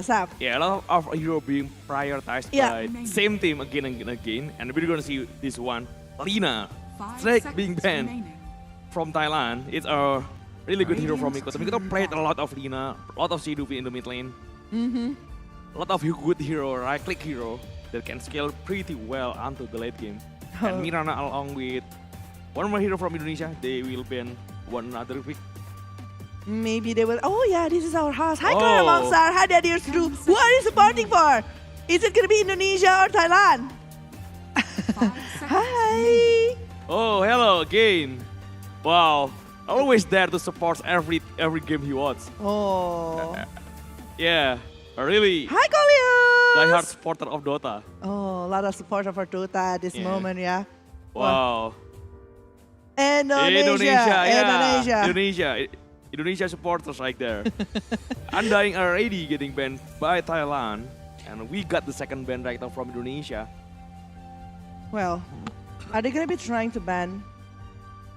IESF. Yeah, a lot of hero being prioritized by same team again and again. And we're gonna see this one, Lina, Drake being banned from Thailand. It's a really good hero from Mikoto. Mikoto played a lot of Lina, a lot of Shidovi in the mid lane. A lot of good hero, right-click hero that can scale pretty well until the late game. And Mirana along with one more hero from Indonesia, they will ban one another pick. Maybe they will. Oh yeah, this is our house. Hi, Clara Mongsar. Hi, Daddy Drew. Who are you supporting for? Is it gonna be Indonesia or Thailand? Hi. Oh, hello again. Wow, always there to support every game he wants. Oh. Yeah, a really Hi, Goliath. diehard supporter of Dota. Oh, a lot of support for Dota at this moment, yeah. Wow. Indonesia supporters right there. Undying already getting banned by Thailand, and we got the second ban right now from Indonesia. Well, are they gonna be trying to ban?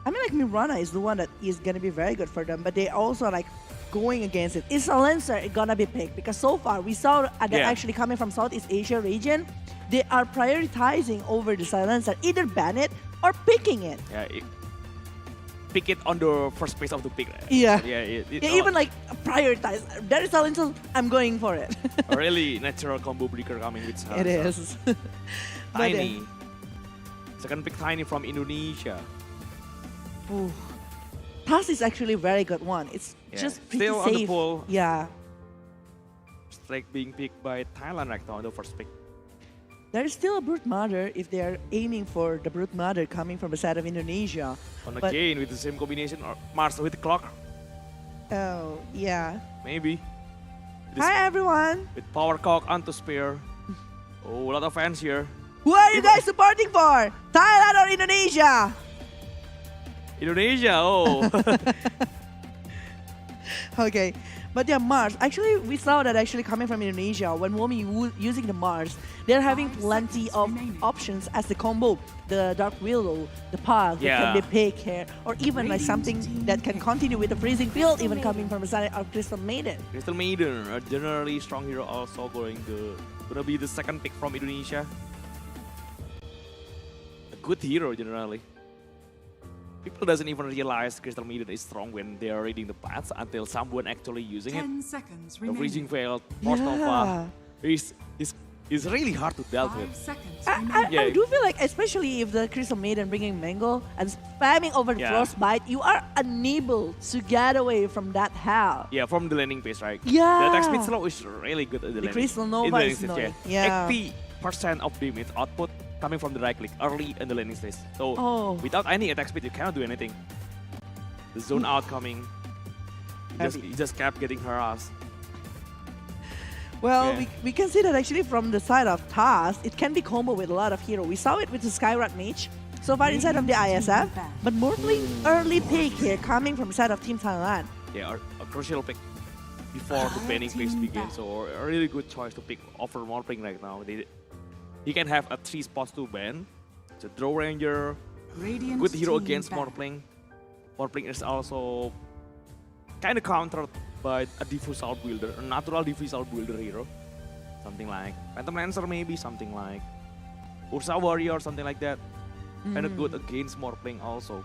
I mean, like Mirana is the one that is gonna be very good for them, but they also like going against it. Is Silencer gonna be picked? Because so far we saw that actually coming from Southeast Asia region, they are prioritizing over the Silencer, either ban it or picking it. Yeah, pick it on the first place of the pick. Yeah. Yeah, even like prioritize. There is Silencer, I'm going for it. A really natural combo breaker coming with Silencer. It is. Tiny. Second pick Tiny from Indonesia. Ooh. Pass is actually a very good one. It's just pretty still safe. On the pool. Yeah. Strike being picked by Thailand right now on the first pick. There is still a Brute Mother if they are aiming for the Brute Mother coming from the side of Indonesia. Again with the same combination, or Mars with the clock. Oh, yeah. Maybe. Hi, everyone. With power cock onto spear. Oh, a lot of fans here. Who are you guys supporting for? Thailand or Indonesia? Indonesia, oh. Okay. But yeah, Mars. Actually, we saw that actually coming from Indonesia. When Womi using the Mars, they're having plenty of options as the combo. The Dark Willow, the Path that can be picked here. Or even like something that can continue with the Freezing Field, even coming from the side of Crystal Maiden. Crystal Maiden, a generally strong hero, also gonna be the second pick from Indonesia. A good hero generally. People doesn't even realize Crystal Maiden is strong when they are reading the paths until someone actually using 10 it. seconds The remaining. Freezing Veil, Frost Nova is really hard to deal 5 with. seconds I remaining. do feel like, especially if the Crystal Maiden bringing Mango and spamming over the Frostbite, you are unable to get away from that hell. Yeah, from the landing phase, right? Yeah. The attack speed slow is really good at the landing. Crystal Nova is annoying. Yeah. 80% of damage output coming from the right click early in the landing stage. So without any attack speed, you cannot do anything. The zone out coming. He just kept getting harassed. Well, we can see that actually from the side of TAS, it can be combo with a lot of hero. We saw it with the Skyrat Mage so far inside of the ISF, but Morphling early pick here coming from the side of Team Thailand. Yeah, a crucial pick before the banning phase begins. So a really good choice to pick over Morphling right now. He can have 3 spots to ban. It's a Draw Ranger, good hero against Morphling. Morphling is also kind of countered by a diffusal builder, a natural diffusal builder hero. Something like Phantom Lancer maybe, something like Ursa Warrior, something like that. Kind of good against Morphling also.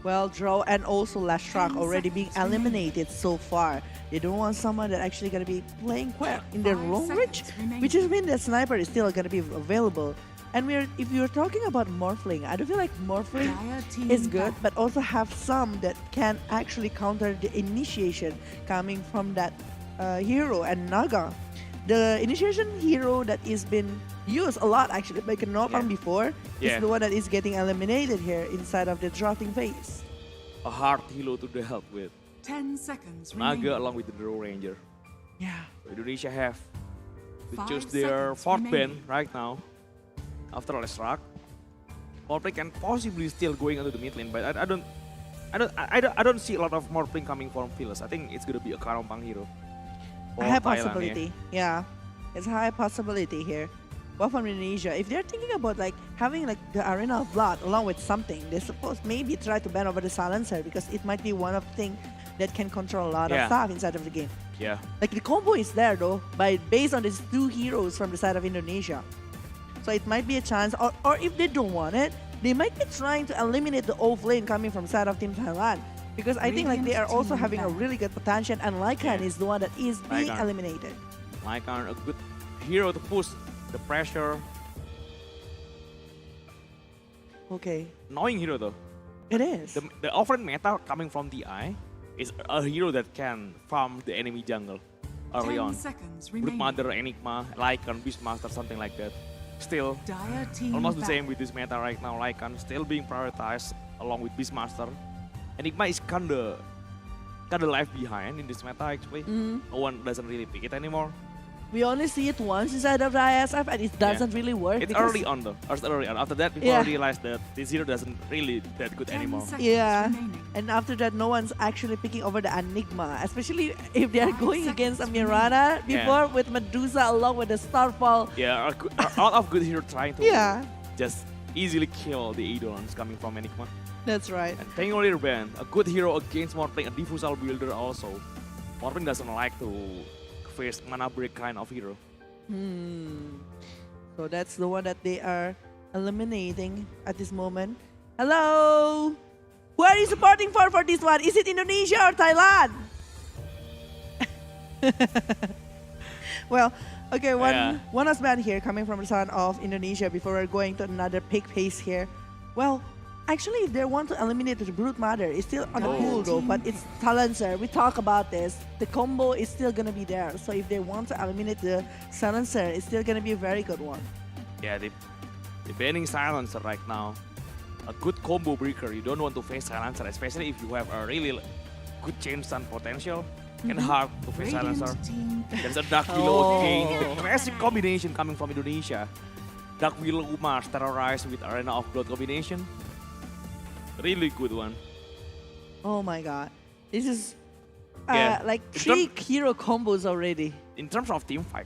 Well, Draw and also Lashrak already being eliminated so far. They don't want someone that actually going to be playing quite in their long range, which is mean that Sniper is still going to be available. And if you're talking about Morphling, I do feel like Morphling is good, but also have some that can actually counter the initiation coming from that hero and Naga. The initiation hero that is been used a lot actually by Kanopang before is the one that is getting eliminated here inside of the drafting phase. A hard hero to deal with. 10 seconds Naga remaining. along with the Draw Ranger. Yeah. So Indonesia have to 5 choose their seconds 4th ban remaining. right now. After Lestrak, Morphling can possibly still going into the mid lane, but I don't see a lot of Morphling coming from Phyllis. I think it's gonna be a Karampang hero. A high possibility, yeah. It's a high possibility here. Well, from Indonesia, if they're thinking about like having like the Arena of Blood along with something, they suppose maybe try to ban over the Silencer because it might be one of the things that can control a lot of stuff inside of the game. Yeah. Like the combo is there though, based on these two heroes from the side of Indonesia. So it might be a chance, or if they don't want it, they might be trying to eliminate the off lane coming from side of Team Thailand. Because I think like they are also having a really good potential, and Lycan is the one that is being Lycan. eliminated. Lycan, a good hero to push the pressure. Okay, Annoying hero though. it is. The offering meta coming from DI is a hero that can farm the enemy jungle early 10 on. seconds Brute remaining. Mother, Enigma, Lycan, Beastmaster, something like that. Still, Dire team almost the back. same with this meta right now. Lycan still being prioritized along with Beastmaster. Enigma is kinda left behind in this meta actually. No one doesn't really pick it anymore. We only see it once inside of the ISF, and it doesn't really work. It's because- early on though. It's early on. After that, people Yeah. realized that this hero doesn't really that good 10 anymore. seconds Yeah, remaining. and after that, no one's actually picking over the Enigma, especially if they are 5 going against a seconds Mirana Yeah. before with Medusa along with the Starfall. Yeah, a lot of good hero trying to Yeah, just easily kill the Eidolons coming from Enigma. that's right. And playing only ban, a good hero against Morpling, a diffusal builder also. Morpling doesn't like to face mana break kind of hero. So that's the one that they are eliminating at this moment. Hello, who are you supporting for this one? Is it Indonesia or Thailand? Well, okay, Yeah. one husband here coming from the side of Indonesia before we're going to another pick pace here. Well, actually, if they want to eliminate the Brute Mother, it's still on the Oh. pool though, but it's Silencer. We talk about this. The combo is still gonna be there. So if they want to eliminate the Silencer, it's still gonna be a very good one. Yeah, they're banning Silencer right now. A good combo breaker. You don't want to face Silencer, especially if you have a really good chain stun potential. Can hard to face Silencer. Radiant team back. There's a Dark Willow Oh. again. The classic combination coming from Indonesia. Dark Willow Mars terrorized with Arena of Blood combination. Really good one. Oh my god. This is Yeah. like In 3 hero combos already. In terms of team fight,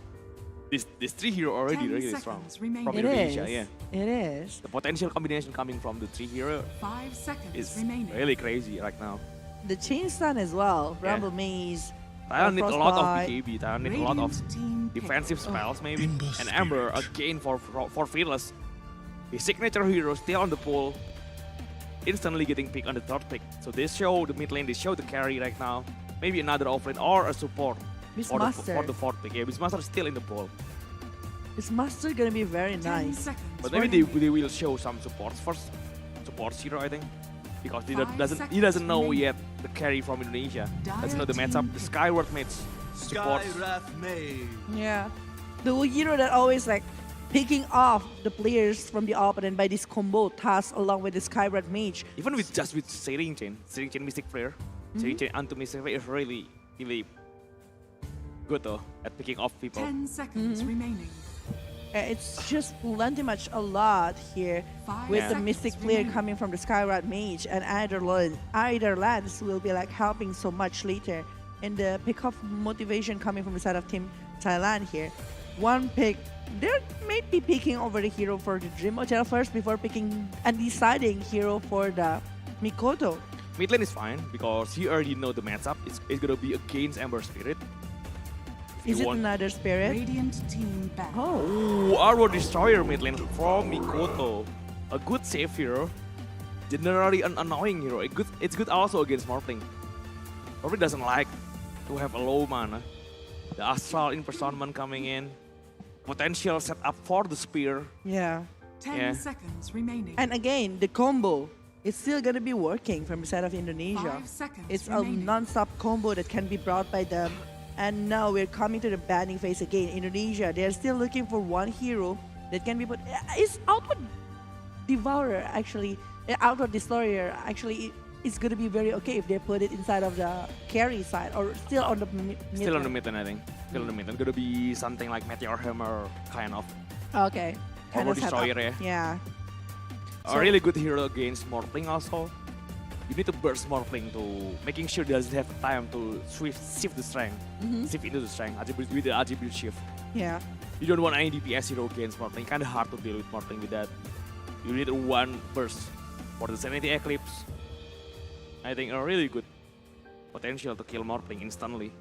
this three hero already 10 really strong seconds remaining. from It Indonesia. is. Yeah, It is. the potential combination coming from the three hero 5 seconds is remaining. really crazy right now. The chain stun as well. Yeah. Rumble Maze. Thailand need a lot of Frostbite. BKB. Thailand need a lot of Radiant team pick. defensive spells maybe. Nimbus And Amber again for Fearless. His signature hero still on the pole. Instantly getting picked on the third pick. So they show the mid lane, they show the carry right now. Maybe another offlane or a support for Beastmaster. the fourth pick. Yeah, Beastmaster is still in the pole. Beastmaster gonna be very 10 nice. seconds But maybe they, remaining. they will show some supports first. Supports hero, I think. Because he 5 doesn't know seconds yet the carry from Indonesia. Doesn't know the Dire matchup. team The pick. Skyward mates supports. Skywrath Mage. Yeah. The hero that always like picking off the players from the opponent by this combo task along with the Skyward Mage. Even with Searing Chain Mystic player, Searing Chain Anto Mystic player is really good though at picking off people. 10 seconds remaining. It's just plenty much a lot here 5 with the seconds Mystic player remaining. coming from the Skyward Mage, and either lands will be like helping so much later. And the pick off motivation coming from the side of Team Thailand here. One pick, they may be picking over the hero for the Dream Hotel first before picking and deciding hero for the Mikoto. Mid lane is fine because he already know the matchup. It's gonna be against Ember Spirit. If Is you it want- another spirit? Radiant team back. Oh, Ooh, Arrow Destroyer mid lane from Mikoto. A good save hero. Generally an annoying hero. It's good also against Morpling. Morpling doesn't like to have a low mana. The Astral Impersonment coming in. Potential set up for the spear. yeah. 10 Yeah. seconds remaining. And again, the combo is still gonna be working from the side of Indonesia. 5 seconds It's a remaining. non-stop combo that can be brought by them. And now we're coming to the banning phase again. Indonesia, they're still looking for one hero that can be put. It's Outward Devourer actually. Outward Destroyer actually is gonna be very okay if they put it inside of the carry side or still on the Still on the mid. mid lane, I think. Still on the mid lane. Gonna be something like Meteor Hammer kind of. Okay. Or Kinda set up. Destroyer, yeah. Yeah. A So- really good hero against Morpling also. You need to burst Morpling to making sure he doesn't have time to shift the strength. Shift into the strength with the attribute shift. Yeah. You don't want any DPS hero against Morpling. Kinda hard to deal with Morpling with that. You need one burst for the Sanity Eclipse. I think a really good potential to kill Morpling instantly.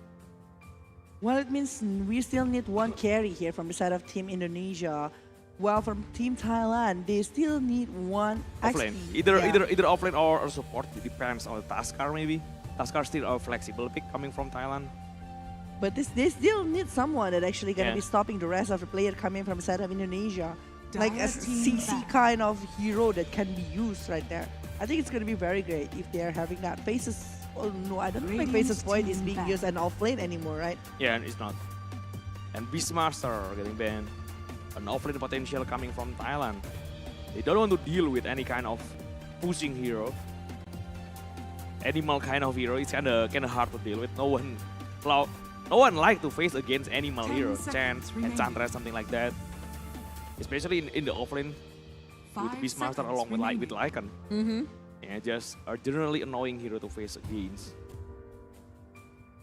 Well, it means we still need one carry here from the side of Team Indonesia. While from Team Thailand, they still need one Offlane. XP. Either Yeah. either offlane or support. It depends on the Taskar maybe. Taskar still a flexible pick coming from Thailand. But they still need someone that actually gonna Yeah. be stopping the rest of the player coming from the side of Indonesia. Like a Dire team CC back. kind of hero that can be used right there. I think it's gonna be very great if they're having that. Faces, oh no, I don't think Radiant's Faces Void is team being back. used and offlane anymore, right? Yeah, and it's not. And Beastmaster getting banned. An offlane potential coming from Thailand. They don't want to deal with any kind of pushing hero. Animal kind of hero. It's kinda hard to deal with. No one like to face against animal 10 hero. seconds Chance, remaining. Enchantress, something like that. Especially in the offlane with 5 Beastmaster seconds along with remaining. Lycan. Mm-hmm. Yeah, just a generally annoying hero to face against.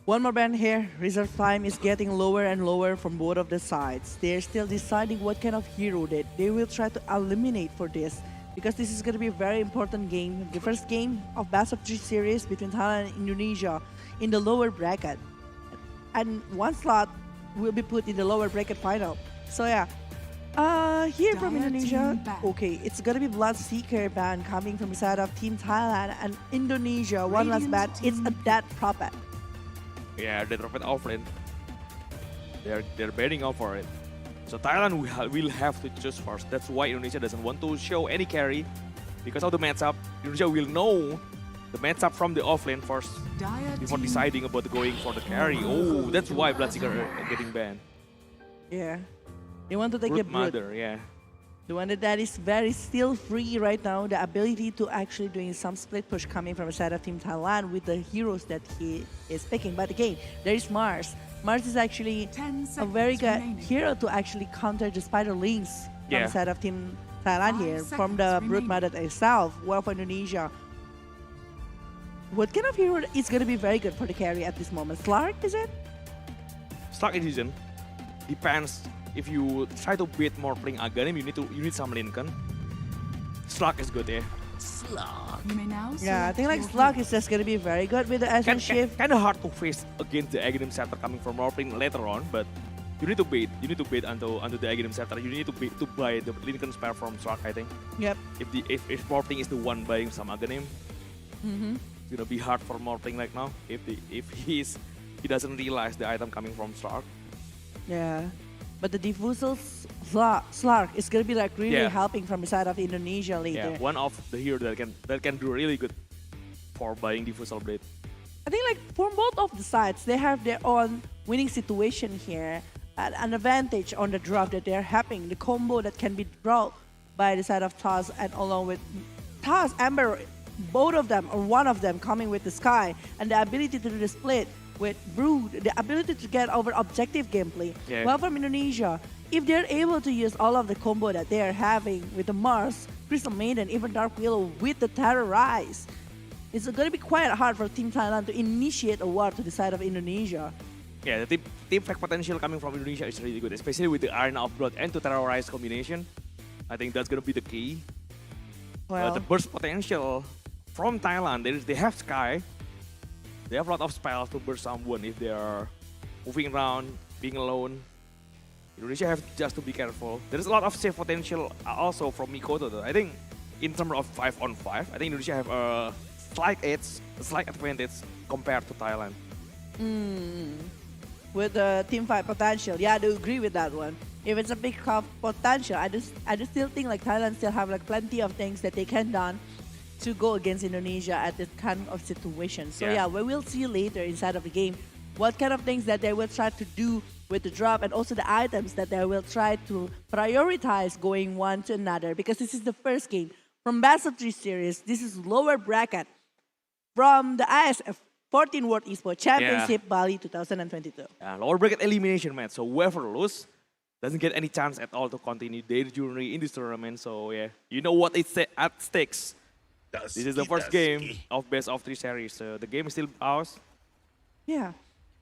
One more ban here. Reserve time is getting lower and lower from both of the sides. They're still deciding what kind of hero that they will try to eliminate for this. Because this is going to be a very important game. The first game of Best of 3 series between Thailand and Indonesia in the lower bracket. And one slot will be put in the lower bracket final. So yeah. Here from Dire Indonesia, team ban. okay, it's gonna be Bloodseeker ban coming from the side of Team Thailand and Indonesia. One last ban, Radiant it's a team dead prophet. Yeah, they drop it offlane. They're betting out for it. So Thailand will have to choose first. That's why Indonesia doesn't want to show any carry because of the matchup. Indonesia will know the matchup from the offlane first Dire before team deciding about going for the carry. Oh, that's why Bloodseeker are getting banned. Yeah. They want to take Brood the Brood. Mother, yeah. The one that is very still free right now, the ability to actually doing some split push coming from the side of Team Thailand with the heroes that he is picking. But again, there is Mars. Mars is actually 10 a very seconds good remaining. hero to actually counter the Spider Links from Yeah. the side of Team Thailand 5 here, from the seconds Brood remaining. Mother itself, well for Indonesia. What kind of hero is going to be very good for the carry at this moment? Slark, is it? Slug Edition depends. If you try to beat more playing Aghanim, you need some Lincoln. Slug is good, yeah. You may now Yeah, I think like select your Slug hero. is just going to be very good with the Ashen Shift. Kind of hard to face against the Aghanim Scepter coming from Morphling later on, but you need to bait. You need to bait until the Aghanim Scepter. You need to buy the Lincoln Spare from Slug, I think. Yep. If Morphling is the one buying some Aghanim, Mm-hmm. it's gonna be hard for Morphling right now. If he doesn't realize the item coming from Slug. Yeah. But the Diffusal Slark is going to be like really Yeah. helping from the side of Indonesia later. Yeah, one of the heroes that can do really good for buying Diffusal Blade. I think like for both of the sides, they have their own winning situation here. An advantage on the draft that they're having. The combo that can be brought by the side of Taz and along with Taz, Amber, both of them or one of them coming with the Sky and the ability to do the split with Brood, the ability to get over objective gameplay. Yeah. Well, from Indonesia, if they're able to use all of the combo that they are having with the Mars, Crystal Maiden, even Dark Willow with the Terrorize, it's going to be quite hard for Team Thailand to initiate a war to the side of Indonesia. Yeah, the team fact potential coming from Indonesia is really good, especially with the Arena of Blood and to Terrorize combination. I think that's gonna be the key. Well, The burst potential from Thailand, they have Sky. They have a lot of spells to burst someone if they are moving around, being alone. Indonesia have just to be careful. There's a lot of save potential also from Mikoto though. I think in terms of 5-on-5, I think Indonesia have a slight edge, a slight advantage compared to Thailand. with the team fight potential, yeah, I do agree with that one. If it's a big potential, I just still think like Thailand still have like plenty of things that they can done to go against Indonesia at this kind of situation. So Yeah. yeah, we will see later inside of the game what kind of things that they will try to do with the drop and also the items that they will try to prioritize going one to another, because this is the first game from Best of 3 series. This is lower bracket from the IESF 14 World Esports Championship Bali 2022. Lower bracket elimination match. So whoever lose doesn't get any chance at all to continue their journey in this tournament. So yeah, you know what it's at stakes. This is the first game of Best of 3 series. So the game is still ours. Yeah.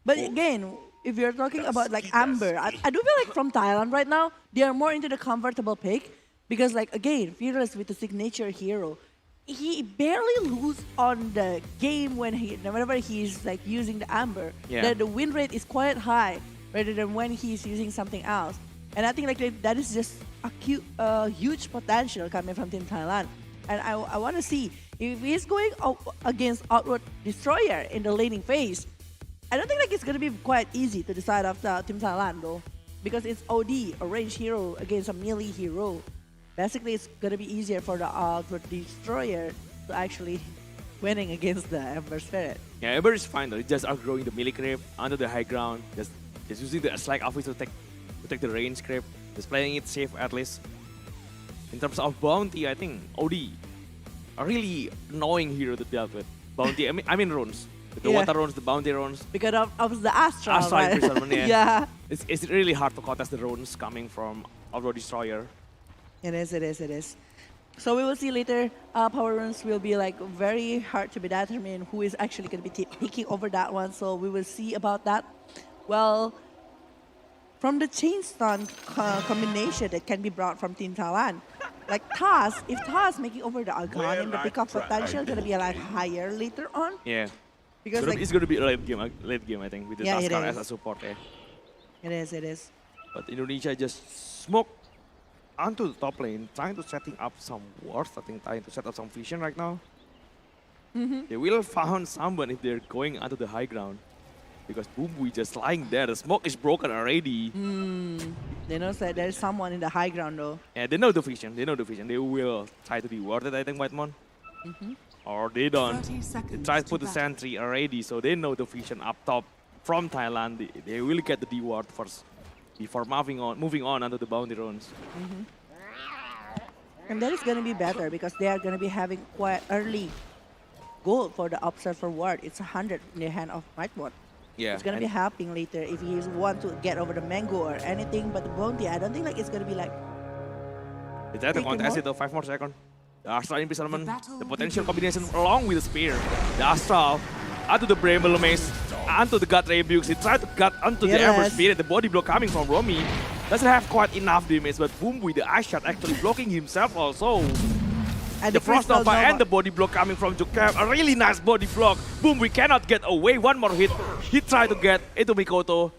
But again, if you're talking about like Amber, I do feel like from Thailand right now, they are more into the comfortable pick because like again, Fearless with the signature hero. he barely lose on the game whenever he's like using the amber. Yeah. The win rate is quite high rather than when he's using something else. And I think like that is just a huge potential coming from Team Thailand. And I want to see if he's going against Outward Destroyer in the laning phase. I don't think like it's gonna be quite easy to decide after Team Thailand though, because it's OD, a range hero against a melee hero. Basically, it's gonna be easier for the Destroyer to actually winning against the Ember Spirit. Yeah, Ember is fine though. It's just outgrowing the melee creep onto the high ground. Just using the Slack office to take the range creep. Just playing it safe at least. In terms of bounty, I think OD a really annoying hero to deal with. Bounty, I mean runes. The Yeah. water runes, the bounty runes. Because of the Astral, Astral right? Imprisonment, yeah. Yeah. It's really hard to contest the runes coming from Outward Destroyer. It is. So we will see later. Power runes will be like very hard to be determined who is actually going to be taking over that one. So we will see about that. Well, from the chainstone combination that can be brought from Team Thailand, like Taz, if Taz making over the Arcanium, the pickup potential going to be like higher later on. Yeah. Because like, It's gonna be a late game, I think, with the Yeah, it Taskar is. as a support. Yeah. it is. But Indonesia just smoked onto the top lane, trying to setting up some wards. I think trying to set up some vision right now. They will found someone if they're going onto the high ground. Because Bumbu just lying there. The smoke is broken already. They know that there's someone in the high ground though. Yeah, they know the vision. They will try to reward it, I think, Whitemon. Or they don't. 30 They seconds try to to put the battle. sentry already, so they know the vision up top from Thailand. They will get the reward first before moving on under the bounty runs. And that is going to be better because they are going to be having quite early goal for the Observer Ward. It's 100 in the hand of Whitemon. Yeah, It's going to be helping later if he want to get over the mango or anything. But the bounty, I don't think like it's going to be like... They try to Taking contest more? it though, 5 more seconds. The Astral Imprisonment, The battle the potential combination along with the Spear. The Astral, onto the Bramble Mace, onto the God Rebukes. He tried to cut onto the Ember Yes. Spirit. The body block coming from Romy doesn't have quite enough damage, but boom with the Ice Shot actually blocking himself also. And The Frost Crystal Nova Nova- and the body block coming from Jukab. A really nice body block. Boom, we cannot get away. One more hit. He tried to get into Mikoto.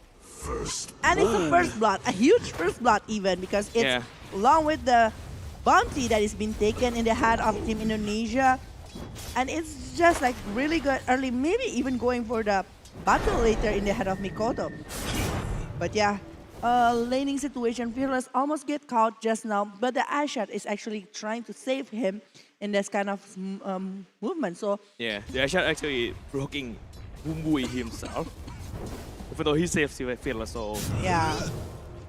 And it's a first blood, a huge first blood even because it's Yeah. along with the bounty that is being taken in the hand of Team Indonesia. And it's just like really good early, maybe even going for the battle later in the head of Mikoto. But yeah, laning situation, Fearless almost get caught just now, but the Ashat is actually trying to save him in this kind of movement. So Yeah, the Ashat actually blocking Bumbui himself. Even though he saves Fearless, so... yeah,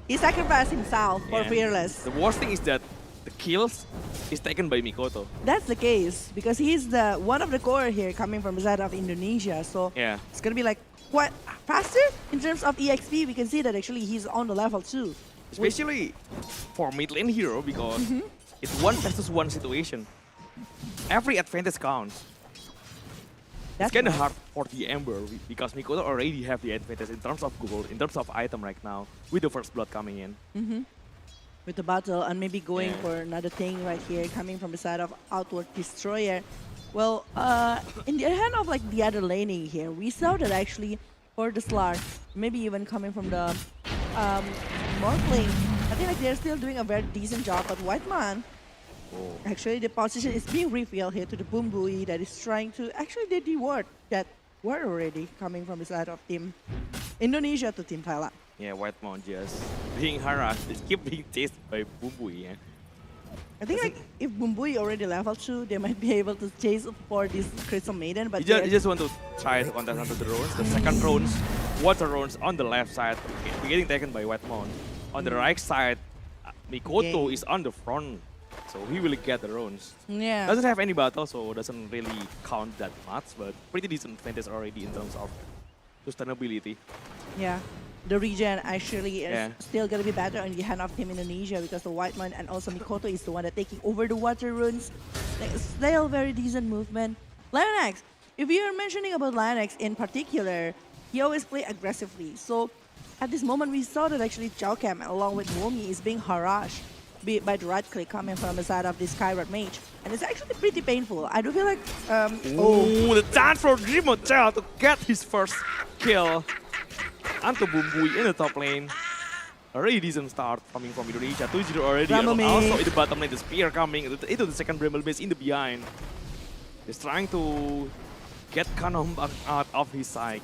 he sacrificed himself for Yeah. Fearless. The worst thing is that the kills is taken by Mikoto. That's the case because he's the one of the core here coming from the side of Indonesia. So Yeah. it's gonna be like quite faster in terms of EXP. We can see that actually he's on the level 2. Especially for mid lane hero because it's 1 versus 1 situation. Every advantage counts. That's It's kind of nice. hard for the Ember because Mikoto already have the advantage in terms of gold, in terms of item right now with the first blood coming in. With the battle and maybe going Yeah. for another thing right here coming from the side of Outward Destroyer. Well, in the hand of like the other laning here, we saw that actually for the Slar, maybe even coming from the Morph lane, I think like they're still doing a very decent job. But Whiteman, actually the position is being revealed here to the Bumbui that is trying to actually they reward that word already coming from the side of Team Indonesia to Team Thailand. Yeah, Whitemon just being harassed. They keep being chased by Bumbui. Yeah. I think like if Bumbui already level 2, they might be able to chase for this Crystal Maiden, but You just want to try to contest onto the runes. The second runes, water runes on the left side, getting taken by Whitemon. On the right side, Mikoto Yeah. is on the front, so he will get the runes. yeah, Doesn't have any battle, so doesn't really count that much, but pretty decent advantage already in terms of sustainability. yeah. The region actually is Yeah. still gonna be better in the hand of Team Indonesia because the Whiteman and also Mikoto is the one that taking over the water runes. Like, still very decent movement. Lionex, if you are mentioning about Lionex in particular, he always play aggressively. So at this moment we saw that actually Chao Cam along with Womi is being harassed by the right click coming from the side of this Skyrod Mage. And it's actually pretty painful. I do feel like, Oh, the chance for Drimochel to get his first kill. Anto Bumbui in the top lane. A really decent start coming from Indonesia. 2-0 already. And Bramble also Mage. in the bottom lane, the spear coming into the second Bramble Mage in the behind. He's trying to get Kanom back out of his sight.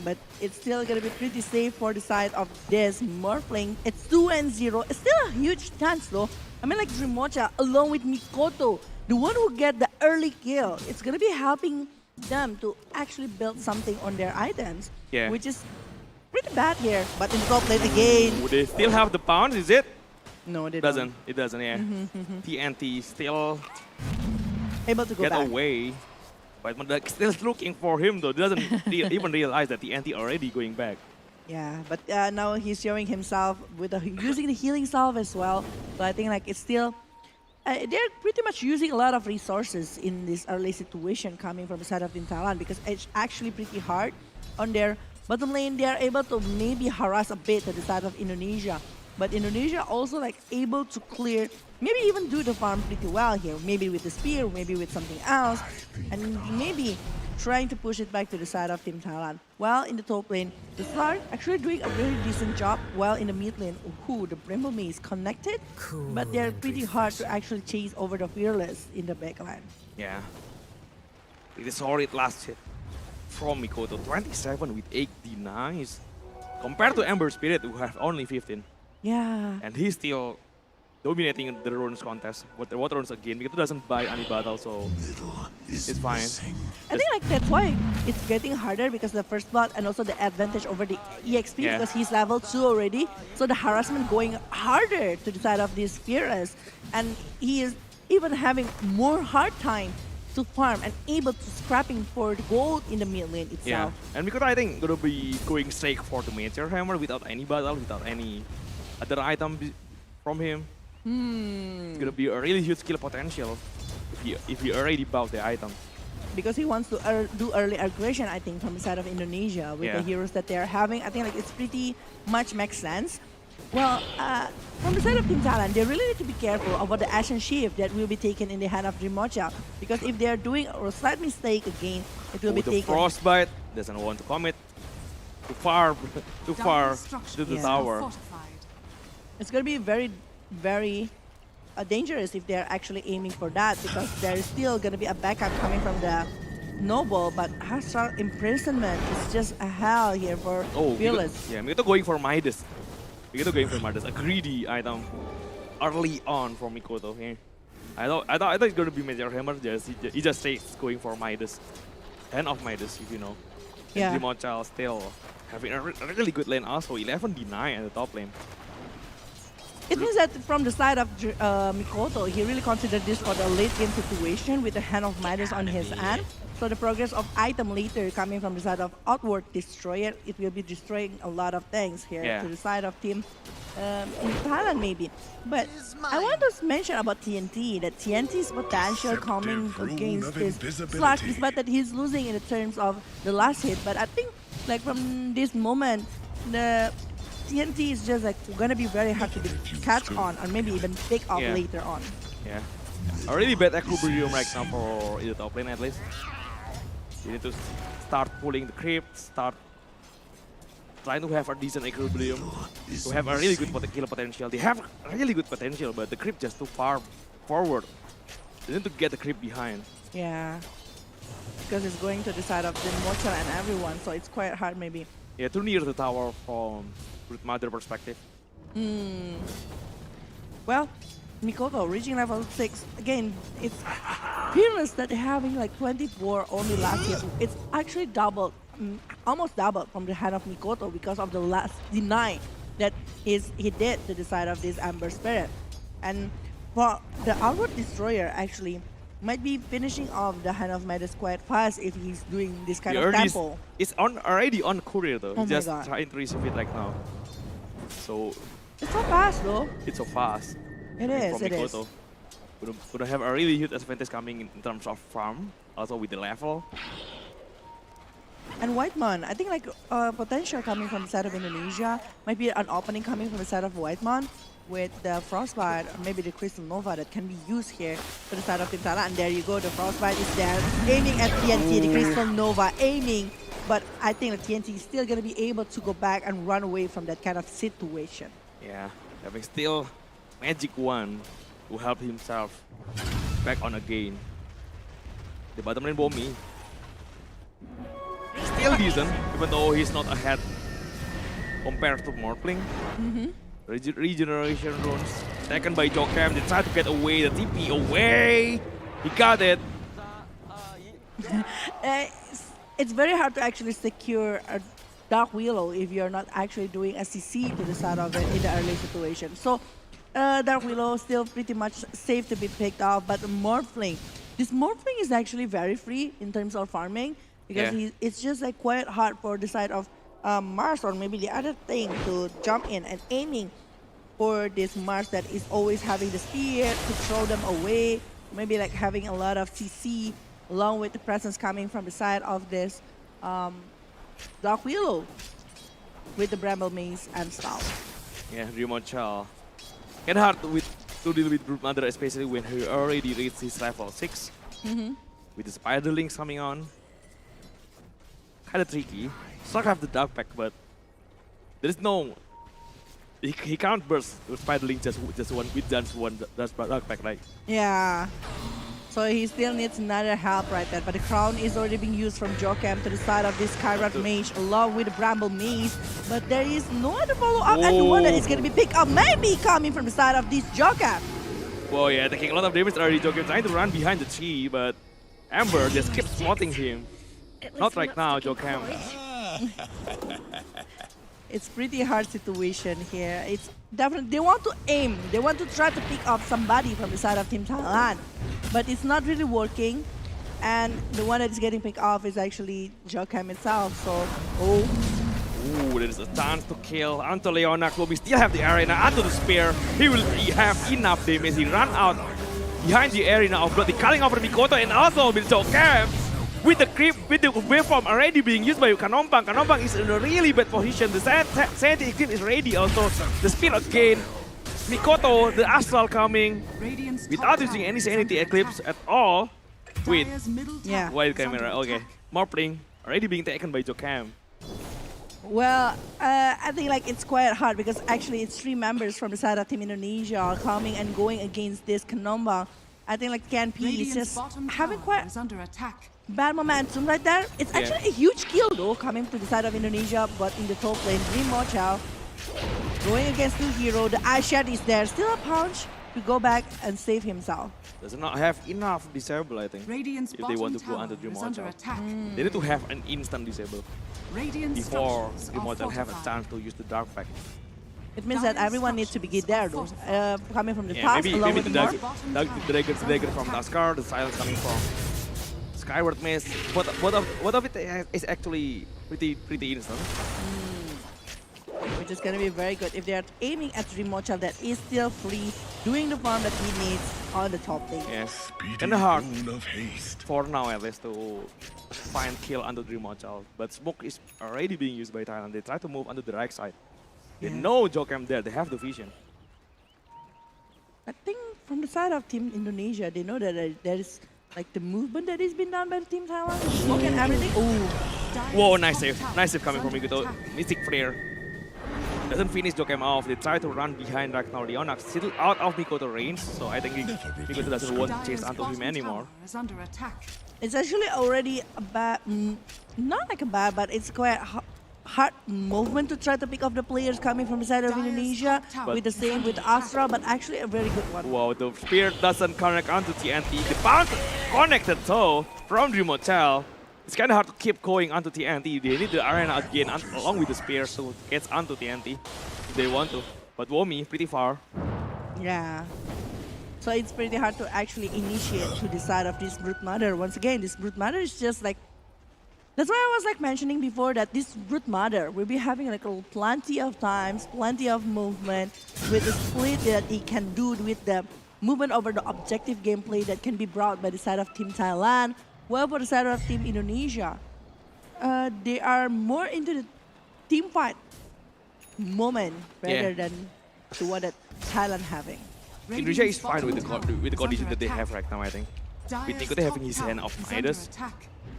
but it's still gonna be pretty safe for the side of this Morphling. It's 2-0. It's still a huge chance though. I mean, like Drimocha along with Mikoto, the one who get the early kill, it's gonna be helping them to actually build something on their items, Yeah. which is pretty bad here. But in the top lane again, Would they still have the pounds, is it? no, they Doesn't. don't. It doesn't, yeah. TNT still Able to go get back. away. But Mandak still looking for him though. Doesn't even realize that TNT already going back. Yeah, but now he's showing himself with using the healing salve as well. So I think like it's still they're pretty much using a lot of resources in this early situation coming from the side of Team Thailand because it's actually pretty hard on their bottom lane. They are able to maybe harass a bit to the side of Indonesia, but Indonesia also like able to clear, maybe even do the farm pretty well here. Maybe with the spear, maybe with something else, and maybe trying to push it back to the side of Team Thailand. While in the top lane, the Slark actually doing a very decent job. While in the mid lane, the Bramble Mage is connected, but they're pretty hard to actually chase over the Fearless in the backline. Yeah. It is solid last hit from Mikoto. 27 with 8 denies. Compared to Ember Spirit who have only 15. Yeah, And he's still dominating the runes contest. What runes again? Because it doesn't buy any battle, so it's fine. I think like that's why it's getting harder because the first blood and also the advantage over the EXP Yeah. because he's level 2 already. So the harassment going harder to the side of this Fearless, and he is even having more hard time to farm and able to scrapping for the gold in the mid lane Yeah. itself. And Mikoto I think gonna be going straight for the Major Hammer without any battle, without any other item from him. It's gonna be a really huge skill potential if he already bought the item. Because he wants to do early aggression, I think, from the side of Indonesia with the Yeah. heroes that they're having. I think like it's pretty much makes sense. Well, from the side of Team Thailand, they really need to be careful about the Ashen Shift that will be taken in the hand of Drimocha. Because if they're doing a slight mistake again, it will be With the taken. Frostbite, doesn't want to commit too far to the Yeah. tower. Fortified. It's going to be very, very dangerous if they're actually aiming for that because there's still going to be a backup coming from the Noble, but Hostile Imprisonment is just a hell here for Oh, Fearless. Mikoto going for Midas. Mikoto going for Midas, a greedy item early on from Mikoto here. I thought it's gonna be Major Hammer. He just stays going for Midas, 10 of Midas if you know. Yeah. And Drimochel still having a really good lane also. 11 deny at the top lane. It means that from the side of Mikoto, he really considered this for the late game situation with the Hand of Midas on his hand. So the progress of item later coming from the side of Outward Destroyer, it will be destroying a lot of things here Yeah. to the side of Team in Thailand maybe. But I want to mention about TNT, that TNT's potential coming against this Slark, despite that he's losing in the terms of the last hit. But I think like from this moment, the TNT is just like gonna be very hard to catch on or maybe even take off Yeah. later on. Yeah. A really bad equilibrium right now for the top lane at least. You need to start pulling the creep, start trying to have a decent equilibrium, to have a really good kill potential. They have really good potential, but the creep just too far forward. They need to get the creep behind. Yeah, because it's going to the side of the Mortal and everyone, so it's quite hard maybe. Yeah, too near the tower from Root Mother perspective. Well, Mikoto reaching level 6. Again, it's Fearless that they're having like 24 only last hit. It's actually doubled, almost doubled from the hand of Mikoto because of the last deny that he did to the side of this Amber Spirit. And for the Outward Destroyer actually might be finishing off the hand of Midas quite fast if he's doing this kind of tempo. It's already on courier though. Oh He's my just God. trying to receive it right now. So It's so fast though. it's so fast. It is, From it is. Mikoto. Gonna have a really huge advantage coming in terms of farm, also with the level. And Whitemon, I think like potential coming from the side of Indonesia might be an opening coming from the side of Whitemon. with the Frostbite or maybe the Crystal Nova that can be used here for the side of Team Thailand. And there you go, the Frostbite is there, aiming at TNT, the Crystal Nova aiming. But I think the TNT is still going to be able to go back and run away from that kind of situation. Yeah, having still Magic One to help himself back on again. The bottom lane Bomi still decent, even though he's not ahead compared to Morpling. Regeneration runes taken by Jokam. They try to get away, the TP away. He got it. It's very hard to actually secure a Dark Willow if you're not actually doing a CC to the side of it in the early situation. So Dark Willow still pretty much safe to be picked off, but Morphling, this Morphling is actually very free in terms of farming because it's just like quite hard for the side of Mars or maybe the other thing to jump in and aiming for this Mars that is always having the spear to throw them away, maybe like having a lot of CC along with the presence coming from the side of this Dark Willow with the Bramble Maze and stuff. Yeah, Rimochal. Kind of hard to deal with Brute Mother, especially when he already reached his level 6. With the Spiderlings coming on. Kind of tricky. Stark have the Dark Pack, but there is no... He can't burst with Spiderling just one with just one Dark Pack, right? Yeah. So he still needs another help right there. But the crown is already being used from Jokam to the side of this Kyrat Mage along with the Bramble Maze. But there is no other follow-up and the one that is going to be picked up maybe coming from the side of this Jokam. Whoa, yeah, taking a lot of damage already. Jokam trying to run behind the tree, but Amber just keeps spotting him. Not right now, Jokam. It's pretty hard situation here. It's definitely, they want to aim. They want to try to pick up somebody from the side of Team Thailand. But it's not really working. And the one that is getting picked off is actually Jokam itself. So, Ooh, there is a chance to kill. Onto Leonak, will we still have the arena onto the spear. He will have enough damage. He run out behind the arena of blood. The culling over Mikoto and also with Jokam. With the creep, with the waveform already being used by Kanompang. Kanompang is in a really bad position. The Sanity Eclipse is ready also. The spear again. Mikoto, the Astral coming. Without using any Sanity Eclipse at all. Wait. yeah. Wild camera, okay. Morpling already being taken by Jokam. Well, I think like it's quite hard because actually it's 3 members from the side of Team Indonesia coming and going against this Kanompang. I think like KNP is just having quite bad momentum right there. It's actually a huge kill though coming to the side of Indonesia, but in the top lane, Rimochal going against the hero. The Aishat is there, still a punch to go back and save himself. Does not have enough disable, I think, if they want to go under Rimochal. They need to have an instant disable before Rimochal have a chance to use the Dark Pack. It means that everyone needs to be there though, coming from the top along maybe with the Morph. Dragon from Daskar, the Silence coming from Skyward Maze. What of it is actually pretty instant. Which is going to be very good if they are aiming at Rimochal that is still free, doing the farm that he needs on the top lane. Yes, kind of hard for now at least to find kill under Rimochal. But smoke is already being used by Thailand. They try to move onto the right side. They know Jokam there, they have the vision. I think from the side of Team Indonesia, they know that there is like the movement that is being done by Team Thailand, smoke and everything. Whoa, nice save coming from Mikoto. Mystic Flare doesn't finish Jokam off. They try to run behind right now. Leonak still out of Mikoto range, so I think Mikoto doesn't want to chase onto him anymore. It's actually already a bad, not like a bad, but it's quite hard movement to try to pick up the players coming from the side of Indonesia with the same with Astra, but actually a very good one. Wow, the spear doesn't connect onto TNT. The bounce connected though from Rimochal. It's kind of hard to keep going onto TNT. They need the arena again along with the spear to get onto TNT if they want to. But Womi pretty far. Yeah. So it's pretty hard to actually initiate to the side of this Brute Mother. Once again, this Brute Mother is just like, that's why I was like mentioning before that this Brute Mother will be having like plenty of times, plenty of movement with the split that it can do with the movement over the objective gameplay that can be brought by the side of Team Thailand. Well, for the side of Team Indonesia, they are more into the team fight moment rather than to what that Thailand having. Indonesia is fine with the condition that they have right now, I think. With Nico having his hand of Midas,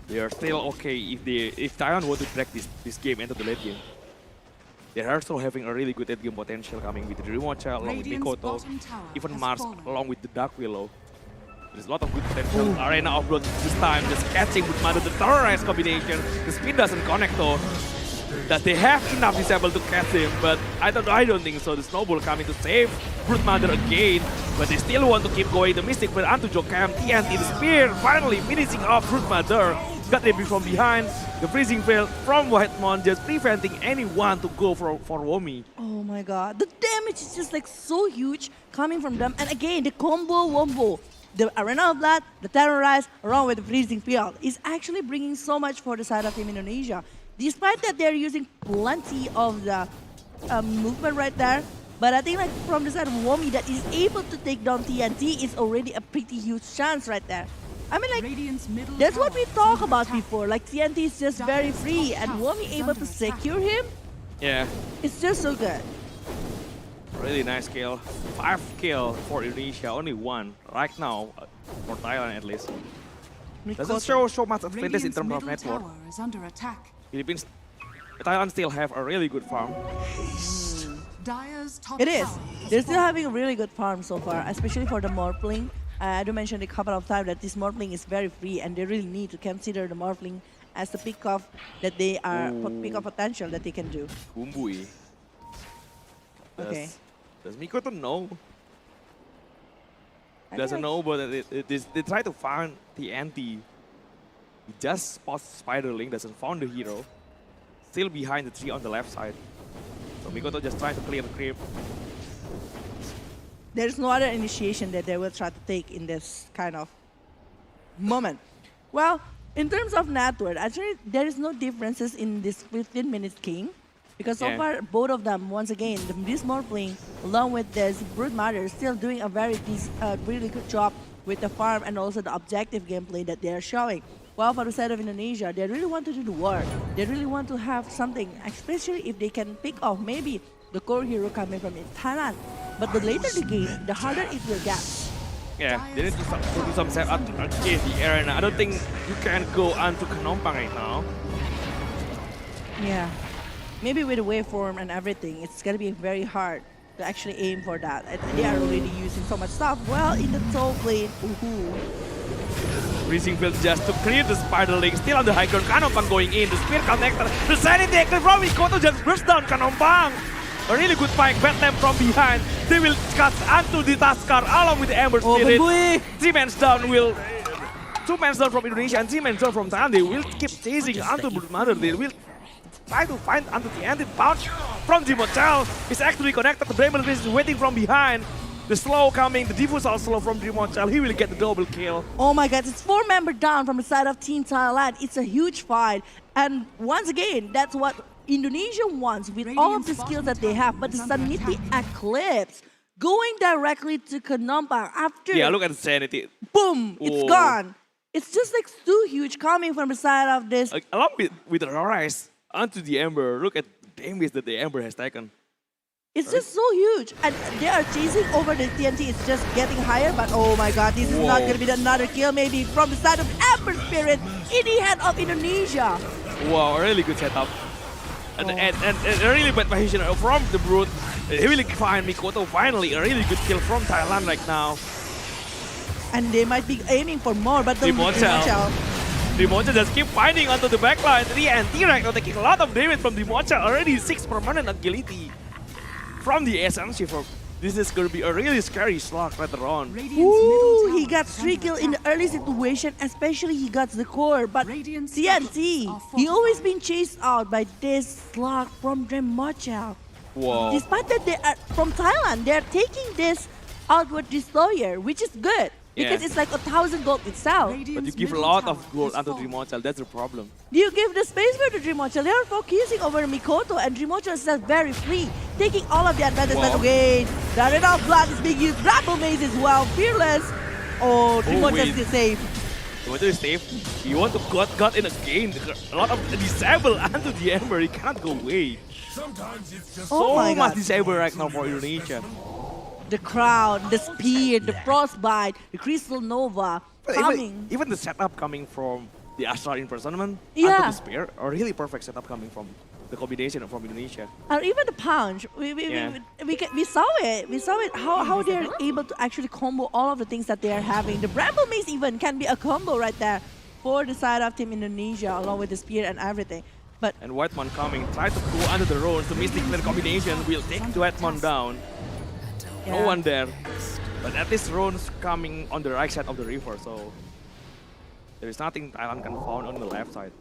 they are still okay if Thailand want to drag this game into the late game. They are still having a really good late game potential coming with Drimocha along with Mikoto, even Mars along with the Dark Willow. There's a lot of good potential. Arena of Blood this time just catching with Mother the terrorize combination. The speed doesn't connect though. That they have enough disable to catch him, but I don't think so. The snowball coming to save Brute Mother again, but they still want to keep going. The Mystic but onto Jokam, TNT, the spear finally finishing off Brute Mother. Got them from behind. The freezing veil from Whitemon just preventing anyone to go for Womi. Oh my god, the damage is just like so huge coming from them. And again, the combo wombo, the Arena of Blood, the Terrorize, along with the freezing field is actually bringing so much for the side of Team Indonesia. Despite that, they're using plenty of the movement right there. But I think like from the side of Womi that is able to take down TNT is already a pretty huge chance right there. I mean like, that's what we talked about before. Like TNT is just very free and Womi able to secure him. Yeah. It's just so good. Really nice kill. 5 kill for Indonesia, only 1 right now for Thailand at least. Doesn't show much advantage in terms of network. Philippines, Thailand still have a really good farm. It is. They're still having a really good farm so far, especially for the Morphling. I do mention a couple of times that this Morphling is very free and they really need to consider the Morphling as the pick-off that they are, pick-off potential that they can do. Kumbui. Okay. Does Mikoto know? Doesn't know, but they try to find the anti. He just spots Spiderling, doesn't find the hero. Still behind the tree on the left side. So Mikoto just trying to clear the creep. There's no other initiation that they will try to take in this kind of moment. Well, in terms of network, actually there is no differences in this 15 minutes king. Because so far, both of them, once again, this Morphling, along with this Brood Mother, still doing a really good job with the farm and also the objective gameplay that they are showing. Well, for the side of Indonesia, they really want to do the work. They really want to have something, especially if they can pick off maybe the core hero coming from Thailand. But the later the game, the harder it will get. Yeah, they need to do some setup again the arena. I don't think you can go onto Kanompang right now. Yeah. Maybe with the waveform and everything, it's gonna be very hard to actually aim for that. And they are already using so much stuff. Well, in the Soul Blade, Freezing Field just to clear the Spiderling, still on the high ground. Kanompang going in, the Spear Connector, the Sanity Active from Mikoto just burst down Kanompang. A really good fight, bat them from behind. They will cut onto the Tuskar along with the Ember Spirit. 3-man down will... 2-man down from Indonesia and 3-man down from Thailand. They will keep chasing onto Brood Mother. They will try to find onto the end. Bounce from Drimochel. Is actually connected. The Bremen is waiting from behind. The slow coming, the diffusal slow from Drimochel. He will get the double kill. Oh my god, it's 4-member down from the side of Team Thailand. It's a huge fight. And once again, that's what Indonesia wants with all of the skills that they have. But the Sanity Eclipse going directly to Kanompang after... Yeah, look at the Sanity. Boom! It's gone. It's just like too huge coming from the side of this. Along with the Rise onto the Ember, look at the damage that the Ember has taken. It's just so huge. And they are chasing over the TNT. It's just getting higher. But oh my god, this is not going to be another kill maybe from the side of Ember Spirit in the hand of Indonesia. Wow, a really good setup. And a really bad position from the Brute. He really find Mikoto finally. A really good kill from Thailand right now. And they might be aiming for more, but the Drimochel just keep finding onto the backline. TNT right now taking a lot of damage from Drimochel. Already 6 permanent agility from the SMC. This is going to be a really scary slot later on. Ooh, he got 3 kills in the early situation, especially he got the core. But TNT, he always been chased out by this slot from Drimochel. Wow. Despite that they are from Thailand, they are taking this outward destroyer, which is good. Because it's like 1,000 gold itself. But you give a lot of gold onto Drimochel, that's the problem. Do you give the space for the Drimochel? They are focusing over Mikoto and Drimochel is just very free, taking all of the advantage. But again, the Arena of Blood is being used. Grapple Maze as well, Fearless. Oh, Drimochel is safe. He want to save. He want to got in again. A lot of disable onto the Ember. He cannot go away. Oh my So much God. disable right now for Indonesia. The crowd, the spear, the frostbite, the crystal nova coming. Even the setup coming from the Astra imprisonment Yeah. onto the spear, a really perfect setup coming from the combination from Indonesia. Or even the punch. Yeah. We saw it. We saw it. How they're able to actually combo all of the things that they are having. The Bramble Mace even can be a combo right there for the side of Team Indonesia, along with the spear and everything. But And Whitemon coming, try to go under the roads. The Mystic Flare combination will take Whitemon down. No yeah. one there. But at least Rone's coming on the right side of the river, so there is nothing Thailand can found on the left side.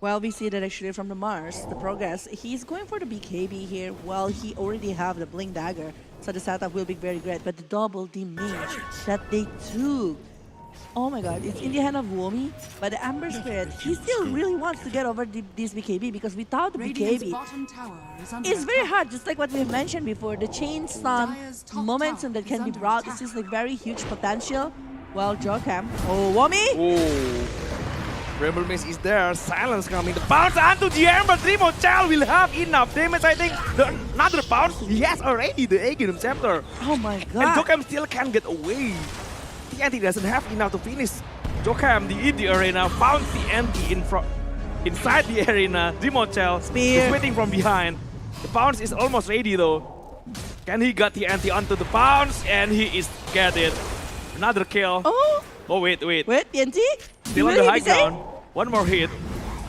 Well, we see that actually from the Mars, the progress. He's going for the BKB here. Well, he already have the Blink Dagger, so the setup will be very great. But the double damage that they took, oh my God, it's in the hand of Womi. But the Amber Spirit, he still really wants to get over this BKB because without the Radiant's BKB, bottom tower is under it's very attack. hard, just like what we've mentioned before. The chain stun momentum that can be brought is just like very huge potential. Well, Jokam. Oh, Womi! Oh, Rebel Mace is there. Silence coming. The bounce onto the Ember. Dreamo Child will have enough damage, I think. Another bounce. He has already the Aegean Scepter. Oh my And God. Jokam still can't get away. TNT doesn't have enough to finish. Jokam, in the arena, found TNT inside the arena. Dreamo Child Spear. is waiting from behind. The bounce is almost ready though. Can he get TNT onto the bounce? And he is get it. Another kill. Oh, Oh, wait. wait, TNT? Still on Really the high hit the save? ground. One more hit.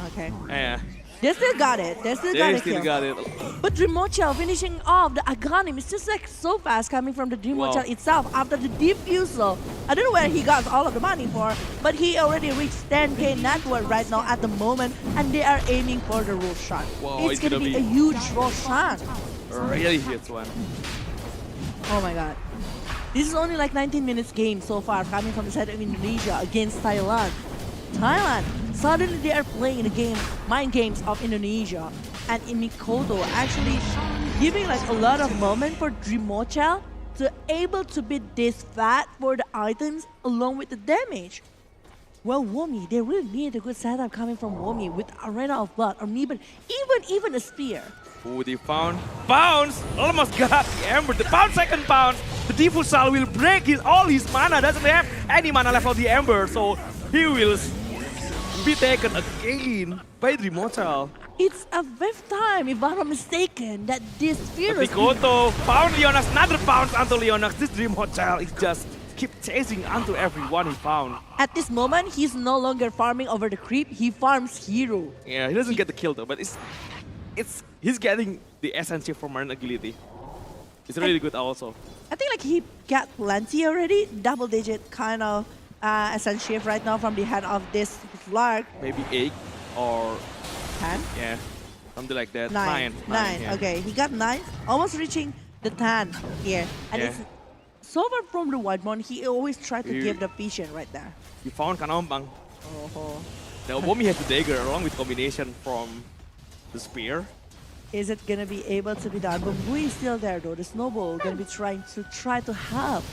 Okay. Yeah, They still got it. They still got they it. still kill. got it. But Dreamochel finishing off the Aghanim is just like so fast coming from the Dreamochel Wow. itself after the defusal. I don't know where he got all of the money for, but he already reached 10k net worth right now at the moment, and they are aiming for the roll shot. Wow, it's it's gonna gonna be a be- huge roll shot. Really hits one. Oh my God. This is only like 19 minutes game so far coming from the side of Indonesia against Thailand. Thailand, suddenly they are playing the game, mind games of Indonesia. And Mikoto actually giving like a lot of moment for Dreamochel to able to be this fat for the items along with the damage. Well, Womi, they really need a good setup coming from Womi with Arena of Blood or even a spear. Oh, they found bounce. Almost got the Ember. The bounce second bounce. The Diffusal will break all his mana. Doesn't have any mana left of the Ember, so he will be taken again by Dreamochel. It's a fifth time, if I'm not mistaken, that this spear is Mikoto found Leonax. Another bounce onto Leonax. This Dreamochel is just keep chasing onto everyone he found. At this moment, he's no longer farming over the creep, he farms hero. Yeah, he doesn't get the kill though, but he's getting the SNC for Marine Agility. It's really good also. I think like he got plenty already, double digit kind of essential right now from the hand of this Lark. Maybe 8 or 10? yeah, something like that. 9. Yeah. Okay, he got 9, almost reaching the 10 here. And Yeah. it's so far from the Whitemon, he always tried to He- give the vision right there. He found Kanompang. Oh. Now Womi has the dagger along with combination from the spear. Is it gonna be able to be done? But Bui is still there though. The Snowball gonna be trying to help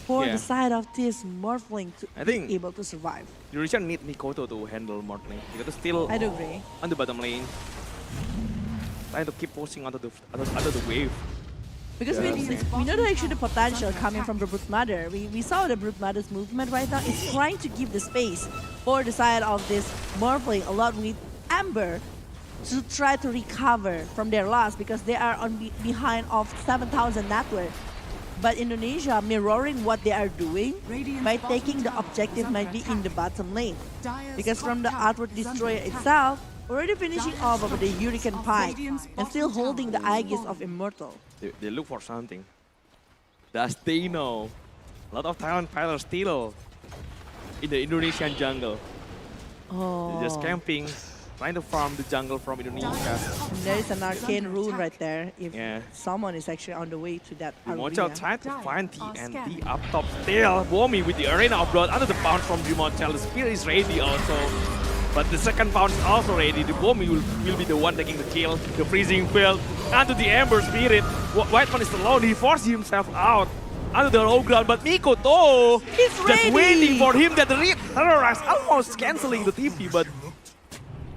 for Yeah. the side of this Morphling to I be think- able to survive. Indonesia need Mikoto to handle Mortling. Because still I do agree. on the bottom lane. Trying to keep pushing onto the wave. Because Yeah. we know that actually the potential coming from the Brute Mother. We saw the Brute Mother's movement right now. It's trying to give the space for the side of this Morphling along with Amber to try to recover from their loss because they are behind of 7,000 net worth. But Indonesia mirroring what they are doing by taking the objective might be in the bottom lane. Because from the Outward Destroyer itself, already finishing off of the Hurricane Pike and still holding the Aegis of Immortal. They look for something. Does they know? A lot of Thailand players still in the Indonesian jungle. Oh. They're just camping, trying to farm the jungle from Indonesia. And there is an arcane rune right there if Yeah. someone is actually on the way to that Dreamochel arena. tried to find TNT up top still. Womi with the Arena of Blood under the bounce from Dreamochel. The spear is ready also. But the second bounce is also ready. The Womi will be the one taking the kill. The freezing field onto the Ember Spirit. Whitemon is alone. He forced himself out under the low ground, but Mikoto He's just ready. waiting for him that terrorize, almost canceling the TP, but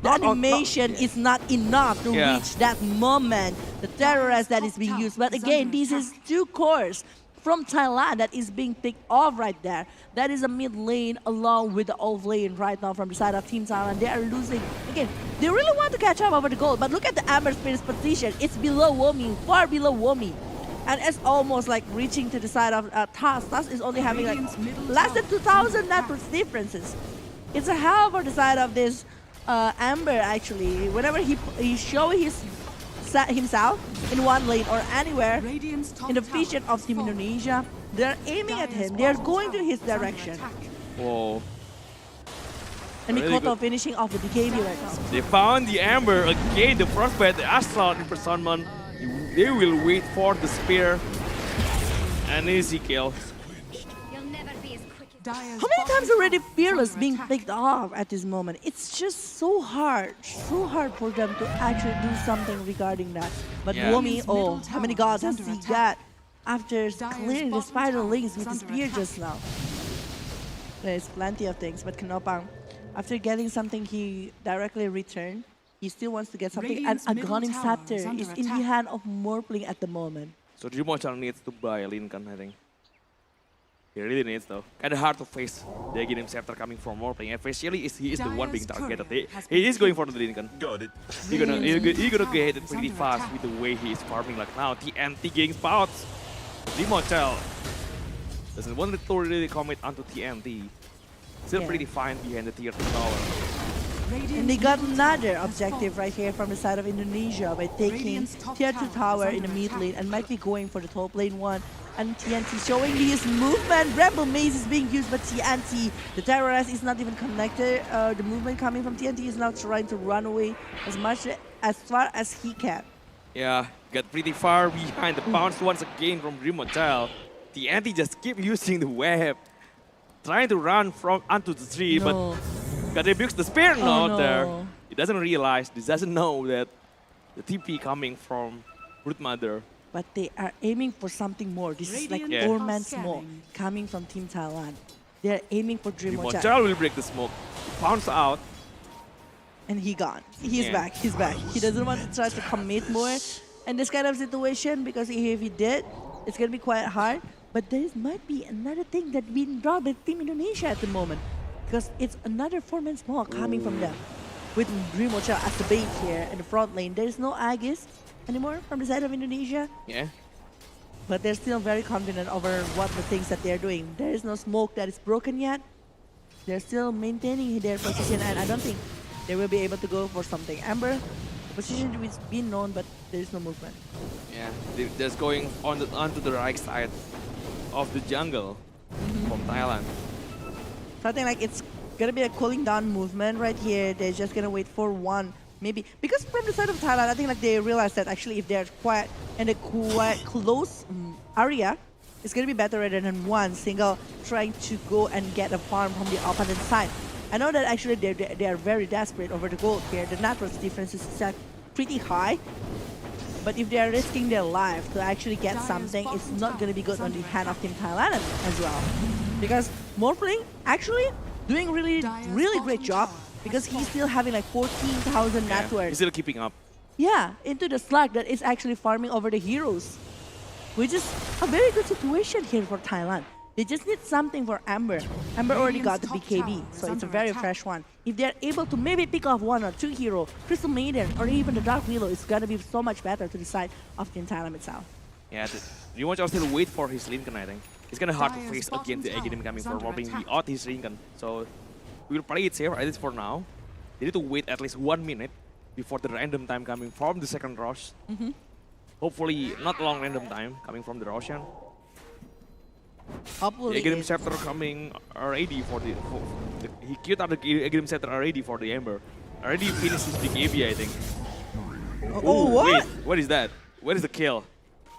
The animation is not enough to Yeah. reach that moment, the terrorist that is being used. But again, this is two cores from Thailand that is being picked off right there. That is a mid lane along with the off lane right now from the side of Team Thailand. They are losing. Again, they really want to catch up over the goal, but look at the Amber Spirit's position. It's below Womi, far below Womi. And it's almost like reaching to the side of TAS. TAS is only having like less than 2,000 net differences. It's a hell for the side of this Amber actually. Whenever he show himself in one lane or anywhere Radiant's top in the tower vision of has Team fallen. Indonesia, they're aiming at him. They're going to his direction. whoa. And Really Mikoto good. finishing off the DKB right now. They found the Amber again, the frostbite, the Assault in Personman. They will wait for the spear. An easy kill. You'll never be as quick as Dire's How many bottom times already tower is Fearless under being attack. picked off at this moment? It's just so hard for them to actually do something regarding that. But Yeah. Womi, oh, Middle how many tower gods is has under he attack. got after clearing the bottom spider tower links is with the under spear attack. just now? There's plenty of things, but Kanopang, after getting something he directly returned, he still wants to get something. Radiant's And middle Aghanim tower Scepter is under is in the attack. hand of Morpling at the moment. So Drimochal needs to buy Lincoln, I think. He really needs though. Kind of hard to face the Aghanim Scepter coming from Morpling. Especially he is the one being Dire's targeted. courier He, has he been is going for the Lincoln. Got it. He's gonna get it is pretty under fast attack. with the way he is farming like now. TNT getting spots. Drimochal doesn't want to really commit onto TNT. Still Yeah. pretty fine behind the tier 2 tower. And they got another objective right here from the side of Indonesia by taking Radiant's top tier 2 tower tower is in the under mid attack. lane and might be going for the top lane one. And TNT showing his movement. Rebel Maze is being used by TNT. The terrorist is not even connected. The movement coming from TNT is now trying to run away as far as he can. Yeah, got pretty far behind the bounce once again from Drimochal. TNT just keep using the web. Trying to run from onto the tree, but No. got rebukes the spear Oh, not no. there. He doesn't realize, he doesn't know that the TP coming from Broodmother. But they are aiming for something more. This is like Radiant Yeah. poor are man's smoke scanning. coming from Team Thailand. They're aiming for Drimocha. Drimochal will break the smoke. Bounce out. And he gone. He's Yeah. back. He's back. He doesn't want to try to commit more in this kind of situation because if he did, it's gonna be quite hard. But there might be another thing that being brought by Team Indonesia at the moment because it's another four-man smoke coming from them. With Drimocha as the bait here in the front lane, there is no Aegis anymore from the side of Indonesia. Yeah. But they're still very confident over what the things that they're doing. There is no smoke that is broken yet. They're still maintaining their position, and I don't think they will be able to go for something. Amber, the position is being known, but there is no movement. Yeah, they're just going onto the right side of the jungle from Thailand. So I think like it's gonna be a cooling down movement right here. They're just gonna wait for one, maybe because from the side of Thailand, I think like they realize that actually if they're quite in a quite close area, it's gonna be better rather than one single trying to go and get a farm from the opponent side. I know that actually they are very desperate over the gold here. The net worth difference is pretty high. But if they are risking their life to actually get something, it's not going to be good on the hand of Team Thailand as well. Because Morpling actually doing really great job because he's still having like 14,000 net He's worth. still keeping up. Yeah, into the slug that is actually farming over the heroes. Which is a very good situation here for Thailand. They just need something for Amber. Amber already got the BKB, so it's a very fresh one. If they're able to maybe pick off one or two hero, Crystal Maiden or even the Dark Willow, it's gonna be so much better to the side of Team Thailand itself. Yeah, Drimochal still wait for his Lincoln, I think. It's kind of hard to Dire's face bottom against the tower Aghanim coming is from under robbing attack. without his Lincoln. So we will play it safe, at least for now. They need to wait at least 1 minute before the random time coming from the second rush. Hopefully not long random time coming from the Roshan. Hopefully, The Aghanim Scepter coming already for the... he killed out the Aghanim Scepter already for the Ember. Already finished his BKB, I think. oh, Ooh, what? Wait, what is that? What is the kill?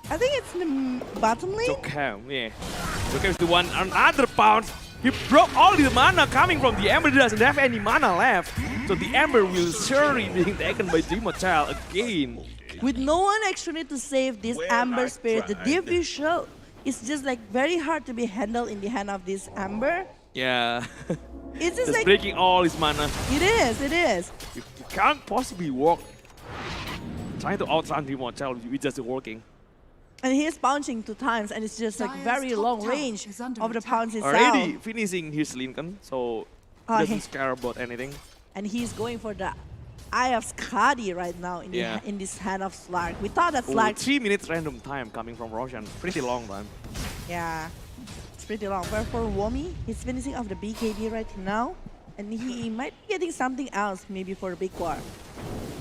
I think it's in the bottom lane. Jokam, yeah. Jokam is the one, another bounce. He broke all the mana coming from the Ember. He doesn't have any mana left. So the Ember will surely being taken by Drimochal again. With no one actually to save this Well, Amber I Spirit, the tried. diffusion it's just like very hard to be handled in the hand of this Amber. Yeah. It's just Just like breaking all his mana. it is. You can't possibly walk. Trying to outrun Immortal, you're just working. And he's bouncing 2 times, and it's just like Dire's very top long tower range is under of the attack. pounce itself. Already finishing his Lincoln, so Oh, he doesn't he- care about anything. And he's going for the Eye of Skadi right now in, Yeah. in this hand of Slark. We thought that Oh, Slark, 3 minutes random time coming from Roshan. Pretty long time. yeah, it's pretty long. But for Womi, he's finishing off the BKB right now, and he might be getting something else maybe for the big war.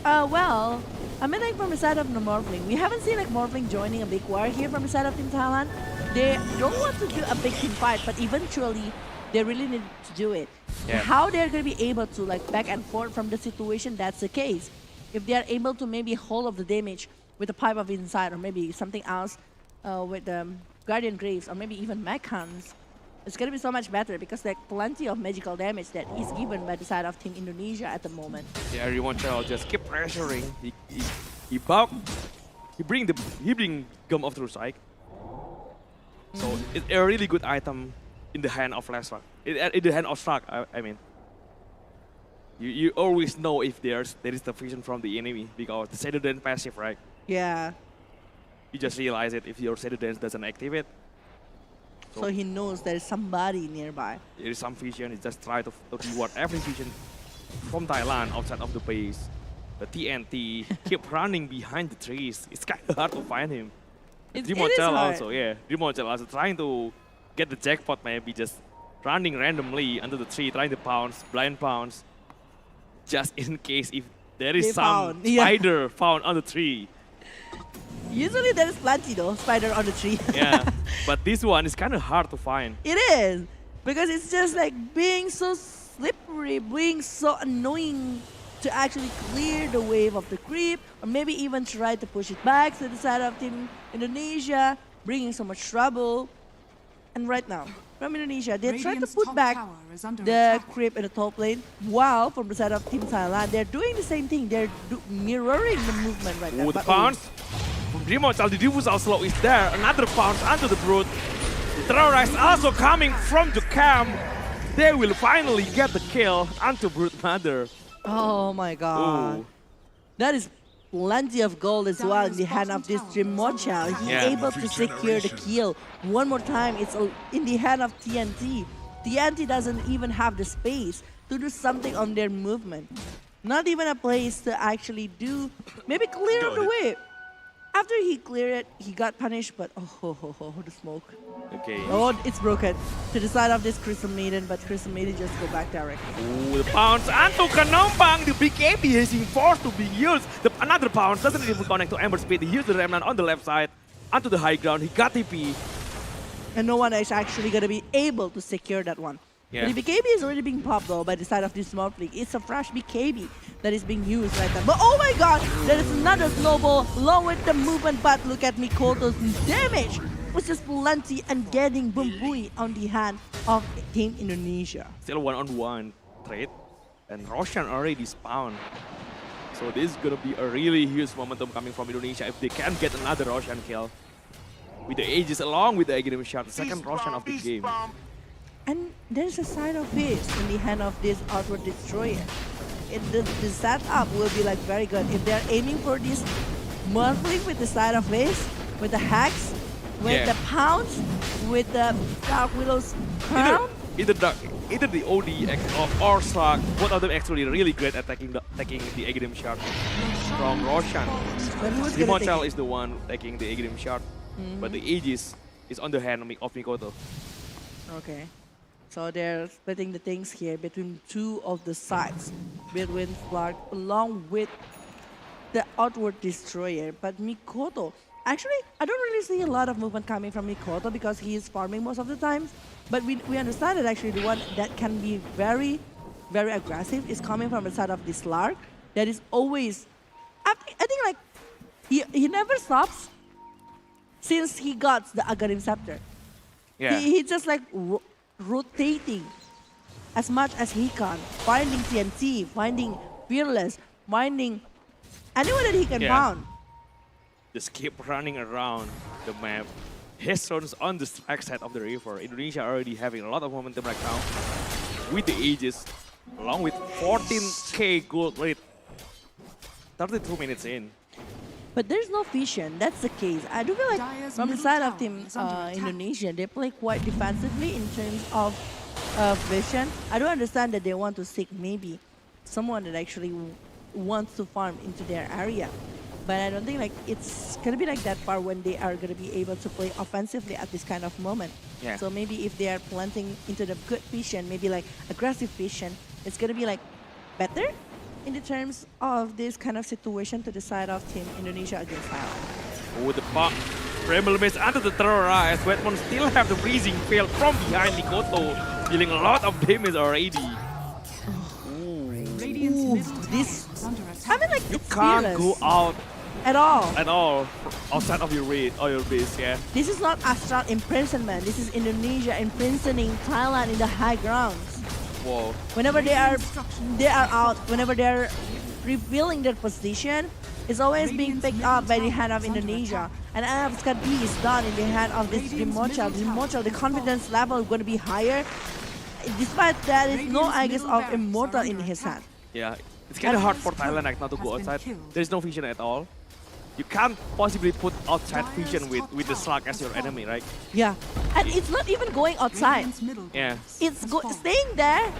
Well, I mean like from the side of the Morphling, we haven't seen like Morphling joining a big war here from the side of Team Thailand. They don't want to do a big team fight, but eventually they really need to do it. Yeah. How they're going to be able to like back and forth from the situation, that's the case. If they are able to maybe hold off the damage with the pipe of inside or maybe something else with the Guardian Graves or maybe even Mechans, it's going to be so much better because like plenty of magical damage that is given by the side of Team Indonesia at the moment. Yeah, Immortal just keep pressuring. He bring Gum of True Strike. So it's a really good item in the hand of Lashrak. In the hand of Shark, I mean. You always know if there is the vision from the enemy because the Shadow Dance passive, right? Yeah, You just realize it if your Shadow Dance doesn't activate. so he knows there is somebody nearby. There is some vision. He just try to reward every vision from Thailand outside of the base. The TNT keep running behind the trees. It's kind of hard to find him. It is Dreamontel hard. also, yeah. Dreamontel also trying to get the jackpot, maybe just running randomly under the tree, trying to pounce, blind pounce. Just in case if there is They some found, yeah. spider found on the tree. Usually there is plenty though, spider on the tree. Yeah, but this one is kind of hard to find. It is, because it's just like being so slippery, being so annoying to actually clear the wave of the creep, or maybe even try to push it back to the side of Team Indonesia, bringing so much trouble. And right now, from Indonesia, they try to Radiant's put top back tower is under the attack. creep in the top lane, while from the side of Team Thailand, they're doing the same thing. They're mirroring the movement right now. Oh, the But- pounce from Dreamontel, the diffusal slow is there. Another pounce onto the brute. The terrorists also coming from the camp. They will finally get the kill onto Brute Mother. Oh my god. Ooh. That is plenty of gold as well in the hand of this Dreamocha. He's Yeah. able to secure the kill. One more time, it's in the hand of TNT. TNT doesn't even have the space to do something on their movement. Not even a place to actually do, maybe clear the way. After he cleared it, he got punished, but the smoke. Okay. Oh, it's broken to the side of this Crystal Maiden, but Crystal Maiden just go back directly. Ooh, the pounce onto Kanombang. The BKB is being forced to be used. Another pounce doesn't even connect to Ember Speed. He used the Remnant on the left side onto the high ground. He got TP. And no one is actually going to be able to secure that one. Yeah. But the BKB is already being popped though by the side of this small fleet. It's a fresh BKB that is being used right now. But oh my god, there is another snowball along with the movement, but look at Mikoto's damage. It's just plenty and getting Bumbui on the hand of Team Indonesia. Still one-on-one trade. And Roshan already spawned. So this is going to be a really huge momentum coming from Indonesia if they can get another Roshan kill. With the Aegis along with the Aghanim shot, the second Roshan of the game. And there's a side of face in the hand of this Outward Destroyer. The setup will be like very good. If they're aiming for this Morphling with the side of face, with the Hex, with Yeah. the Pounce, with the Dark Willow's Crown. Either the OD or Slark, both of them actually really great at taking the Aghanim shot from Roshan. But who's gonna take Immortal it? is the one taking the Aghanim shot, but the Aegis is on the hand of Mikoto. Okay. So they're splitting the things here between two of the sides, between Clark along with the Outward Destroyer. But Mikoto, actually, I don't really see a lot of movement coming from Mikoto because he is farming most of the times. But we understand that actually the one that can be very, very aggressive is coming from the side of this Lark. That is always, I think like, he never stops since he got the Aghanim Scepter. Yeah. He just like rotating as much as he can, finding TNT, finding Fearless, finding anyone that he can Yeah. found. Just keep running around the map. His zones on the strike side of the river. Indonesia already having a lot of momentum right now with the Aegis, along with 14k gold rate. 32 minutes in. But there's no vision. That's the case. I do feel like Dire's from the middle side of tower Team is under attack. Indonesia, they play quite defensively in terms of vision. I do understand that they want to seek maybe someone that actually wants to farm into their area. But I don't think like it's gonna be like that far when they are gonna be able to play offensively at this kind of moment. Yeah. So maybe if they are planting into the good vision, maybe like aggressive vision, it's gonna be like better in the terms of this kind of situation to the side of Team Indonesia against Thailand. Oh, the pop. Bramble Mist under the terrorize. Wetmon still have the freezing field from behind Mikoto, dealing a lot of damage already. Radiant's Ooh, middle tower this- is under attack. I mean like You it's can't fearless go out at all. at all outside of your raid or your base, yeah. This is not Astral imprisonment. This is Indonesia imprisoning Thailand in the high grounds. Whoa. Whenever they are out, whenever they are revealing their position, it's always being picked up by the hand of Indonesia. And as Scott B is done in the hand of this Remochal, the confidence level is going to be higher. Despite that, there is no Aegis of Immortal in his hand. Yeah, it's kind of hard for Thailand right now to go outside. There's no vision at all. You can't possibly put outside vision with the slug as your enemy, right? Yeah, and it's not even going outside. Radiant's middle Yeah. barracks It's has fallen. staying there.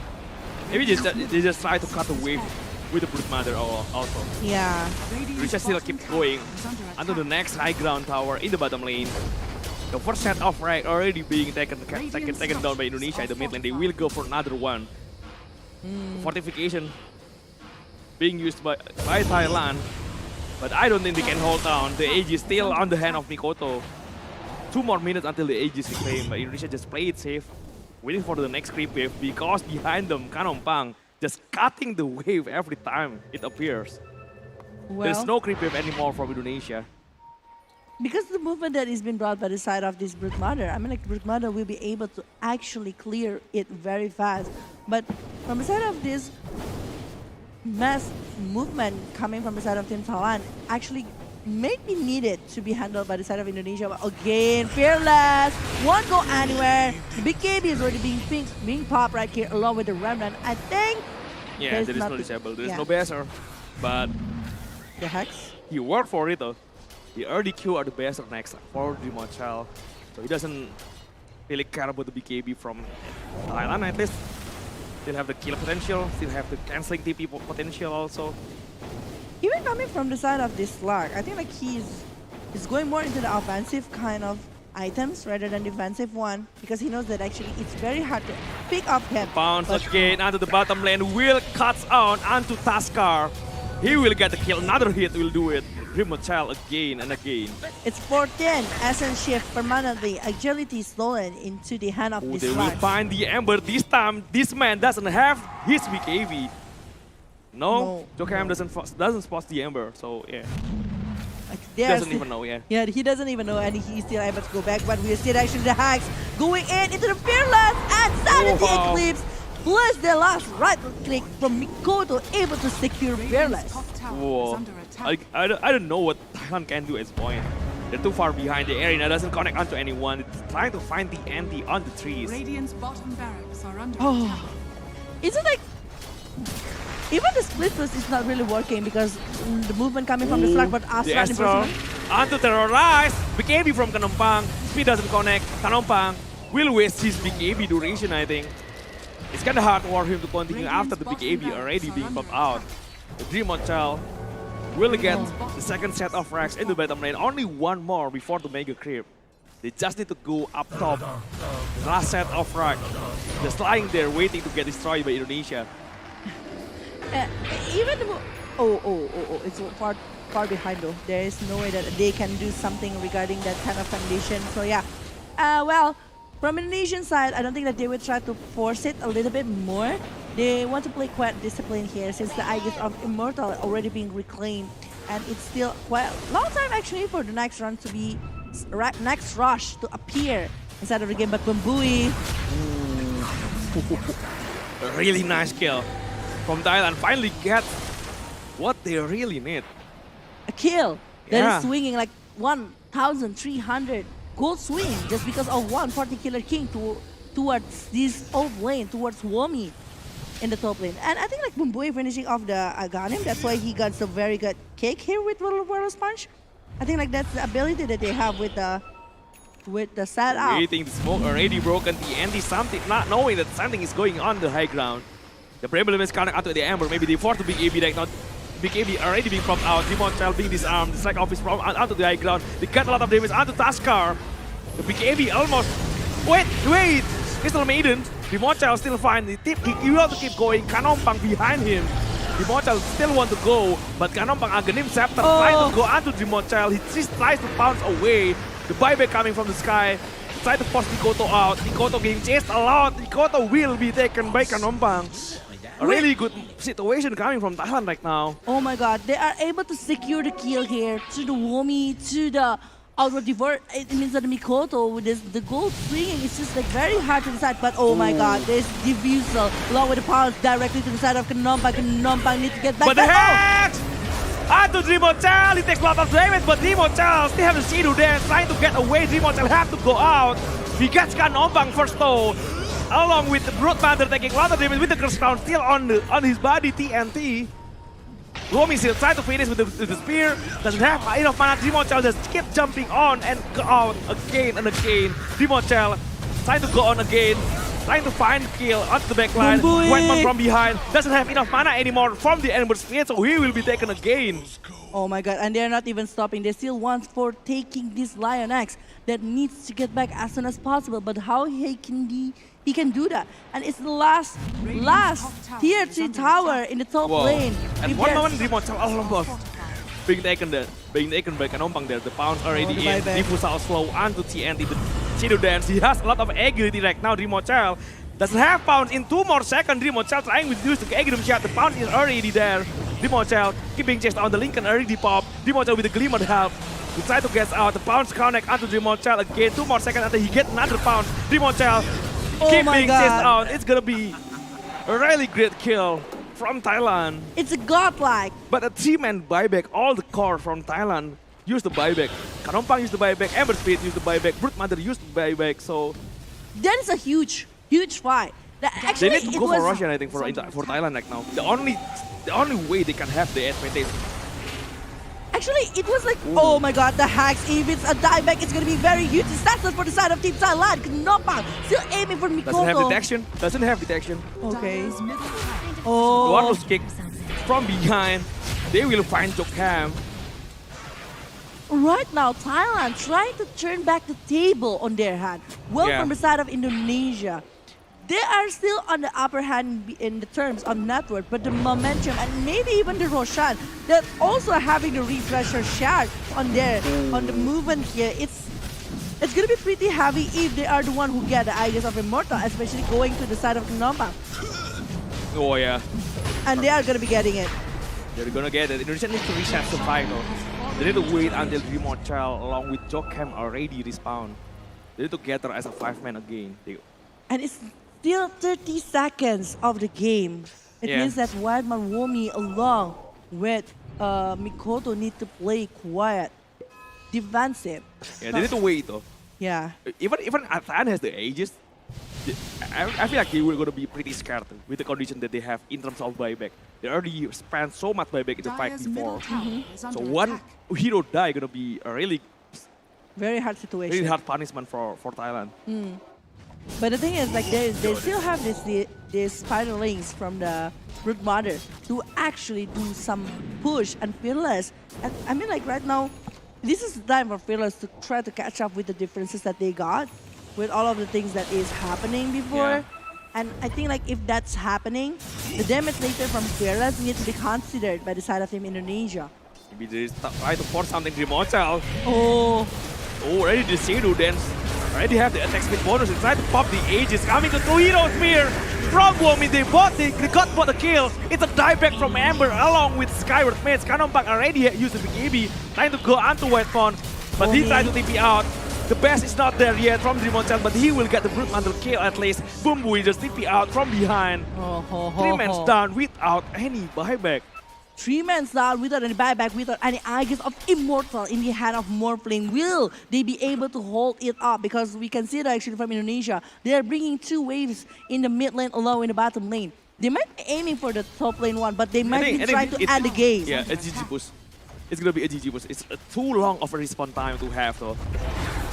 Maybe they just try to cut the wave with the Brood Mother also. Yeah. Radiant's Indonesia still bottom keep tower going is under until the attack. next high ground tower in the bottom lane. The first set of right already being taken down by Indonesia in the mid lane. They will go for another one. Fortification being used by Thailand, but I don't think they can hold down. The Aegis still on the hand of Mikoto. 2 more minutes until the Aegis is claimed, but Indonesia just play it safe, waiting for the next creep wave because behind them, Kanompang just cutting the wave every time it appears. There's Well, no creep wave anymore from Indonesia. because the movement that is being brought by the side of this Brute Mother, I mean like Brute Mother will be able to actually clear it very fast. But from the side of this mass movement coming from the side of Team Thailand actually may be needed to be handled by the side of Indonesia. But again, Fearless won't go anywhere. The big KB is already being popped right here along with the Remnant. I think Yeah, there's there is no nothing- disable, there is yeah. no Bezer, but the Hex. he worked for it though. He already killed the Bezer next for the Mochal, so he doesn't really care about the BKB from Thailand at least. Still have the kill potential, still have the canceling TP potential also. Even coming from the side of this Slug, I think like he's going more into the offensive kind of items rather than defensive one because he knows that actually it's very hard to pick up him. Bounce But again onto the bottom lane, will cuts out onto Taskar. He will get the kill, another hit will do it. Mochal again and again. it's 14, Essence Shift permanently, agility stolen into the hand of Oh, this they will Slug. find the Ember this time. This man doesn't have his BKB. No, Jokam doesn't spot the Ember, so yeah. Like, He they are doesn't still- even know, yeah. Yeah, he doesn't even know, and he's still able to go back. But we are still actually the Hacks going in into the Fearless and Sanity Oh, wow. Eclipse. Plus the last right click from Mikoto, able to secure Fearless. Radiant's top tower is Whoa. under attack. I don't know what Thailand can do at this point. They're too far behind. The arena doesn't connect onto anyone. It's trying to find the anti on the trees. Radiant's bottom barracks are under Oh, attack. is it like even the split boost is not really working because the movement coming from the Slug, but The Astral Astral imprisonment. onto terrorize. BKB from Kanompang. Speed doesn't connect. Kanompang will waste his BKB duration, I think. It's kind of hard for him to continue after the BKB already being popped out. The Dream Child will get the second set of racks in the bottom lane. Only one more before the Mega Creep. They just need to go up top. The last set of rack. Just lying there waiting to get destroyed by Indonesia. Even it's far behind though. There is no way that they can do something regarding that kind of condition. So yeah, well, from Indonesian side, I don't think that they will try to force it a little bit more. They want to play quite disciplined here since the Aegis of Immortal already being reclaimed, and it's still quite a long time actually for the next run to be next rush to appear inside of the game. But Bumbui, A really nice kill from Thailand. Finally get what they really need. a kill that Yeah. is swinging like 1,300 gold swing just because of one particular king towards this off lane, towards Womi in the top lane. And I think like Bumbui finishing off the Aghanim, that's why he got some very good kick here with World Punch. I think like that's the ability that they have with the setup. I think the smoke already broken. The anti something, not knowing that something is going on the high ground. The problem is coming out to the Amber. Maybe they force the Big AB right now. Big AB already being propped out. Demonchal being disarmed. The strike off is from onto the high ground. They got a lot of damage onto Taskar. The Big AB almost. Wait! Crystal Maiden. Demonchal still fine. He will have to keep going. Kanompang behind him. Demonchal still want to go, but Kanompang Aghanim Scepter trying to go onto Demonchal. He just tries to bounce away. The buyback coming from the sky. Try to force Nikoto out. Nikoto getting chased a lot. Nikoto will be taken by Kanompang. A really good situation coming from Thailand right now. Oh my god, they are able to secure the kill here to the Womi, to the Outward Divert. It means that the Mikoto with the gold swinging is just like very hard to decide. But oh my god, there's Diffusal along with the pounce directly to the side of Kanompang. Kanompang needs to get back. But the head! Onto Demonchal, he takes a lot of damage, but Demonchal still have the Shido there, trying to get away. Demonchal have to go out. He gets Kanompang first though. Along with the Brute Panther taking a lot of damage with the Curse Crown still on his body, TNT. Romy still trying to finish with the spear. Doesn't have enough mana. Demonchal just keep jumping on and go out again and again. Demonchal trying to go on again. Trying to find kill onto the backline. Whiteman from behind. Doesn't have enough mana anymore from the Ember Spear, so he will be taken again. Oh my god, and they're not even stopping. They still want for taking this Lion Axe that needs to get back as soon as possible. But how he can do that? And it's the last tier 3 tower in the top lane. At one moment, Demonchal almost being taken by Kanompang there. The pounce already in. Diffusal slow onto TNT. The Shadow Dance. He has a lot of agility right now. Demonchal doesn't have pounce in 2 more seconds. Demonchal trying to use the Aghanim shot. The pounce is already there. Demonchal keeping chased on the Lincoln already popped. Demonchal with the Glimmer help. He tries to get out. The pounce connect onto Demonchal again. 2 more seconds until he gets another pounce. Demonchal keep being chased out. It's gonna be a really great kill from Thailand. It's a godlike. But a 3-man buyback, all the core from Thailand use the buyback. Kanompang used the buyback, Ember Speed used the buyback, Brute Mother used the buyback, so... That is a huge fight. Actually, they need to go for Russian, I think, for Thailand right now. The only way they can have the advantage. Actually, it was like, oh my god, the hacks. If it's a dieback, it's going to be very huge. That's for the side of Team Thailand. Kanompang still aiming for Mikoto. Doesn't have detection. Okay. Oh. One was kicked from behind. They will find Jokam. Right now, Thailand trying to turn back the table on their hand. Well, from the side of Indonesia. They are still on the upper hand in the terms of network, but the momentum and maybe even the Roshan, they're also having the refresher shard on the movement here. It's gonna be pretty heavy if they are the one who get the IESF Immortal, especially going to the side of Kanompang. Oh yeah. And they are gonna be getting it. They're gonna get it. Indonesia needs to reset the final. They need to wait until Demonchal along with Jokam already respawn. They need to gather as a 5-man again. And it's still 30 seconds of the game. It means that Wildman Womi along with Mikoto need to play quiet, defensive. Yeah, they need to wait though. Yeah. Even Athan has the ages. I feel like he will gonna be pretty scared with the condition that they have in terms of buyback. They already spent so much buyback in the fight before. So one hero die gonna be a really very hard situation. Really hard punishment for Thailand. But the thing is, like, they still have this spider links from the Brute Mother to actually do some push and Fearless. And, I mean, like, right now, this is the time for Fearless to try to catch up with the differences that they got with all of the things that is happening before. And I think, like, if that's happening, the damage later from Fearless needs to be considered by the side of Team Indonesia. Maybe they try to force something Demonchal. Oh, already the Shadow Dance. Already have the attack speed bonus and try to pop the Aegis. Coming to 2 Hero Spear from Womi. They got the kill. It's a dieback from Amber along with Skyward Maze. Kanompang already used the BKB, trying to go onto Whitefont, but he tried to TP out. The best is not there yet from Demonchal, but he will get the Brute Mantle kill at least. Bumbui just TP out from behind. 3 men down without any buyback. 3-man down without any buyback, without any IESF of Immortal in the hand of Morphling. Will they be able to hold it up? Because we can see that actually from Indonesia, they are bringing 2 waves in the mid lane alone in the bottom lane. They might be aiming for the top lane one, but they might be trying to end the game. Yeah, a GG push. It's gonna be a GG push. It's too long of a respawn time to have though.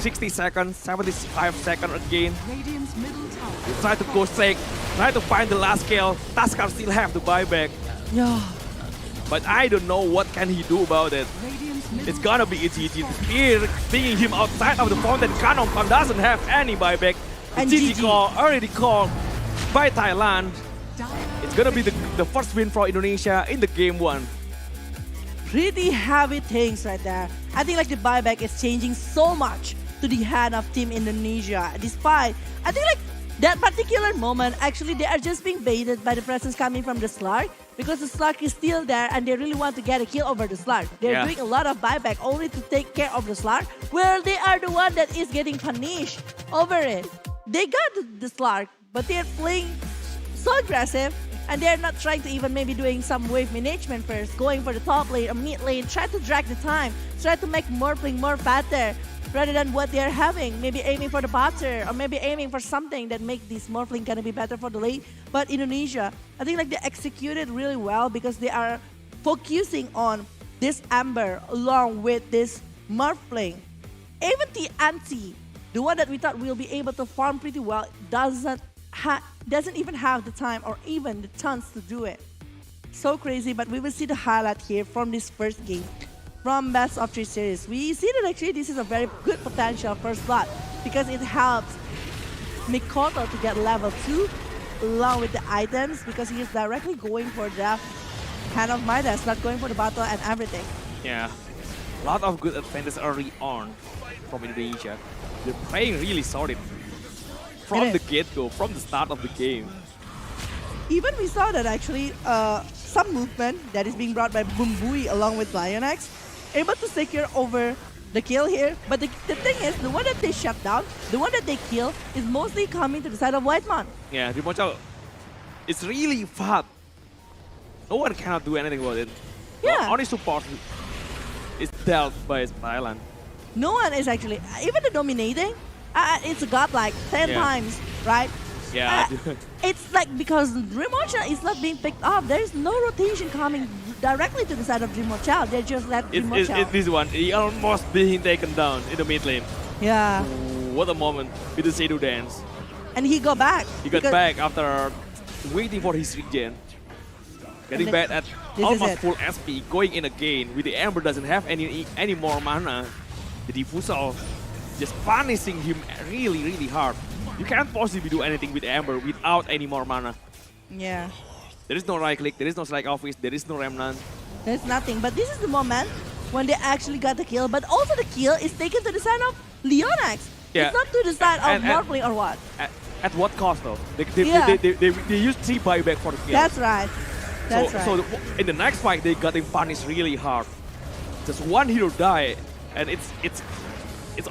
60 seconds, 75 seconds again. Radiant's middle tower. You try to go straight, try to find the last kill. Taskar still have to buy back. Yeah. But I don't know what can he do about it. Radiant's middle It's gonna be a GG. Spear bringing him outside of the fountain. Canon doesn't have any buyback. The And GG GG. call already called by Thailand. Dire It's gonna be the first win for Indonesia in the game 1. Pretty heavy things right there. I think like the buyback is changing so much to the hand of Team Indonesia. Despite, I think like that particular moment, actually they are just being baited by the presence coming from the Slark, because the Slark is still there and they really want to get a kill over the Slark. They're Yeah. doing a lot of buyback only to take care of the Slark, where they are the one that is getting punished over it. They got the Slark, but they're playing so aggressive, and they're not trying to even maybe doing some wave management first, going for the top lane or mid lane, try to drag the time, try to make Morphling more faster rather than what they're having. Maybe aiming for the butter or maybe aiming for something that make this Morphling gonna be better for the lane. But Indonesia, I think like they executed really well because they are focusing on this Amber along with this Morphling. Even the anti, the one that we thought will be able to farm pretty well, doesn't even have the time or even the chance to do it. So crazy, but we will see the highlight here from this first game from Best of 3 series. We see that actually this is a very good potential first blood because it helps Mikoto to get level 2 along with the items because he is directly going for the hand of Midas, not going for the battle and everything. Yeah, a lot of good advantage early on from Indonesia. They're playing really solid from It the is. get-go, from the start of the game. Even we saw that actually some movement that is being brought by Bumbui along with Lionex, able to secure over the kill here. But the thing is, the one that they shut down, the one that they kill, is mostly coming to the side of Whitemon. Yeah, Rimocho, it's really fast. No one cannot do anything about it. Yeah. Only support is dealt by Thailand. No one is actually, even the dominating, it's got like 10 Yeah. times, right? Yeah. It's like because Dreamocha is not being picked up. There is no rotation coming directly to the side of Dreamocha. They just let It's Dreamocha. this one. He almost being taken down in the mid lane. Yeah, What a moment with the Shadow Dance. and he got back. He got because- back after waiting for his regen. Getting And back at this is almost it. full SP, going in again with the Ember doesn't have any more mana. The Diffusal just punishing him really, really hard. You can't possibly do anything with Ember without any more mana. Yeah, There is no right click, there is no strike office, there is no remnant. there's nothing. But this is the moment when they actually got the kill. But also the kill is taken to the side of Leonax. Yeah. It's not to the side of And- Morphling or what. At what cost though? Yeah. They use 3 buyback for the kill. That's right. That's right. So in the next fight, they got him punished really hard. Just one hero die, and it's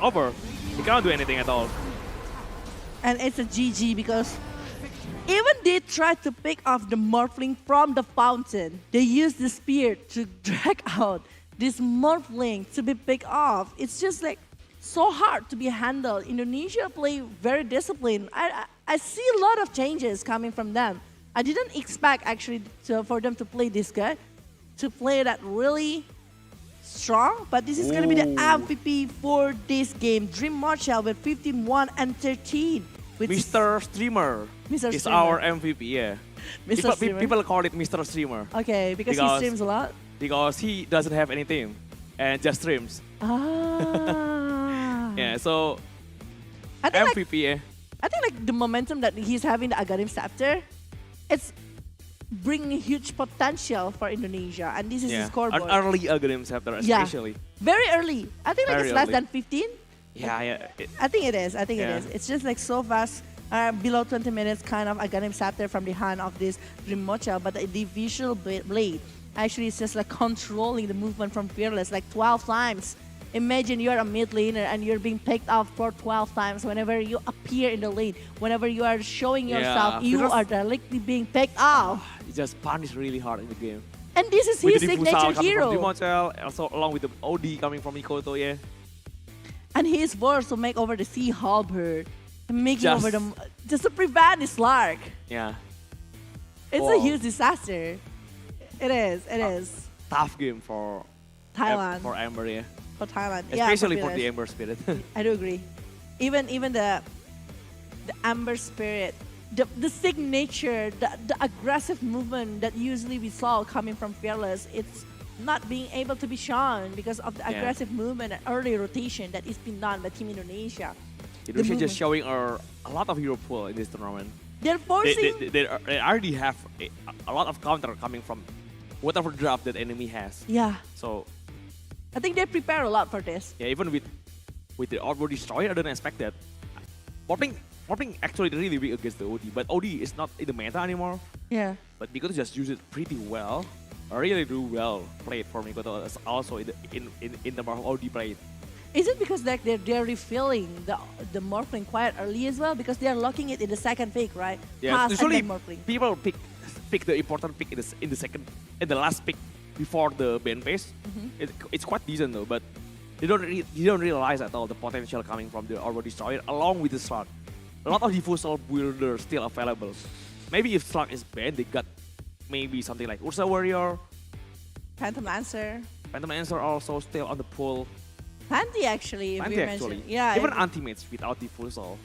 over. He can't do anything at all. And it's a GG because even they tried to pick off the Morphling from the fountain. They used the spear to drag out this Morphling to be picked off. It's just like so hard to be handled. Indonesia play very disciplined. I see a lot of changes coming from them. I didn't expect actually for them to play this good, to play that really strong, but this is going to be the Ooh. MVP for this game. Dream Marshall with 15-1 and 13. With Mr. Streamer Mr. is Streamer. our MVP, yeah. Mr. Streamer. People call it Mr. Streamer Okay, because he Because- streams a lot. because he doesn't have any team and just streams. Ah. Yeah, so I think like, MVP, yeah. I think like the momentum that he's having the Agarim Scepter, it's bringing huge potential for Indonesia, and this is Yeah. his scoreboard. An early Agarim Scepter Yeah. especially. Very early. I think like Very it's less early. than 15. Yeah, yeah. I think it is. I think it Yeah. is. It's just like so fast. Below 20 minutes, kind of Agarim Scepter from the hand of this Rimocha, but the visual blade actually is just like controlling the movement from Fearless like 12 times. Imagine you're a mid laner and you're being picked off for 12 times whenever you appear in the lane. Whenever you are showing yourself, Yeah, you because- are directly being picked off. He just punished really hard in the game. And this is With his the signature Fusal coming hero. from Dimotel, also along with the OD coming from Mikoto, yeah. And he's forced to make over the Sea Halberd. Making Just- over the... Just to prevent the Slark. Yeah. It's Wow. a huge disaster. It is. It is. Tough game for Thailand. for Amber, yeah. For Thailand. Especially yeah, for the Pillars. Amber Spirit. I do agree. Even the Amber Spirit, the signature, the aggressive movement that usually we saw coming from Fearless, it's not being able to be shown because of the Yeah. aggressive movement and early rotation that is being done by Team Indonesia. Indonesia movement. just showing a lot of hero pool in this tournament. They're forcing. They already have a lot of counter coming from whatever draft that enemy has. Yeah, So I think they prepare a lot for this. yeah, even with the Outboard Destroyer, I don't expect that. Warping actually really weak against the OD, but OD is not in the meta anymore. Yeah. But Mikoto just use it pretty well. Really do well played for Mikoto also in the OD played. Is it because like they're refilling the Morphling quite early as well because they're locking it in the second pick, right? Yeah, Pass and usually then Morphling. people pick the important pick in the last pick before the ban phase. It's quite decent though, but you don't realize at all the potential coming from the Outboard Destroyer along with the Slug. A lot of diffusal builders still available. Maybe if Slug is banned, they got maybe something like Ursa Warrior, Phantom Lancer. Phantom Answer also still on the pool. Panty actually, if we Anti mentioned. actually. Yeah. Even if- Antimates without diffusal.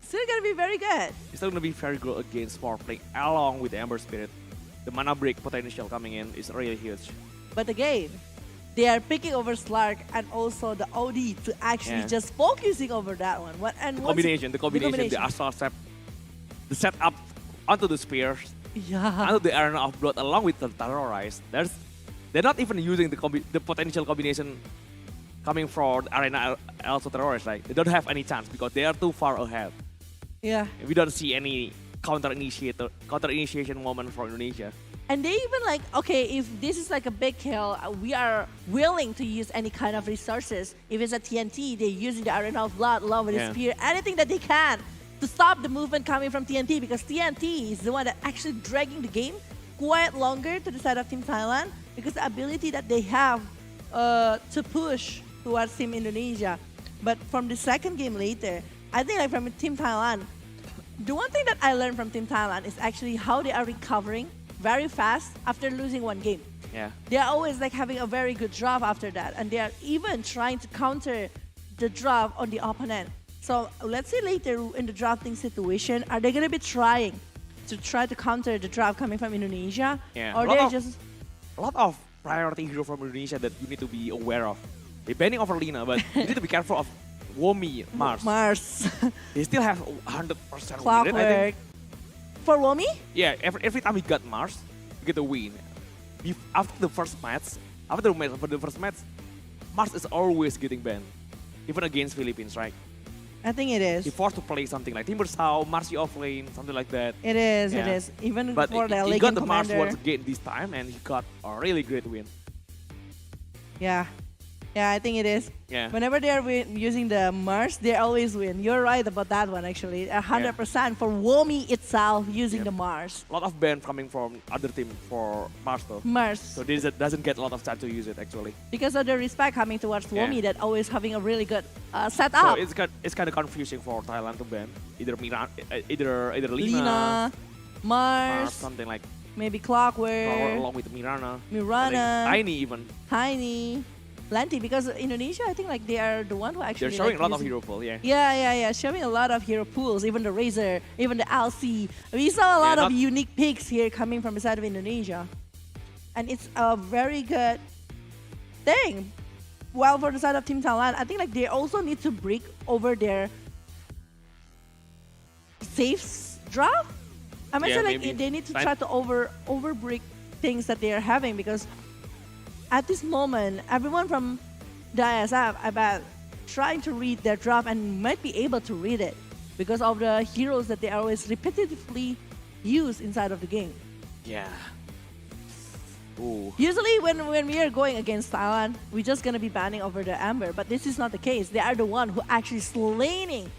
Still gonna be very good. It's still gonna be very good against Morphling along with the Amber Spirit. The mana break potential coming in is really huge. But again, they are picking over Slark and also the OD to actually Yeah. just focusing over that one. The combination, the Astral Step, the setup onto the spears, Yeah. onto the Arena of Blood along with the Terrorize. They're not even using the potential combination coming from Arena also Terrorize. Like they don't have any chance because they are too far ahead. Yeah. We don't see any counter initiation moment from Indonesia. And they even like, okay, if this is like a big kill, we are willing to use any kind of resources. If it's a TNT, they're using the Arena of Blood along with the Yeah. Spear, anything that they can to stop the movement coming from TNT because TNT is the one that actually dragging the game quite longer to the side of Team Thailand because the ability that they have to push towards Team Indonesia. But from the second game later, I think like from Team Thailand, the one thing that I learned from Team Thailand is actually how they are recovering very fast after losing one game. Yeah. They are always like having a very good drop after that, and they are even trying to counter the drop on the opponent. So let's say later in the drafting situation, are they gonna be trying to counter the drop coming from Indonesia, Yeah. or A lot they're of- just A lot of priority hero from Indonesia that you need to be aware of. They're banning over Lina, but you need to be careful of Womi Mars. Mars, They still have 100% win rate, I Clockwork think. for Womi? Yeah, every time he got Mars, you get a win. After the first match, Mars is always getting banned. Even against Philippines, right? I think it He is. forced to play something like Timbersau, Marcy offlane, something like that. It is. It Yeah. is. Even But for the he Legion got the Mars Commander. once again this time, and he got a really great win. Yeah. Yeah, I think it is. Yeah. Whenever they are using the Mars, they always win. You're right about that one, actually. 100% for Womi itself using Yep. the Mars. A lot of ban coming from other team for Mars though. Mars. So this doesn't get a lot of time to use it actually. Because of the respect coming towards Yeah. Womi that always having a really good So setup. it's kind of confusing for Thailand to ban either either Lina, Lina, Mars, Mars, something like maybe or Clockwork, along with Mirana, Mirana, Tiny even. Tiny, Lanti. Because Indonesia, I think like they are the one who actually They're showing like, a lot of using- hero pool, yeah. Yeah, showing a lot of hero pools, even the Razor, even the LC. We saw a lot of not- unique picks here coming from the side of Indonesia. And it's a very good thing. Well, for the side of Team Thailand, I think like they also need to break over their safes draft. I mentioned like maybe. they need to Fine. try to over break things that they are having because at this moment, everyone from the ISF about trying to read their draft and might be able to read it because of the heroes that they always repetitively use inside of the game. Yeah. Ooh. Usually when we are going against Thailand, we're just gonna be banning over the Amber, but this is not the case. They are the one who actually slaying,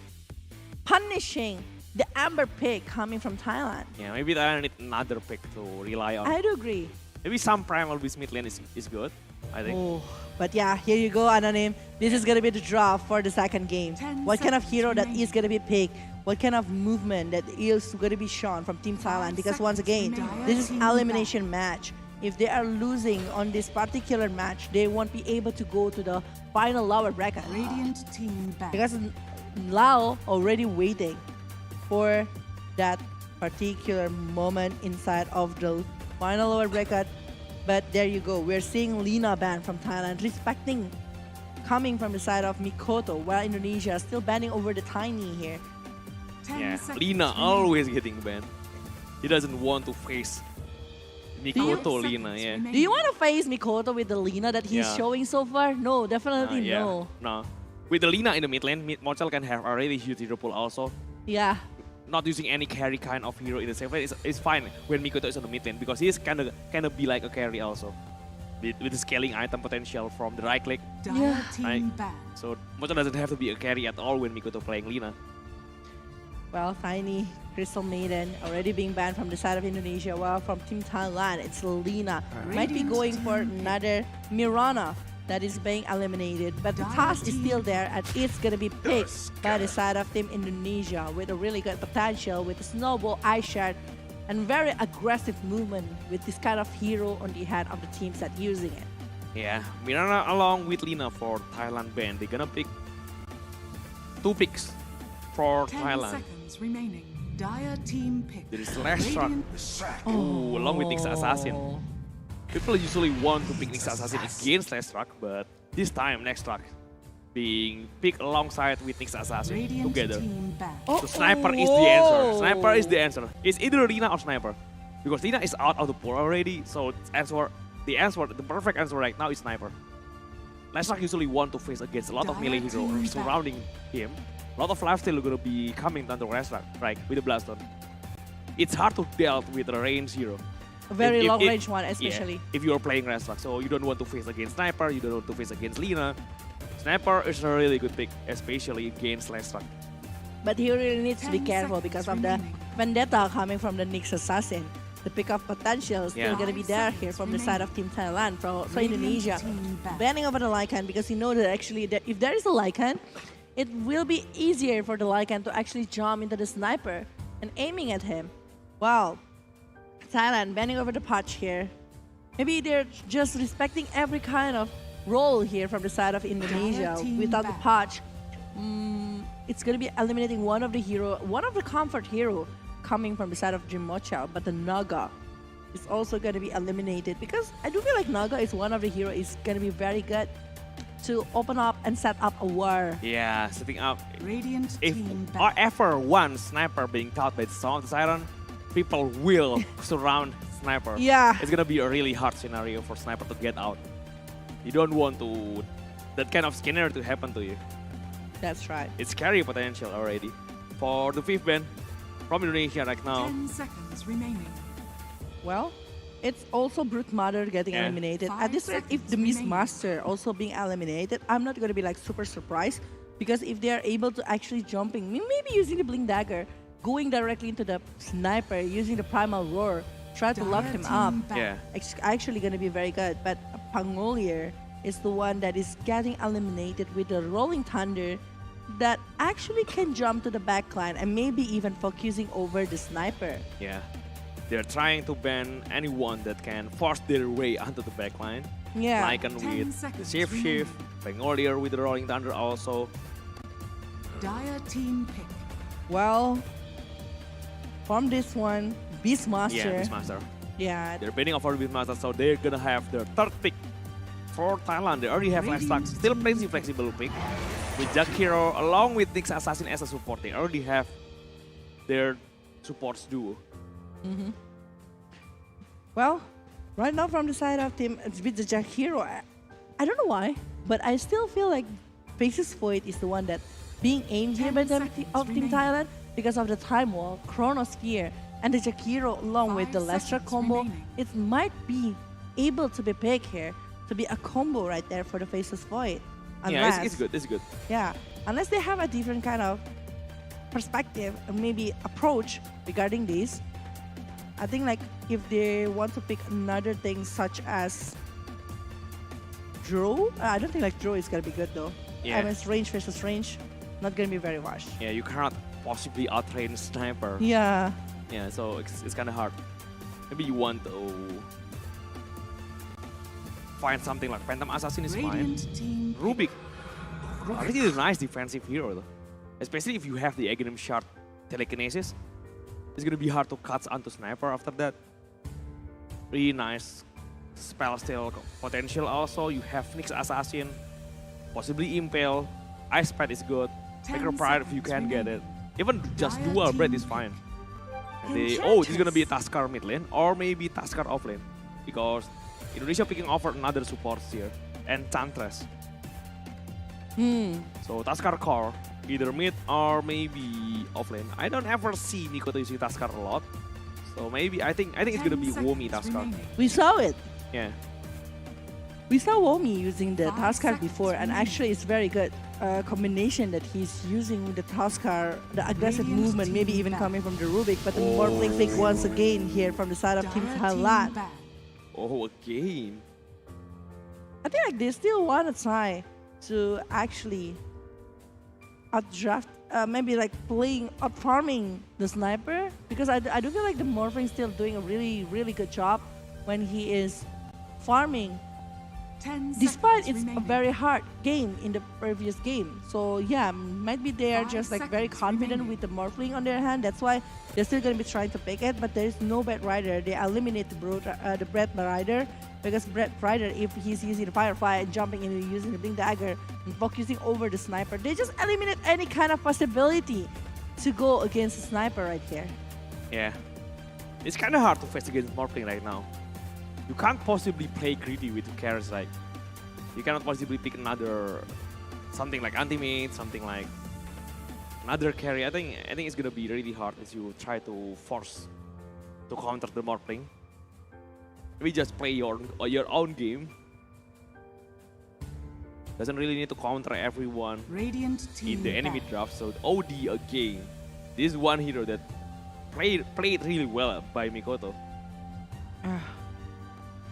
punishing the Amber pick coming from Thailand. Yeah, maybe Thailand need another pick to rely on. I do agree. Maybe some primal with mid lane is good, I think. Oh, but yeah, here you go, Anonym. This is gonna be the draw for the second game. 10 What kind of seconds hero that remaining. is gonna be picked? What kind of movement that is gonna be shown from Team Thailand? Because once again, seconds this is remaining. elimination match. If they are losing on this particular match, they won't be able to go to the final lower bracket. Radiant team back. Because Lao already waiting for that particular moment inside of the final lower bracket. But there you go. We're seeing Lina ban from Thailand, respecting coming from the side of Mikoto, while Indonesia is still banning over the Tiny here. 10 Yeah, seconds Lina remaining. always getting banned. He doesn't want to face Mikoto 5 Lina, seconds yeah. remaining. Do you want to face Mikoto with the Lina that he's Yeah. showing so far? No, definitely Yeah, no. no. With the Lina in the mid lane, Mochel can have a really huge hero pool also. Yeah, Not using any carry kind of hero in the safe lane is fine when Mikoto is on the mid lane because he's kind of be like a carry also. With the scaling item potential from the right click. Dire Yeah. team Right. back. So Mochel doesn't have to be a carry at all when Mikoto playing Lina. well, Tiny, Crystal Maiden already being banned from the side of Indonesia. While from Team Thailand, it's Lina. Might be Radiant going for team another Mirana that is being eliminated. But the task is still there and it's going to be picked by the side of Team Indonesia with a really good potential with a snowball, ice shard, and very aggressive movement with this kind of hero on the head of the teams that using it. Yeah, Mirana along with Lina for Thailand ban. They're gonna pick 2 picks for 10 Thailand. seconds remaining. Dire team pick. There is Last Truck. Radiant Ooh, along with Nyx Assassin. Oh. People usually want to pick Nyx Assassin against Last Truck, but this time Last Truck being picked alongside with Nyx Assassin Radiant together. team back. Oh, So Sniper is the answer. whoa. Sniper is the answer. It's either Lina or Sniper. Because Lina is out of the pool already, so the perfect answer right now is Sniper. Last Truck usually want to face against a lot of melee heroes surrounding him. A lot of lifesteal gonna be coming down to Last Truck, right, with the Blastone. It's hard to deal with a range hero. A very If- long if- range one, yeah, especially. if you're playing Rastrack, so you don't want to face against Sniper, you don't want to face against Lina. Sniper is a really good pick, especially against Rastrack. But he really needs to be 10 careful because of the seconds remaining. vendetta coming from the Nyx Assassin. The pick-up potential is still Yeah. going to be 5 there seconds here from the side of Team Thailand, for Radiant Indonesia. team back. Banning over the Lycan because you know that actually that if there is a Lycan, it will be easier for the Lycan to actually jump into the sniper and aiming at him. Wow. Thailand banning over the patch here. Maybe they're just respecting every kind of role here from the side of Indonesia. team Without the back. patch, it's going to be eliminating one of the comfort hero coming from the side of Jim Mochel, but the Naga is also going to be eliminated because I do feel like Naga is one of the hero is going to be very good to open up and set up a war. Yeah, setting up. Radiant If team or back. ever one Sniper being taught by the Song of the Siren, people will surround Sniper. Yeah. It's gonna be a really hard scenario for Sniper to get out. You don't want that kind of scenario to happen to you. That's right. It's scary potential already. For the 5th ban from Indonesia right now. 10 seconds remaining. Well, it's also Brute Mother getting Yeah. eliminated. 5 At this rate, if the seconds Miss remaining. Master also being eliminated, I'm not going to be like super surprised because if they are able to actually jumping, maybe using the Blink Dagger, going directly into the sniper, using the Primal Roar, try to lock Dire him team up, back. Yeah. it's actually going to be very good. But Pangolier is the one that is getting eliminated with the Rolling Thunder that actually can jump to the backline and maybe even focusing over the sniper. Yeah. They're trying to ban anyone that can force their way onto the backline. Yeah. Lycan 10 with the seconds Shape Shift, Pangolier with the Rolling Thunder also. Dire team pick. Well, from this one, Beastmaster. Yeah, Beastmaster. Yeah, They're banning over Beastmaster, so they're gonna have their 3rd pick for Thailand. They already have Last Truck, still pretty flexible pick. With Jack Hero along with Nyx Assassin as a support, they already have their supports duo. well, right now from the side of team with the Jack Hero, I don't know why, but I still feel like Faces Void is the one that being aimed here 10 by them seconds of Team remaining. Thailand because of the Time Wall, Chronosphere, and the Jack Hero along with 5 the Lestra seconds combo. remaining. It might be able to be picked here to be a combo right there for the Faces Void. Yeah, it's good, it's good. Yeah, unless they have a different kind of perspective and maybe approach regarding this. I think like if they want to pick another thing such as draw, I don't think like draw is gonna be good though. Yeah. I mean, it's range versus range, not gonna be very harsh. Yeah, you cannot possibly outtrain sniper. Yeah. Yeah, so it's kind of hard. Maybe you want to find something like Phantom Assassin is fine. Radiant team Rubik. I think it's a nice defensive hero though. Especially if you have the Aghanim Shard telekinesis. It's gonna be hard to cut onto sniper after that. Really nice spell steal potential also. You have Phoenix Assassin, possibly Impale. Ice Pad is good. 10 Micro Pride if you seconds can get it. remaining. Even just Dire dual bread team is fine. And Enchantress. this is gonna be a Taskar mid lane or maybe Taskar off lane. Because Indonesia picking over another supports here. And Chantress. So Taskar core, either mid or maybe off lane. I don't ever see Mikoto using Taskar a lot. So maybe I think it's gonna 10 be Womi seconds Taskar. remaining. We saw it. Yeah. We saw Womi using the 5 Taskar seconds before, and remaining. actually it's very good combination that he's using with the Taskar, the aggressive Radiant movement, maybe team even back. coming from the Rubik, but the Morphling pick once again here from the side of Team Dire team THAILAND. back. Oh, again. I think like they still want to try to actually outdraft, maybe like playing, out farming the sniper, because I do feel like the Morphling still doing a really good job when he is farming, 10 despite seconds it's a remaining. very hard game in the previous game. So yeah, might be they are 5 just like very seconds confident remaining. with the Morphling on their hand. That's why they're still gonna be trying to pick it. But there is no Bread Rider. They eliminate the Bread Rider, because Bread Rider, if he's using the Firefly and jumping in and using the Blink Dagger and focusing over the sniper, they just eliminate any kind of possibility to go against the sniper right here. Yeah. It's kind of hard to face against Morphling right now. You can't possibly play greedy with the carries, like you cannot possibly pick another something like anti-mate, something like another carry. I think it's gonna be really hard as you try to force to counter the Morphling. Maybe just play your own game. Doesn't really need to counter everyone Radiant team in the enemy back. draft. So OD again. This is one hero that played really well by Mikoto.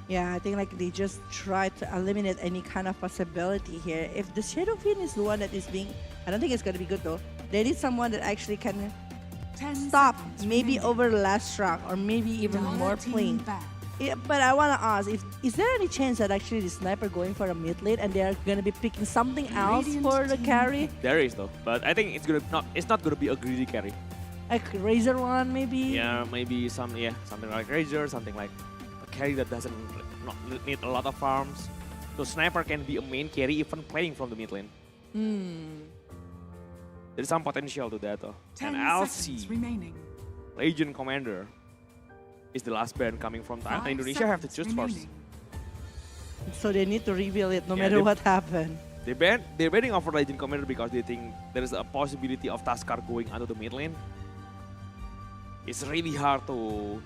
Yeah, I think like they just try to eliminate any kind of possibility here. If the Shadow Fiend is the one that is being, I don't think it's gonna be good though. They need someone that actually can 10 stop, seconds maybe remaining. over the last round or maybe even Dire more team playing. back. Yeah, but I wanna ask, is there any chance that actually the sniper going for a mid lane and they are gonna be picking something else Radiant for the team carry, There is though, but I think it's not gonna be a greedy carry. like Razor one maybe? Yeah, maybe something like Razor, something like a carry that doesn't not need a lot of farms. So sniper can be a main carry even playing from the mid lane. There's some potential to that though. 10 And seconds LC, remaining. Legion Commander, is the last ban coming from Thailand. 5 Indonesia have to seconds choose first. remaining. So they need to reveal it no Yeah, matter they- what happened. They're betting over Legion Commander because they think there is a possibility of Taskar going onto the mid lane. It's really hard to